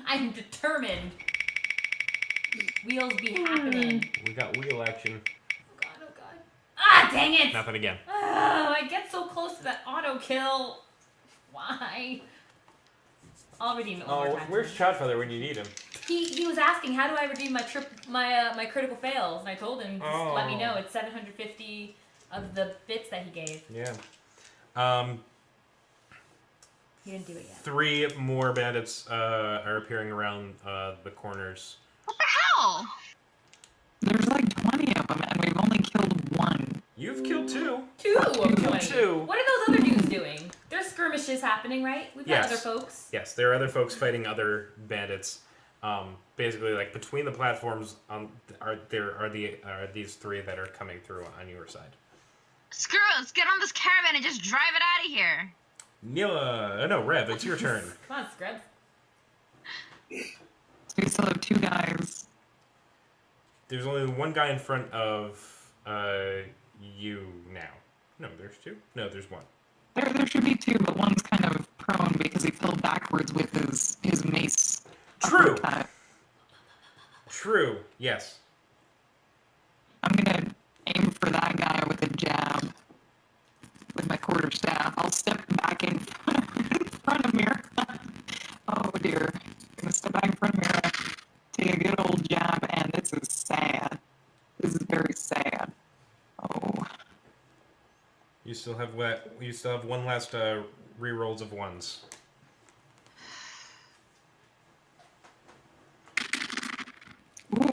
I'm determined. Wheels be happening. We got wheel action. Oh god, oh god. Ah, dang it! Nothing again. Oh, I get so close to that auto kill. Why? I'll redeem it one more time. Where's Childfather when you need him? He was asking how do I redeem my critical fails, and I told him just let me know. It's 750 of the bits that he gave. Yeah. He didn't do it yet. 3 more bandits are appearing around the corners. What the hell? There's like 20 of them, and we've only killed 1. You've killed 2. 2 of You killed 20. 2. What are those other dudes doing? There's skirmishes happening, right? We've got Yes. other folks. Yes, there are other folks fighting other bandits. Basically, like between the platforms, are these 3 that are coming through on your side. Screw it, let's get on this caravan and just drive it out of here. Neela, no, Rev, it's your turn. Come on, Scrubs. So we still have 2 guys. There's only one guy in front of you now. No, there's 2. No, there's 1. There should be 2, but one's kind of prone because he fell backwards with his mace. True. Uppercut. True. Yes. I'm gonna aim for that guy with a jab with my quarterstaff. I'll step back in front of Mira. Oh dear. I'm gonna step back in front of Mira, take a good old jab, and this is sad. This is very sad. Oh. You still have one last re-rolls of 1s. Ooh.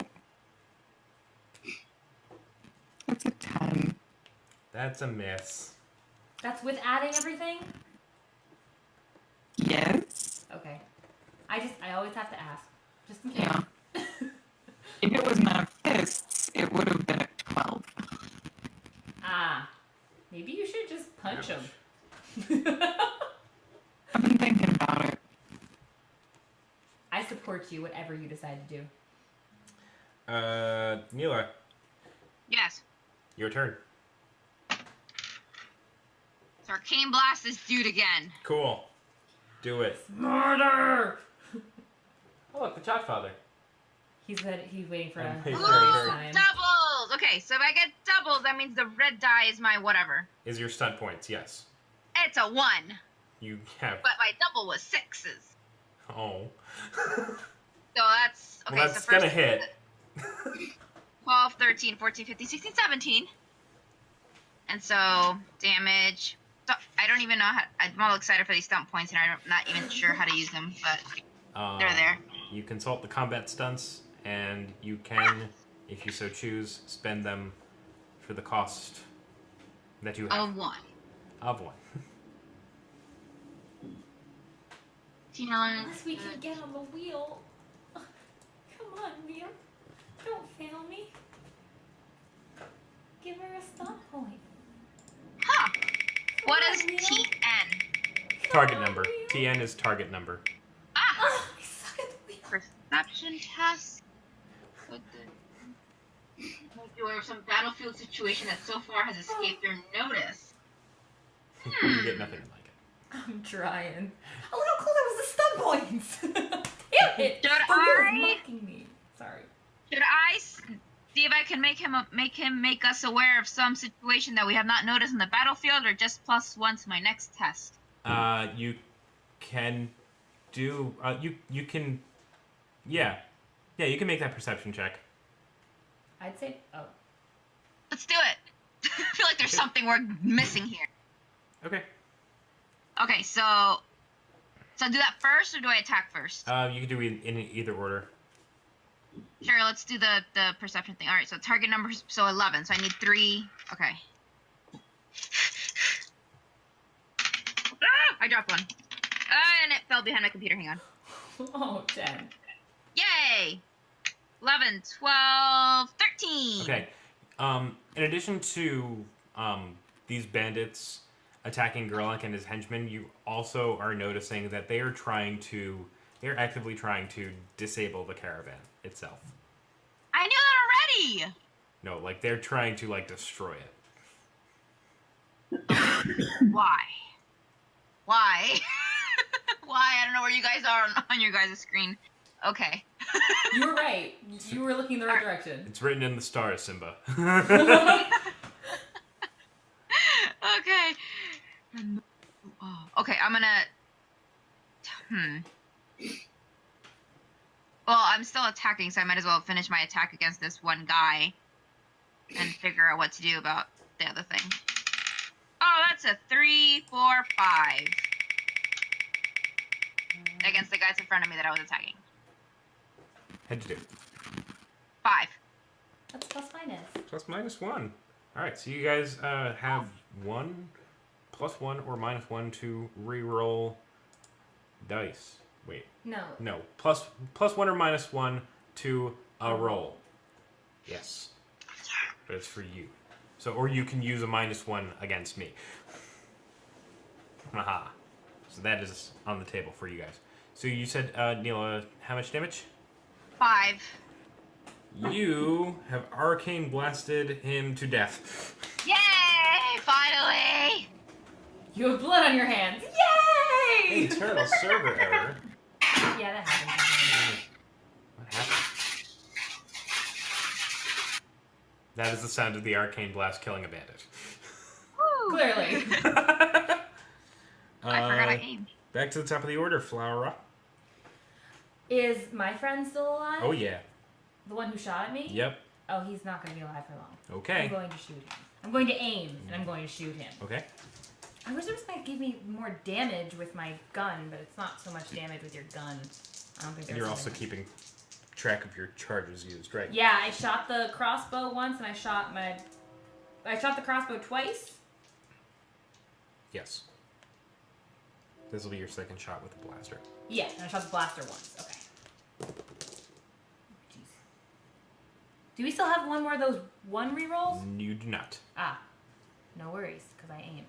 That's a 10. That's a miss. That's with adding everything? Yes. Okay. I always have to ask. Just in case. Yeah. If it was not fists, it would have been a 12. Ah. Maybe you should just punch him. I've been thinking about it. I support you, whatever you decide to do. Neela, Yes. your turn. So Arcane Blast is dude again. Cool. Do it. Murder! Oh, look, the Childfather. He's waiting for a He's Ooh, very time. doubles! Okay, so if I get doubles, that means the red die is my whatever. Is your stunt points, yes. It's a 1, You have... but my double was 6s. Oh. So that's... Okay, Well, that's so first gonna hit. 12, 13, 14, 15, 16, 17. And so, damage... So, I don't even know how... I'm all excited for these stump points, and I'm not even sure how to use them, but they're there. You consult the combat stunts, and you can, if you so choose, spend them for the cost that you have. Of 1. Of 1. Unless we can get on the wheel. Come on, wheel. Don't fail me. Give her a stop point. Huh. What Come is on, wheel. TN? Target number. TN is target number. Ah! Oh, I suck at the wheel. Perception test. Or some battlefield situation that so far has escaped their notice. You get nothing like it. I'm trying. Oh, look how cool that was the stun points. Damn it. Should The wheel's I? mocking me. Sorry. Should I see if I can make us aware of some situation that we have not noticed in the battlefield, or just +1 to my next test? You can do. You can. Yeah, you can make that perception check. I'd say. Oh. Let's do it. I feel like there's something we're missing here. Okay. Okay, so do that first, or do I attack first? You can do it in either order. Sure, let's do the perception thing. All right, so target number, so 11. So I need 3. Okay. I dropped one. And it fell behind my computer. Hang on. Oh, 10. Yay! 11, 12, 13. Okay. In addition to these bandits attacking Gerlach and his henchmen, you also are noticing that they're actively trying to disable the caravan itself. I knew that already! No, like they're trying to like destroy it. Why? Why? Why? I don't know where you guys are on your guys' screen. Okay. You were right. You were looking the right direction. It's written in the stars, Simba. Okay. Okay, I'm gonna... Well, I'm still attacking, so I might as well finish my attack against this one guy and figure out what to do about the other thing. Oh, that's a 3, 4, 5. Against the guys in front of me that I was attacking. How'd you do? 5. That's plus minus. Plus minus 1. Alright, so you guys have 1, plus 1, or minus 1 to re-roll dice. Wait. No. Plus 1 or minus 1 to a roll. Yes. But it's for you. So, or you can use a minus 1 against me. Haha. So that is on the table for you guys. So you said, Neela, how much damage? 5. You have arcane blasted him to death. Yay! Finally! You have blood on your hands. Yay! Internal server error. Yeah, that happens. What happened? That is the sound of the arcane blast killing a bandit. Woo. Clearly. I forgot I aimed. Back to the top of the order, Flower Rock. Is my friend still alive? Oh, yeah. The one who shot at me? Yep. Oh, he's not going to be alive for long. Okay. I'm going to shoot him. I'm going to aim, and I'm going to shoot him. Okay. I wish this might give me more damage with my gun, but it's not so much damage with your gun. I don't think there's. You're also keeping track of your charges used, right? Yeah, I shot the crossbow once, and I shot the crossbow twice. Yes. This will be your second shot with the blaster. Yeah, and I shot the blaster once. Okay. Jeez. Do we still have one more of those 1 rerolls? You do not. Ah, no worries, because I aimed.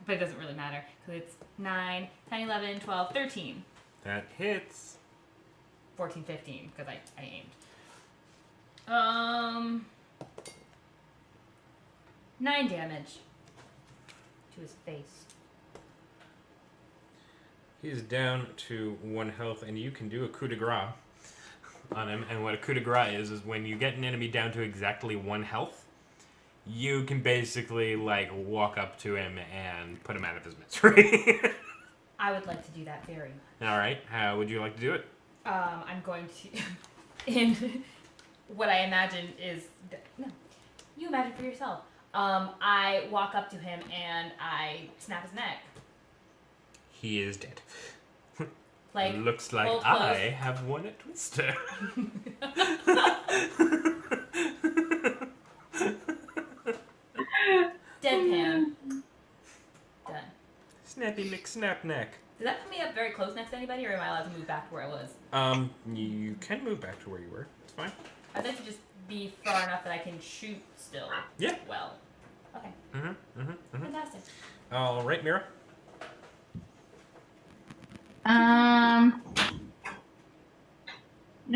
But it doesn't really matter, because it's 9, 10, 11, 12, 13. That hits. 14, 15, because I aimed. 9 damage to his face. He's down to 1 health, and you can do a coup de grace on him. And what a coup de grace is when you get an enemy down to exactly 1 health, you can basically, like, walk up to him and put him out of his misery. I would like to do that very much. All right. How would you like to do it? I'm going to... in what I imagine is... No. You imagine for yourself. I walk up to him and I snap his neck. He is dead. Like, looks like hold I close. have won a twister. Deadpan. Done. Snappy McSnapneck. Does that put me up very close next to anybody, or am I allowed to move back to where I was? You can move back to where you were. It's fine. I'd like to just be far enough that I can shoot still. Yeah. Well. Okay. Fantastic. All right, Mira. You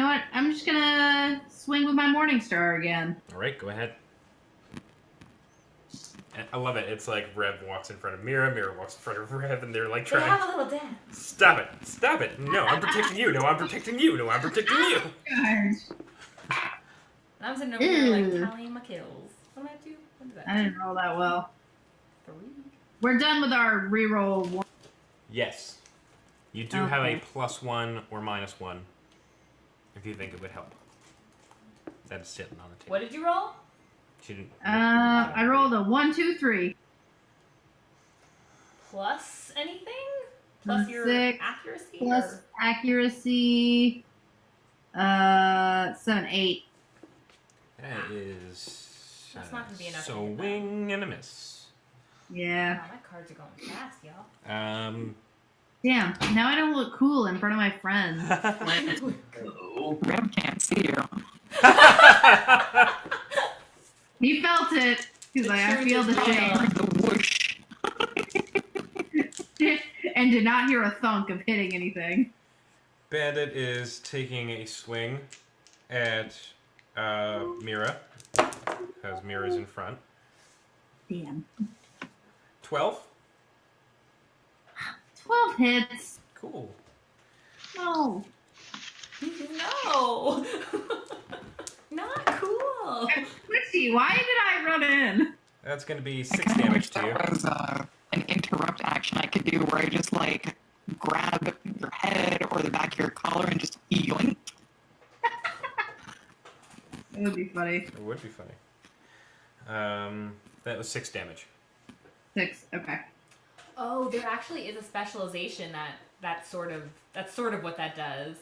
know what? I'm just gonna swing with my Morning Star again. All right, go ahead. I love it. It's like Rev walks in front of Mira, Mira walks in front of Rev, and they're like They trying. have a little dance. Stop it! Stop it! No, I'm protecting you. No, I'm protecting you. No, I'm protecting you. Gosh. And I'm sitting over here like tallying my kills. What am I do? What is that? I didn't roll that well. 3. We're done with our reroll one. Yes. You do have a +1 or -1 if you think it would help. That's sitting on the table. What did you roll? She didn't. I rolled a 1, 2, 3. Plus anything? Plus your 6, accuracy? plus accuracy. 7, 8. That is. That's not gonna be enough. So wing and a miss. Yeah. Wow, my cards are going fast, y'all. Damn. Now I don't look cool in front of my friends. Oh. Rev can't see you. He felt it. He's like, I feel the shame. The whoosh. And did not hear a thunk of hitting anything. Bandit is taking a swing at Mira, because Mira's in front. Damn. 12. 12 hits. Cool. No. No! Not cool! Chrissy, why did I run in? That's going to be I 6 kinda damage wish to you. that was an interrupt action I could do where I just like grab your head or the back of your collar and just yoink. That would be funny. It would be funny. That was 6 damage. 6. Okay. Oh, there actually is a specialization that's sort of what that does.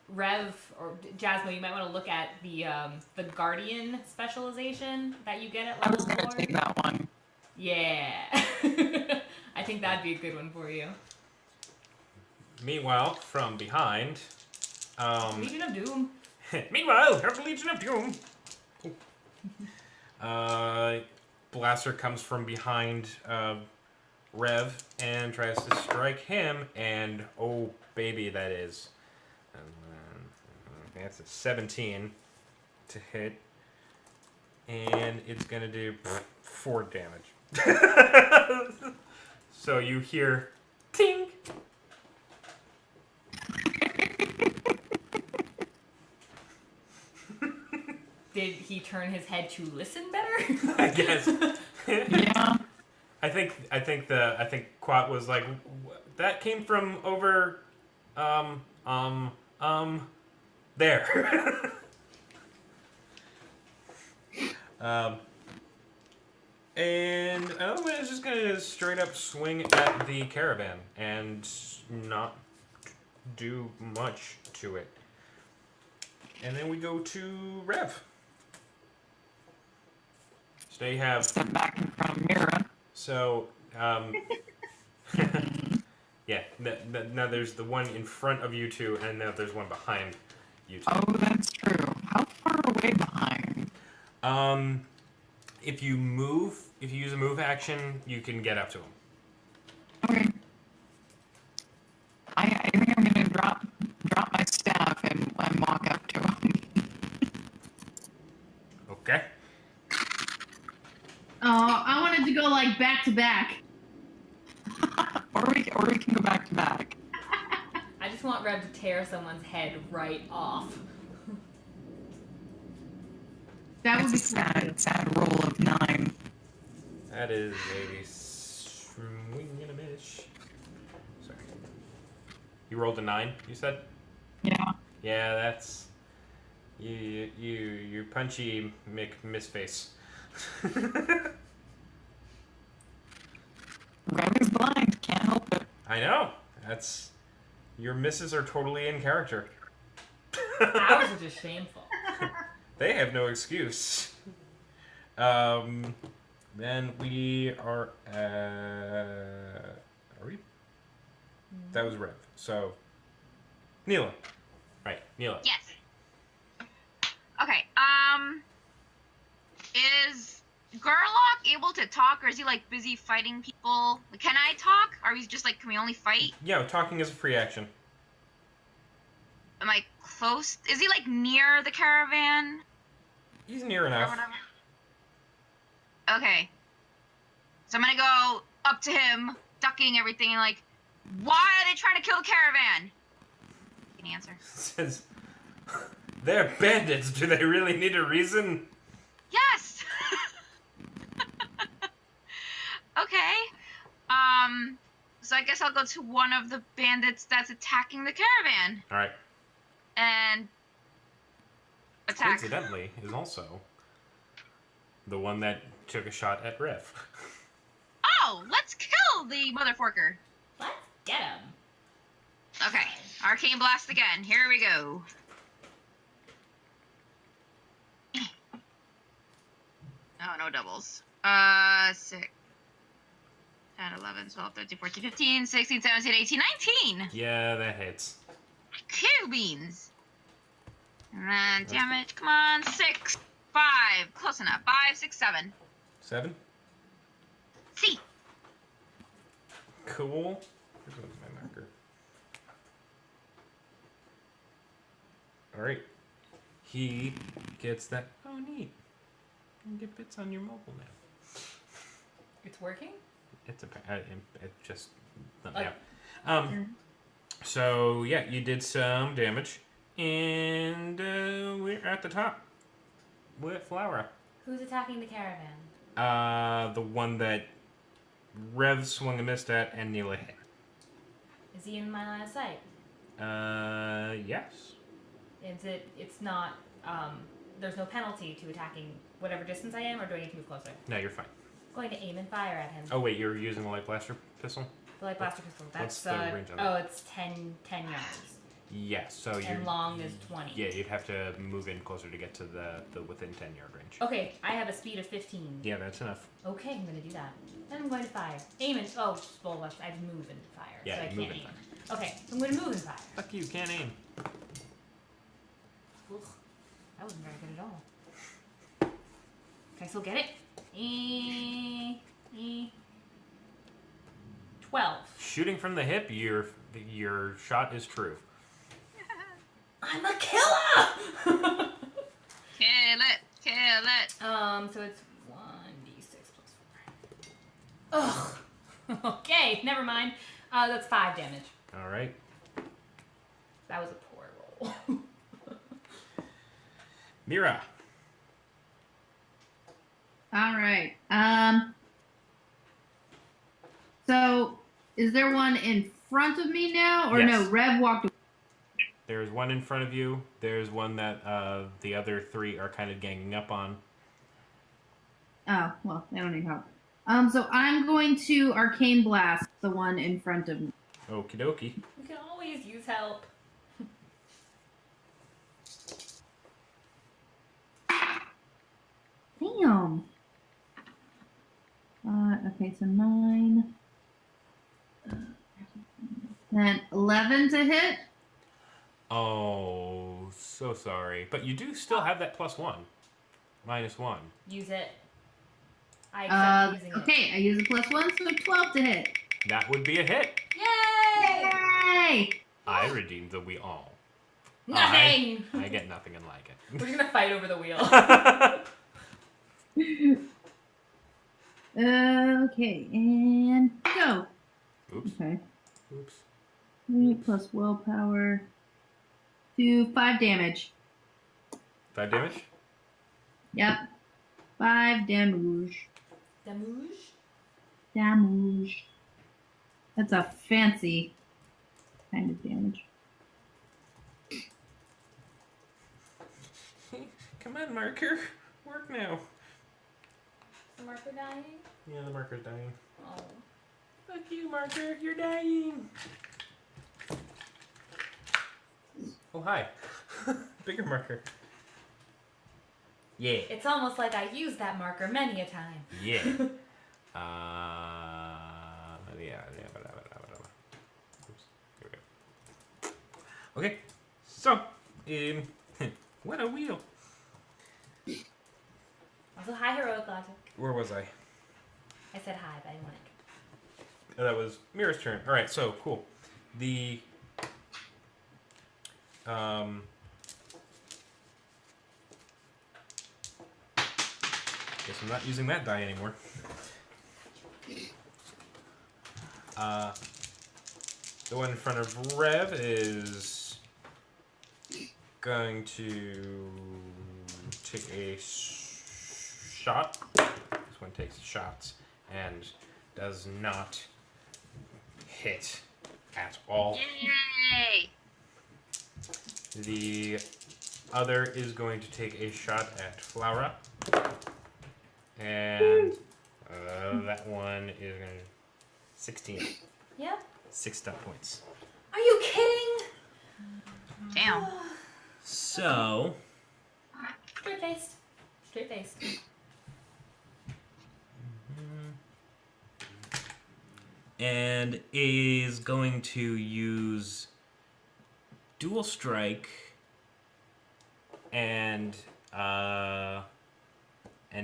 Rev or Jasmine, you might want to look at the Guardian specialization that you get at I level was gonna 4. take that one. Yeah. I think that'd be a good one for you. Meanwhile, from behind... Legion of Doom. Meanwhile, from the Legion of Doom... Blaster comes from behind Rev and tries to strike him, and oh baby, that is. That's a 17 to hit, and it's gonna do 4 damage. So you hear ting. Did he turn his head to listen better? I guess. Yeah. I think Quat was like, that came from over, there. And another one is just gonna straight up swing at the caravan and not do much to it. And then we go to Rev. So they have... Step back in front of Mira. So, yeah, now there's the one in front of you two, and now there's one behind you two. Oh, that's true. How far away behind? If you use a move action, you can get up to him. Okay. I think I'm gonna drop my staff and walk up to him. Okay. Oh, I wanted to go like back to back. or we can go back to back. I just want Rev to tear someone's head right off. That would That's be a cool. sad roll of 9. That is a swing and a miss. Sorry. You rolled a 9, you said? Yeah. Yeah, that's... You punchy misface. Rev is blind. Can't help it. I know. That's... Your misses are totally in character. Ours are just shameful. They have no excuse. Then we are we? That was Rev. So, Neela. Right, Neela. Yes. Okay. Is Garlock able to talk, or is he like busy fighting people? Like, can I talk? Or is just like, can we only fight? Yeah, talking is a free action. Am I close? Is he like near the caravan? He's near Or enough. whatever. Okay. So I'm gonna go up to him, ducking everything, and like, why are they trying to kill the caravan? Any answer? Says, they're bandits. Do they really need a reason? Yes. Okay. So I guess I'll go to one of the bandits that's attacking the caravan. All right. And attack. Coincidentally, is also the one that took a shot at Rev. Oh, let's kill the motherforker. Let's get him. Okay, arcane blast again. Here we go. Oh, no doubles. 6, 10, 11, 12, 13, 14, 15, 16, 17, 18, 19. Yeah, that hits. Cool beans. And then damage, come on, 6, 5, close enough. 5, 6, 7. 7. See. Cool. Where's my marker? All right. He gets that. Oh, neat. You can get bits on your mobile now. It's working? It's it just yeah. So yeah, you did some damage, and we're at the top with Flora. Who's attacking the caravan? The one that Rev swung and missed at, and Neela hit. Is he in my line of sight? Yes. It's not, there's no penalty to attacking whatever distance I am, or do I need to move closer? No, you're fine. I'm going to aim and fire at him. Oh wait, you're using the light blaster pistol? The light blaster pistol. What's That's, the range on it? it's 10 yards. Yes, so you're... And long is 20. Yeah, you'd have to move in closer to get to the within 10-yard range. Okay, I have a speed of 15. Yeah, that's enough. Okay, I'm going to do that. Then I'm going to fire. Aim and... Oh, well, I have to move and fire, Yeah, so I move can't and aim. fire. Okay, so I'm going to move and fire. Fuck you, can't aim. Ugh, that wasn't very good at all. Can I still get it? 12. Shooting from the hip, your shot is true. I'm a killer! Kill it. Kill it. So it's 1d6 plus 4. Ugh. Okay, never mind. That's 5 damage. All right. That was a poor roll. Mira. All right. So, is there one in front of me now, or Yes. no? Rev walked away. There's one in front of you. There's one that the other 3 are kind of ganging up on. Oh, well, they don't need help. So I'm going to arcane blast the one in front of me. Okie dokie. We can always use help. Damn. Okay, so 9. Then 11 to hit. Oh, so sorry. But you do still have that +1. -1. Use it. I accept using it. Okay, I use a +1, so 12 to hit. That would be a hit. Yay! Yay! I redeemed the we all. Nothing! I get nothing and like We're just gonna fight over the wheel. it. Okay, and go. Oops. Okay. Oops. 3 plus willpower. Do 5 damage. 5 damage? Yep. 5 damage. Damage? Damage. That's a fancy kind of damage. Come on, marker. Work now. Is the marker dying? Yeah, the marker's dying. Oh. Fuck you, marker. You're dying. Oh, hi. Bigger marker. Yeah. It's almost like I used that marker many a time. Yeah. Yeah. Oops. Here we go. Okay. So, what a wheel. Also, hi, Heroic Logic. Where was I? I said hi, but I didn't want to. Oh, that was Mira's turn. All right, so cool. The guess I'm not using that die anymore. The one in front of Rev is going to take a shot. This one takes shots and does not hit at all. Yay! The other is going to take a shot at Flora. And that one is going to 16. Yep. 6 step points. Are you kidding? Damn. So, Straight faced. Straight faced. and is going to use Dual Strike and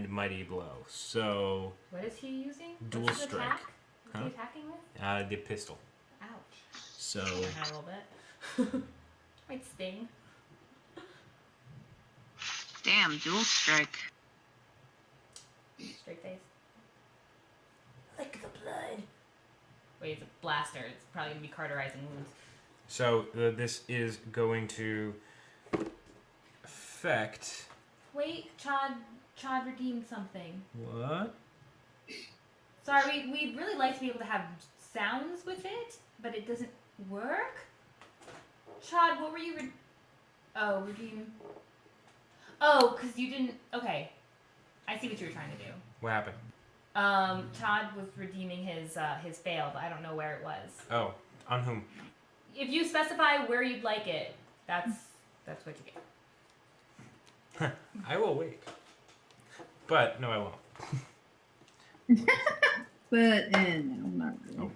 Mighty Blow. So What is he using? Dual What's his Strike. attack? What's Huh? he attacking with? The pistol. Ouch. So A little bit. Might sting. Damn, dual strike. Straight face. Lick the blood. Wait, it's a blaster. It's probably gonna be cauterizing wounds. So this is going to affect. Wait, Chad redeemed something. What? Sorry, we'd really like to be able to have sounds with it, but it doesn't work. Chad, what were you redeem? Oh, because you didn't. Okay, I see what you were trying to do. What happened? Todd was redeeming his fail, but I don't know where it was. Oh, on whom? If you specify where you'd like it, that's what you get. I will wait. But no, I won't. But no, not really.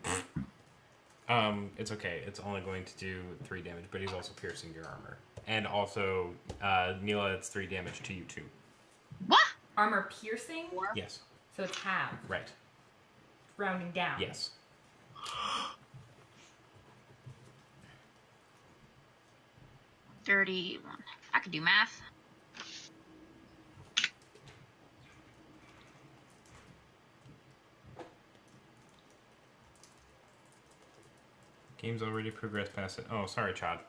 Oh. It's okay. It's only going to do 3 damage, but he's also piercing your armor. And also, Neela, it's 3 damage to you too. What? Armor piercing? Yes. So it's half. Right. Rounding down. Yes. 31. I could do math. Game's already progressed past it. Oh, sorry, Chad.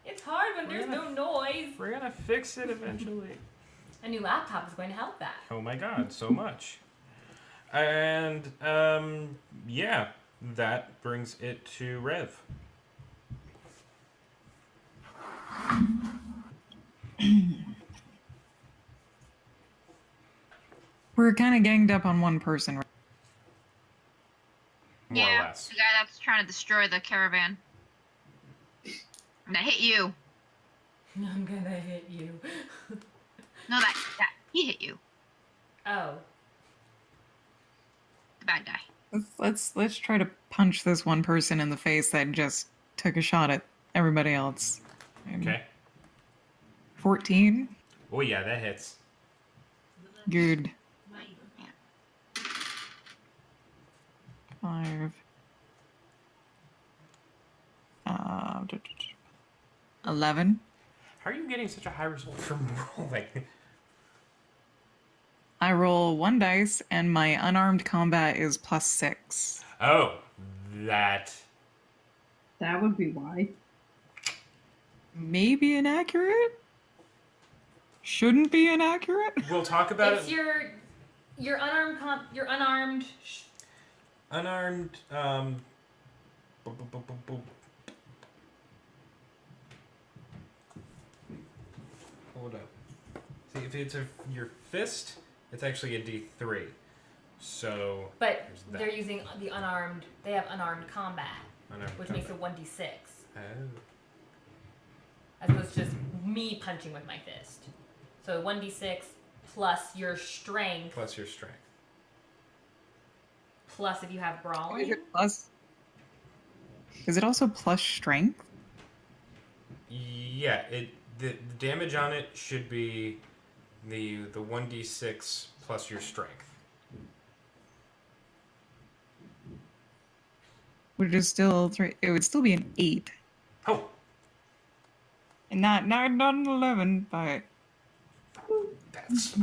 It's hard when there's no noise. We're gonna fix it eventually. A new laptop is going to help that. Oh my god, so much. And, yeah, that brings it to Rev. We're kind of ganged up on one person. Right? More or Yeah, less. the guy that's trying to destroy the caravan. I'm gonna hit you. I'm gonna hit you. No, that he hit you. Oh. The bad guy. Let's try to punch this one person in the face that just took a shot at everybody else. Okay. 14. Oh yeah, that hits. Good. Yeah. 5. 11. How are you getting such a high result from rolling? I roll 1 dice, and my unarmed combat is +6. Oh, that. That would be why. Maybe inaccurate? Shouldn't be inaccurate? We'll talk about It's it. your unarmed unarmed. Unarmed, Hold up. See, if it's your fist, it's actually a D3. So. But there's that. they're using the unarmed. They have unarmed combat, Unarmed which combat. makes it 1d6, Oh. as opposed to just me punching with my fist. So 1d6 plus your strength, Plus your strength. plus if you have Is brawling. it plus? Is it also plus strength? Yeah, the damage on it should be the 1d6 plus your strength. Which is still 3. It would still be an 8. Oh, And not an 11, but that's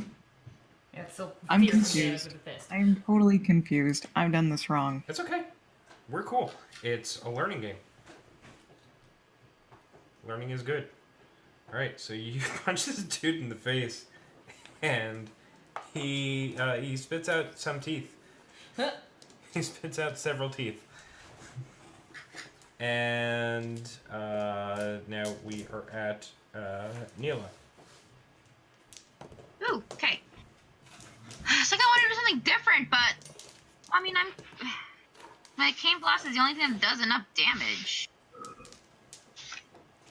Yeah, it's still I'm fierce damage confused. with the fist. I'm totally confused. I've done this wrong. it's okay. We're cool. It's a learning game. Learning is good. All right, so you punch this dude in the face, and he spits out some teeth. He spits out several teeth. And now we are at Neela. Ooh, okay. It's like I want to do something different, but I mean, my cane blast is the only thing that does enough damage.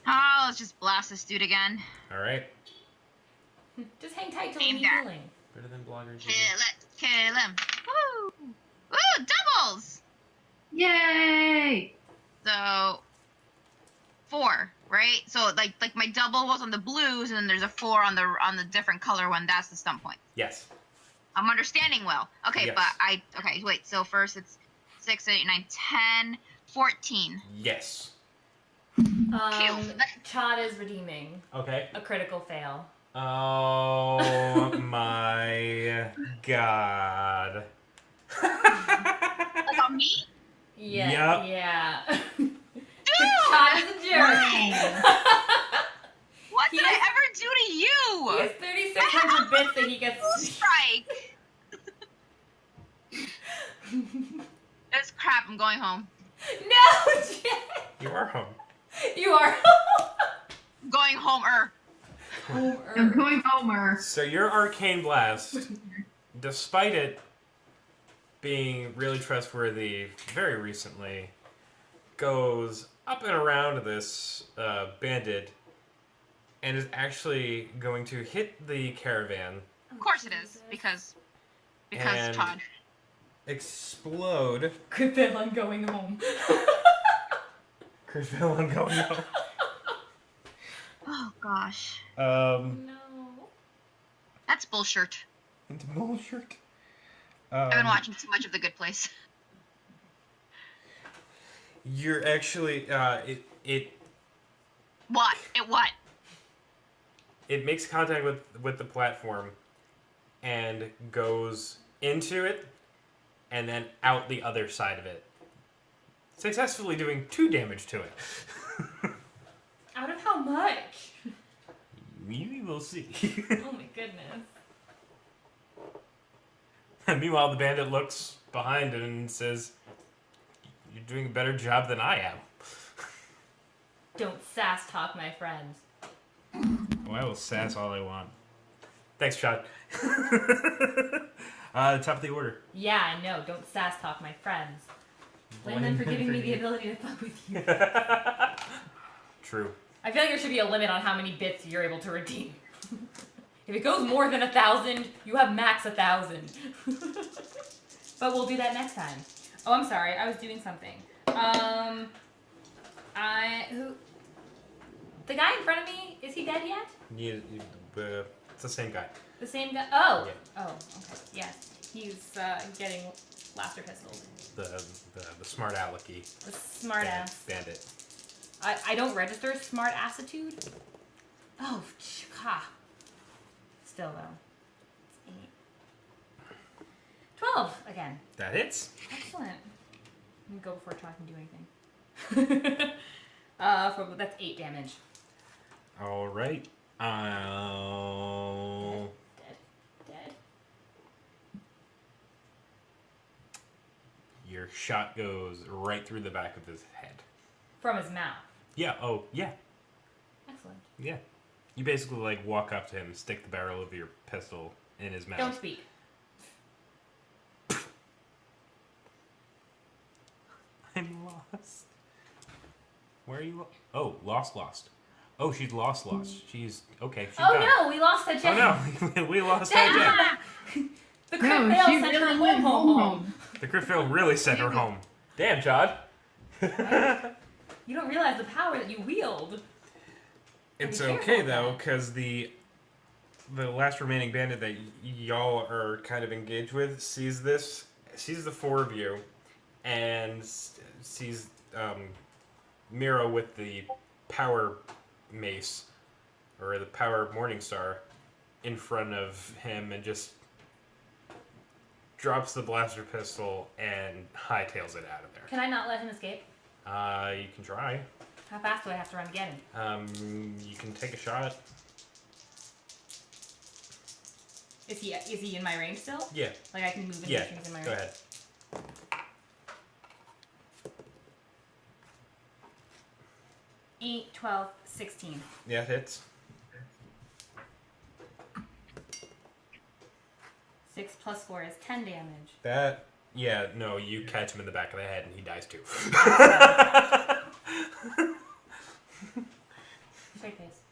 Oh, let's just blast this dude again. All right. Just hang tight till we Aim need that. healing. Better than bloggers. Kill him. Woo! Woo! Doubles. Yay! So 4, right? So like my double was on the blues, and then there's a 4 on the different color one. That's the stun point. Yes. I'm understanding well. Okay, Yes. but okay, wait. So first it's 6, 8, 9, 10, 14. Yes. Chad is redeeming Okay. a critical fail. Oh my god. Like on me? Yeah. Yep. Yeah. Dude! Chad is a jerk. What did I ever do to you? He has 3,600 bits that he gets. Strike. That's crap. I'm going home. No, Jen. You are home. You are. I'm going home. I'm going Homer. So your arcane blast, despite it being really trustworthy very recently, goes up and around this bandit and is actually going to hit the caravan. Of course it is, because And- Todd. Explode. Crit fail on going home. Crit fail on going home. Oh gosh, No. that's bullshit. Into bullshit. I've been watching too much of The Good Place. You're actually What? What? it makes contact with the platform and goes into it and then out the other side of it, successfully doing 2 damage to it. Out of how much? We will see. Oh my goodness. And meanwhile, the bandit looks behind it and says, "You're doing a better job than I am." Don't sass talk, my friends. Well, I will sass all I want. Thanks, Chad. Top of the order. Yeah, I know. Don't sass talk, my friends. Blame them for giving me the ability to fuck with you. True. I feel like there should be a limit on how many bits you're able to redeem. If it goes more than 1,000, you have max 1,000. But we'll do that next time. Oh, I'm sorry. I was doing something. The guy in front of me, is he dead yet? It's the same guy. The same guy? Oh. Yeah. Oh, okay. Yes. He's getting blaster pistols. The smart alecky. The smart ass. Bandit. I don't register smart assitude. Oh, ha. Still though. It's 8. 12 again. That hits. Excellent. Let me go before Todd can do anything. That's 8 damage. All right. Dead. Your shot goes right through the back of his head. From his mouth. Yeah. Oh, yeah. Excellent. Yeah. You basically like walk up to him, stick the barrel of your pistol in his mouth. Don't speak. I'm lost. Where are you? Lost. Oh, she's lost. She's okay. She's Oh gone. no, we lost that Jen. Oh no, we lost that Jen. The crit fail she sent her really went home. The crit fail really sent her home. Damn, Chad. You don't realize the power that you wield. It's Be okay careful though, with because the last remaining bandit that y'all are kind of engaged with sees this, sees the 4 of you, and sees Mira with the power mace or the power Morningstar in front of him, and just drops the blaster pistol and hightails it out of there. Can I not let him escape? You can try. How fast do I have to run to get him? You can take a shot. Is he in my range still? Yeah. Like I can move in Yeah. he's in my range? Go ahead. 8, 12, 16. Yeah, hits. 6 plus 4 is 10 damage. That, yeah, no, you catch him in the back of the head and he dies too. Straight face.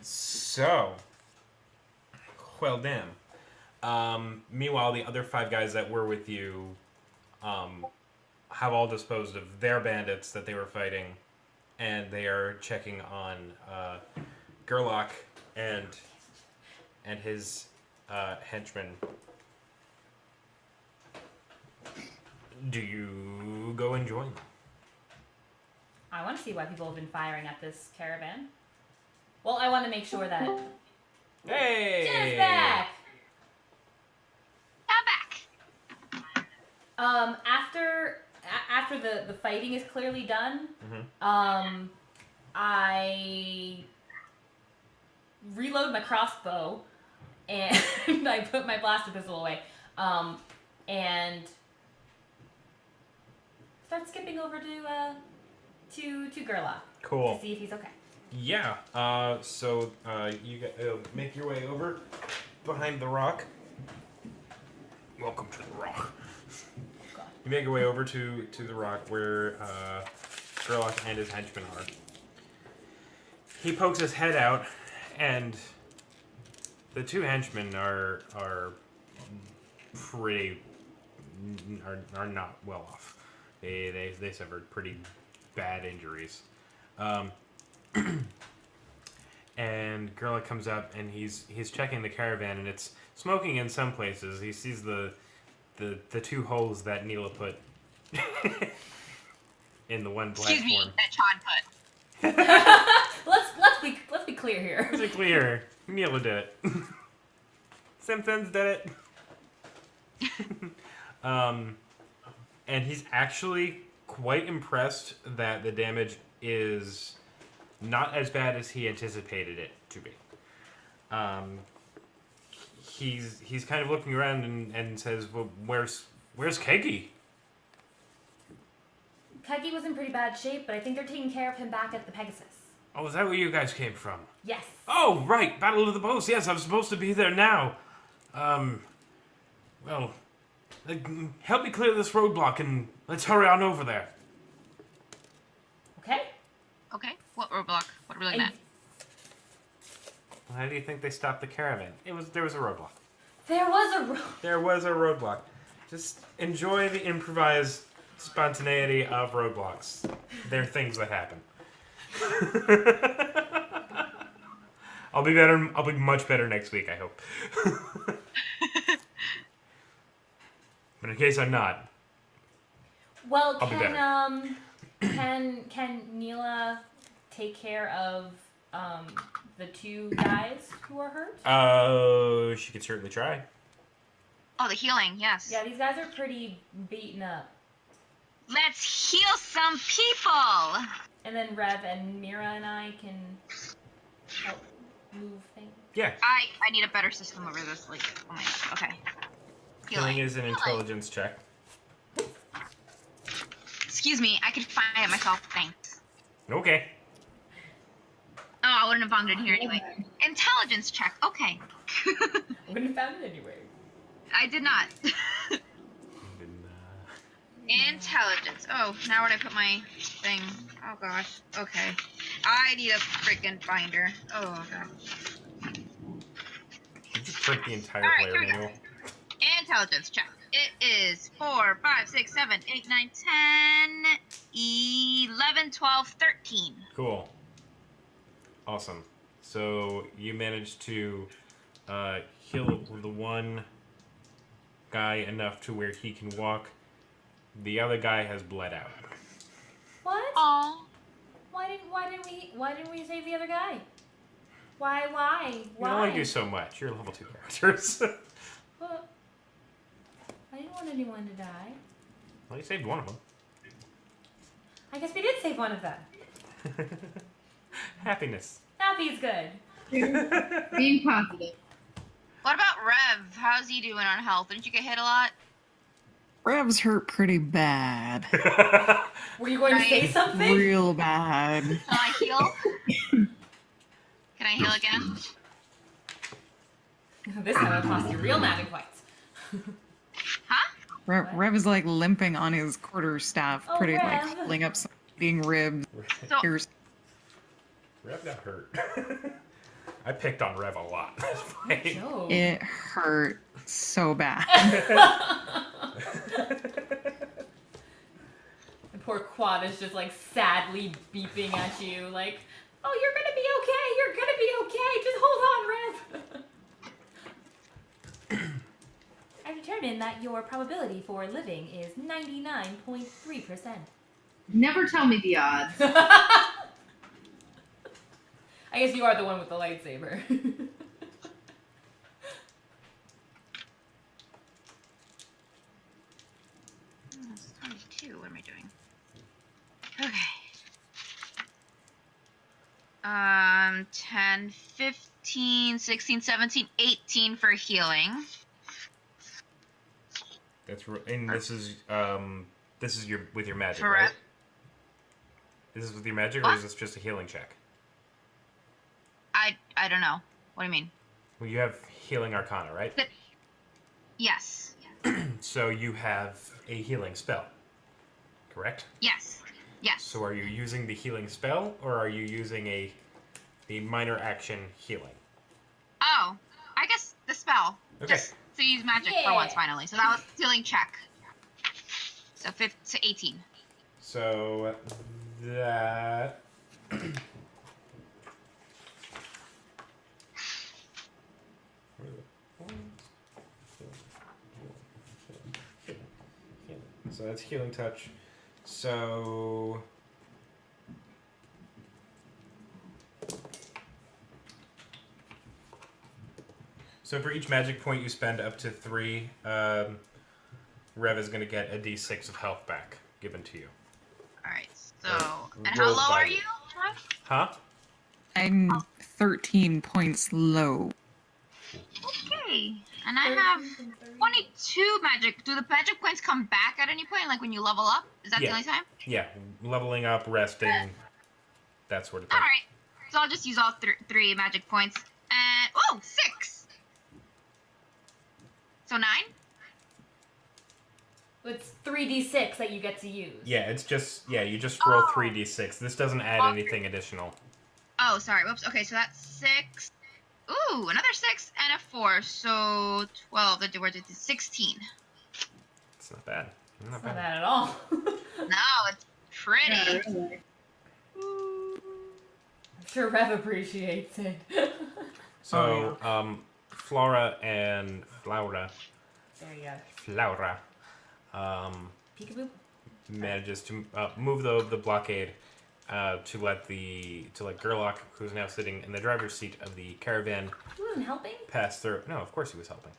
So, well, damn. Meanwhile, the other 5 guys that were with you have all disposed of their bandits that they were fighting, and they are checking on Gerlach and his henchmen. Do you go and join them? I want to see why people have been firing at this caravan. Well, I want to make sure that... Hey! Jen's back! I'm back. After the fighting is clearly done, I reload my crossbow and I put my blaster pistol away, and start skipping over to Gerlach. Cool. To see if he's okay. Yeah. So you make your way over behind the rock. Welcome to the rock. God. You make your way over to the rock where Gerlach and his henchmen are. He pokes his head out, and the 2 henchmen are pretty are not well off. They suffered pretty bad injuries. And Gerlach comes up and he's checking the caravan, and it's smoking in some places. He sees the 2 holes that Neela put in the one platform. Excuse me, that Sean put. Let's be clear here. Let's be clear. Neela did it. Simpsons did it. And he's actually quite impressed that the damage is not as bad as he anticipated it to be. He's kind of looking around and says, "Well, where's Kegi?" Kegi was in pretty bad shape, but I think they're taking care of him back at the Pegasus. Oh, is that where you guys came from? Yes. Oh, right, Battle of the Bows. Yes, I'm supposed to be there now. Well, help me clear this roadblock and let's hurry on over there. Okay. Okay, what roadblock? What really meant? How do you think they stopped the caravan? There was a roadblock. There was There was a roadblock. Just enjoy the improvised spontaneity of roadblocks. They're things that happen. I'll be better. I'll be much better next week, I hope. But in case I'm not, Well, I'll be better. Can Neela take care of the 2 guys who are hurt? She could certainly try. Oh, the healing, yes. Yeah, these guys are pretty beaten up. Let's heal some people! And then Rev and Mira and I can help move things. Yeah. I need a better system over this. Like, oh my god. Okay. Healing is an intelligence check. Excuse me, I could find it myself. Thanks. Okay. Oh, I wouldn't have found it here anyway. Intelligence check. Okay. Wouldn't have found it anyway. I did not. Intelligence. Oh, now where did I put my thing? Oh gosh. Okay. I need a freaking binder. Oh god. You just print the entire Alright, player here we go. manual. Intelligence check. It is 4, 5, 6, 7, 8, 9, 10, 11, 12, 13. Cool. Awesome. So you managed to heal the one guy enough to where he can walk. The other guy has bled out. What? Aww. Why didn't we save the other guy? Why? You only do so much. You're level 2 characters. Well, I didn't want anyone to die. Well, you saved one of them. I guess we did save one of them. Happiness. Happy is good. Being positive. What about Rev? How's he doing on health? Didn't you get hit a lot? Rev's hurt pretty bad. Were you going to say something? Real bad. Can I heal? Can I heal again? This time it'll cost you real magic points. Huh? Rev is like limping on his quarterstaff, Oh, pretty like Rev. holding up some bleeding ribs. So Here's Rev got hurt. I picked on Rev a lot. No. it hurt so bad. The poor Quad is just like sadly beeping at you, like, oh, you're gonna be okay, you're gonna be okay, just hold on, Rev. I've determined that your probability for living is 99.3%. Never tell me the odds. I guess you are the one with the lightsaber. That's 22. What am I doing? Okay. 10, 15, 16, 17, 18 for healing. And this is your with your magic, Correct. right? Is this with your magic, or What? is this just a healing check? I don't know. What do you mean? Well, you have healing arcana, right? Yes. So you have a healing spell, correct? Yes. Yes. So are you using the healing spell, or are you using the minor action healing? Oh, I guess the spell. Okay. Just to use magic Yeah. for once, finally. So that was healing check. So 18. So that so that's healing touch. So for each magic point you spend up to 3, Rev is going to get a d6 of health back given to you. Alright, so. And how rolled low by are you. you? Rev? Huh? I'm 13 points low. Okay. And I have 22 magic. Do the magic points come back at any point? Like when you level up? Is that Yeah. the only time? Yeah, leveling up, resting, that sort of thing. Alright. So I'll just use all 3 magic points. And. Oh, 6! So 9? It's 3d6 that you get to use. Yeah, it's just you just roll Oh. 3d6. This doesn't add Oh. anything additional. Oh, sorry. Whoops. Okay, so that's 6. Ooh, another 6 and a 4. So 12. Where did it? 16. It's not bad. Not It's not bad. bad at all. No, it's pretty. Yeah, really. I'm sure Rev appreciates it. So, Flora and Flora There you go. Peekaboo? manages to move the blockade to let Gerlach, who's now sitting in the driver's seat of the caravan, He wasn't helping? pass through. No, of course he was helping.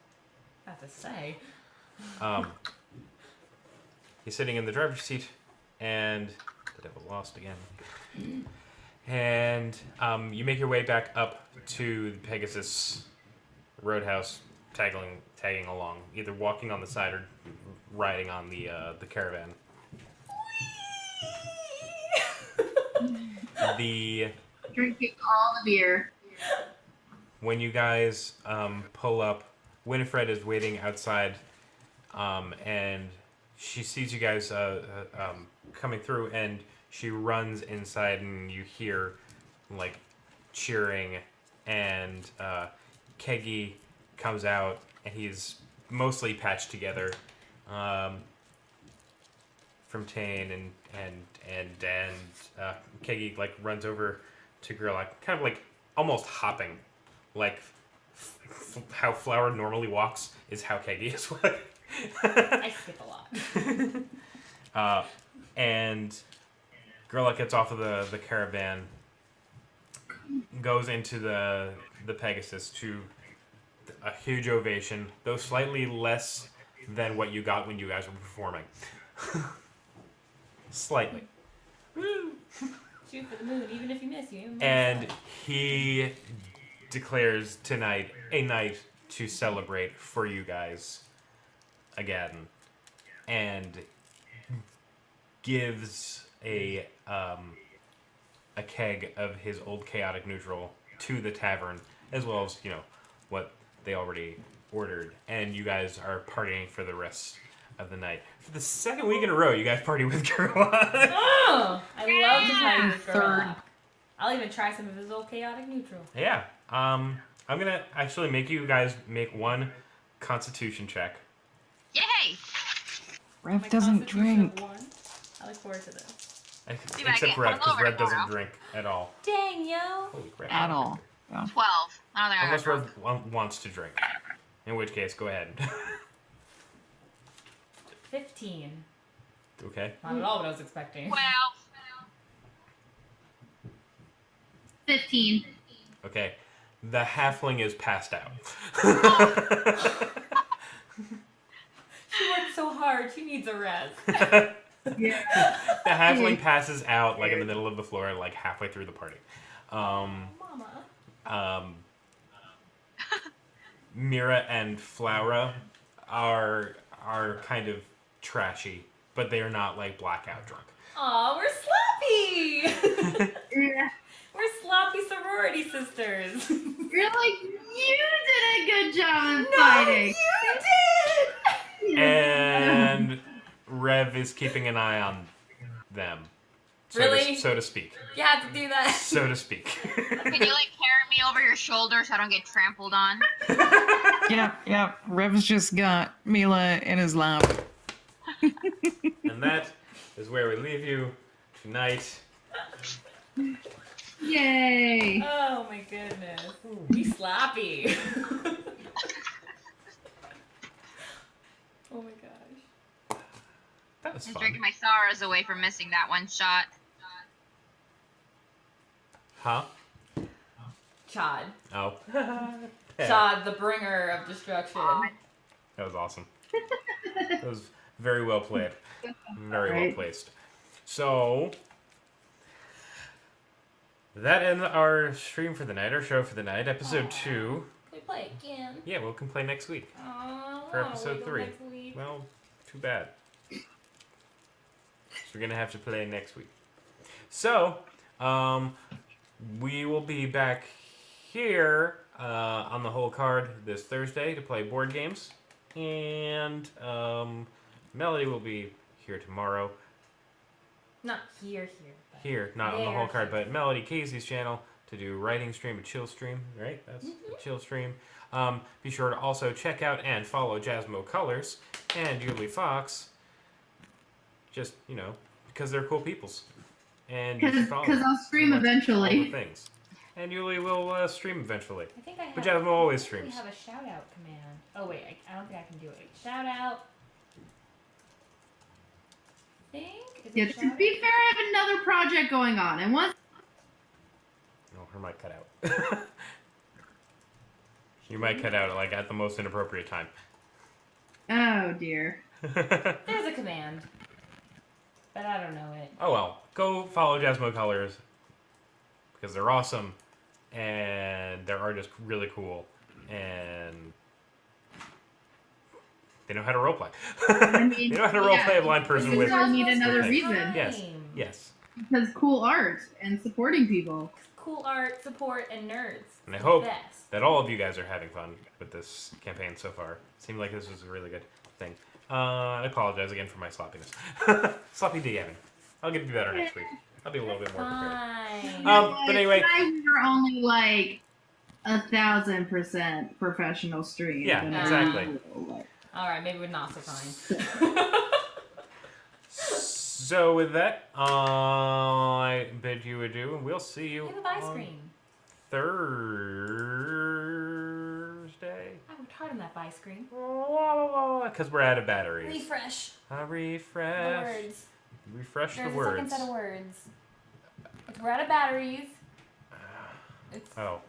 I have to say. He's sitting in the driver's seat, and the devil lost again. And you make your way back up to the Pegasus Roadhouse, tagging along, either walking on the side or riding on the caravan. Drinking all the beer. When you guys pull up, Winifred is waiting outside, and she sees you guys coming through, and she runs inside, and you hear like cheering, and Keggy comes out, and he's mostly patched together from Tane, and Keggy like runs over to Gerlach, kind of like almost hopping, like how Flower normally walks is how Keggy is. I skip a lot. And Gerlach gets off of the caravan, goes into the Pegasus to a huge ovation, though slightly less than what you got when you guys were performing. Slightly. Shoot for the moon, even if you miss, you miss. And he declares tonight a night to celebrate for you guys again. and gives a keg of his old chaotic neutral to the tavern, as well as what they already ordered, and you guys are partying for the rest of the night. For the second week in a row, you guys party with Gerlach. Oh, I love to party with Third. Gerlach. I'll even try some of his old chaotic neutral. Yeah. I'm gonna actually make you guys make one Constitution check. Yay! Rev My doesn't constitution drink. of 1. I look forward to this. Except Rev, because Rev doesn't drink at all. Dang, yo. Holy crap. At all. Yeah. 12. I don't think I Unless got drunk. Rev wants to drink. In which case, go ahead. 15. Okay. Not at all what I was expecting. 12. 15. Okay. The halfling is passed out. She worked so hard. She needs a rest. Yeah. The halfling passes out like in the middle of the floor, like halfway through the party. Mama. Mira and Flora are kind of trashy, but they are not like blackout drunk. Aw, we're sloppy! Yeah. We're sloppy sorority sisters. You're like, you did a good job in No, fighting. you did! And Rev is keeping an eye on them. Really? So to speak. You have to do that. So to speak. Can you like carry me over your shoulder so I don't get trampled on? Yep. Rev's just got Mila in his lap. And that is where we leave you tonight. Yay. Oh my goodness. Be sloppy. Oh my gosh. That was I'm fun. drinking my sorrows away from missing that one shot. Huh? Chad. Oh. Chad, the bringer of destruction. That was awesome. That was very well played. Very well Right. placed. So, that ends our stream for the night, our show for the night, episode 2. Can we play again? Yeah, we can play next week. For episode 3. Well, too bad. So we're going to have to play next week. So, we will be back here on the whole card this Thursday to play board games. And Melody will be here tomorrow. Not here. But Here, not on the whole card, but Melody Casey's channel to do writing stream, a chill stream, right? That's a chill stream. Be sure to also check out and follow Jasmo Colors and Julie Fox. Just, because they're cool peoples. And you should follow Because them. I'll stream That's all the eventually. things. And Julie will stream eventually. I think I have. But Jasmine always We streams. have a shout out command. Oh wait, I don't think I can do it. Wait, shout out. Yeah, to be fair, I have another project going on, and once Oh, her mic cut out. You might cut out like at the most inappropriate time. oh dear. There's a command, but I don't know it. Oh well, go follow Jasmo Colors because they're awesome and their art is really cool and they know how to roleplay. mean, they know how to roleplay a blind person This with. is why we need another with things. reason. Yes. Because cool art and supporting people. Cool art, support, and nerds. And I hope Best. that all of you guys are having fun with this campaign so far. Seemed like this was a really good thing. I apologize again for my sloppiness. Sloppy DMing. I'll get to be better next week. I'll be a little bit more prepared. Fine. But anyway. We were only like 1,000% professional stream. Yeah, and exactly. All right, maybe we're not so fine. So with that, I bid you adieu, and we'll see you Give a buy on screen. Thursday. I worked hard on that buy screen. Because we're out of batteries. Refresh. The Refresh. words. Refresh There's the a second words. set of words. If we're out of batteries, it's Oh.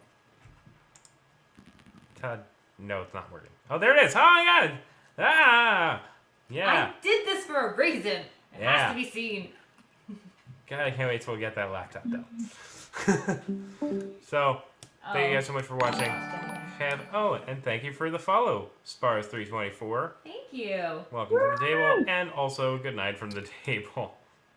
Todd. No, it's not working. Oh, there it is. Oh my god. Ah. Yeah. I did this for a reason. It Yeah. has to be seen. God, I can't wait till we get that laptop though. So, thank you guys so much for watching. Oh. Oh, and thank you for the follow, Spars324. Thank you. Welcome to the table, and also good night from the table.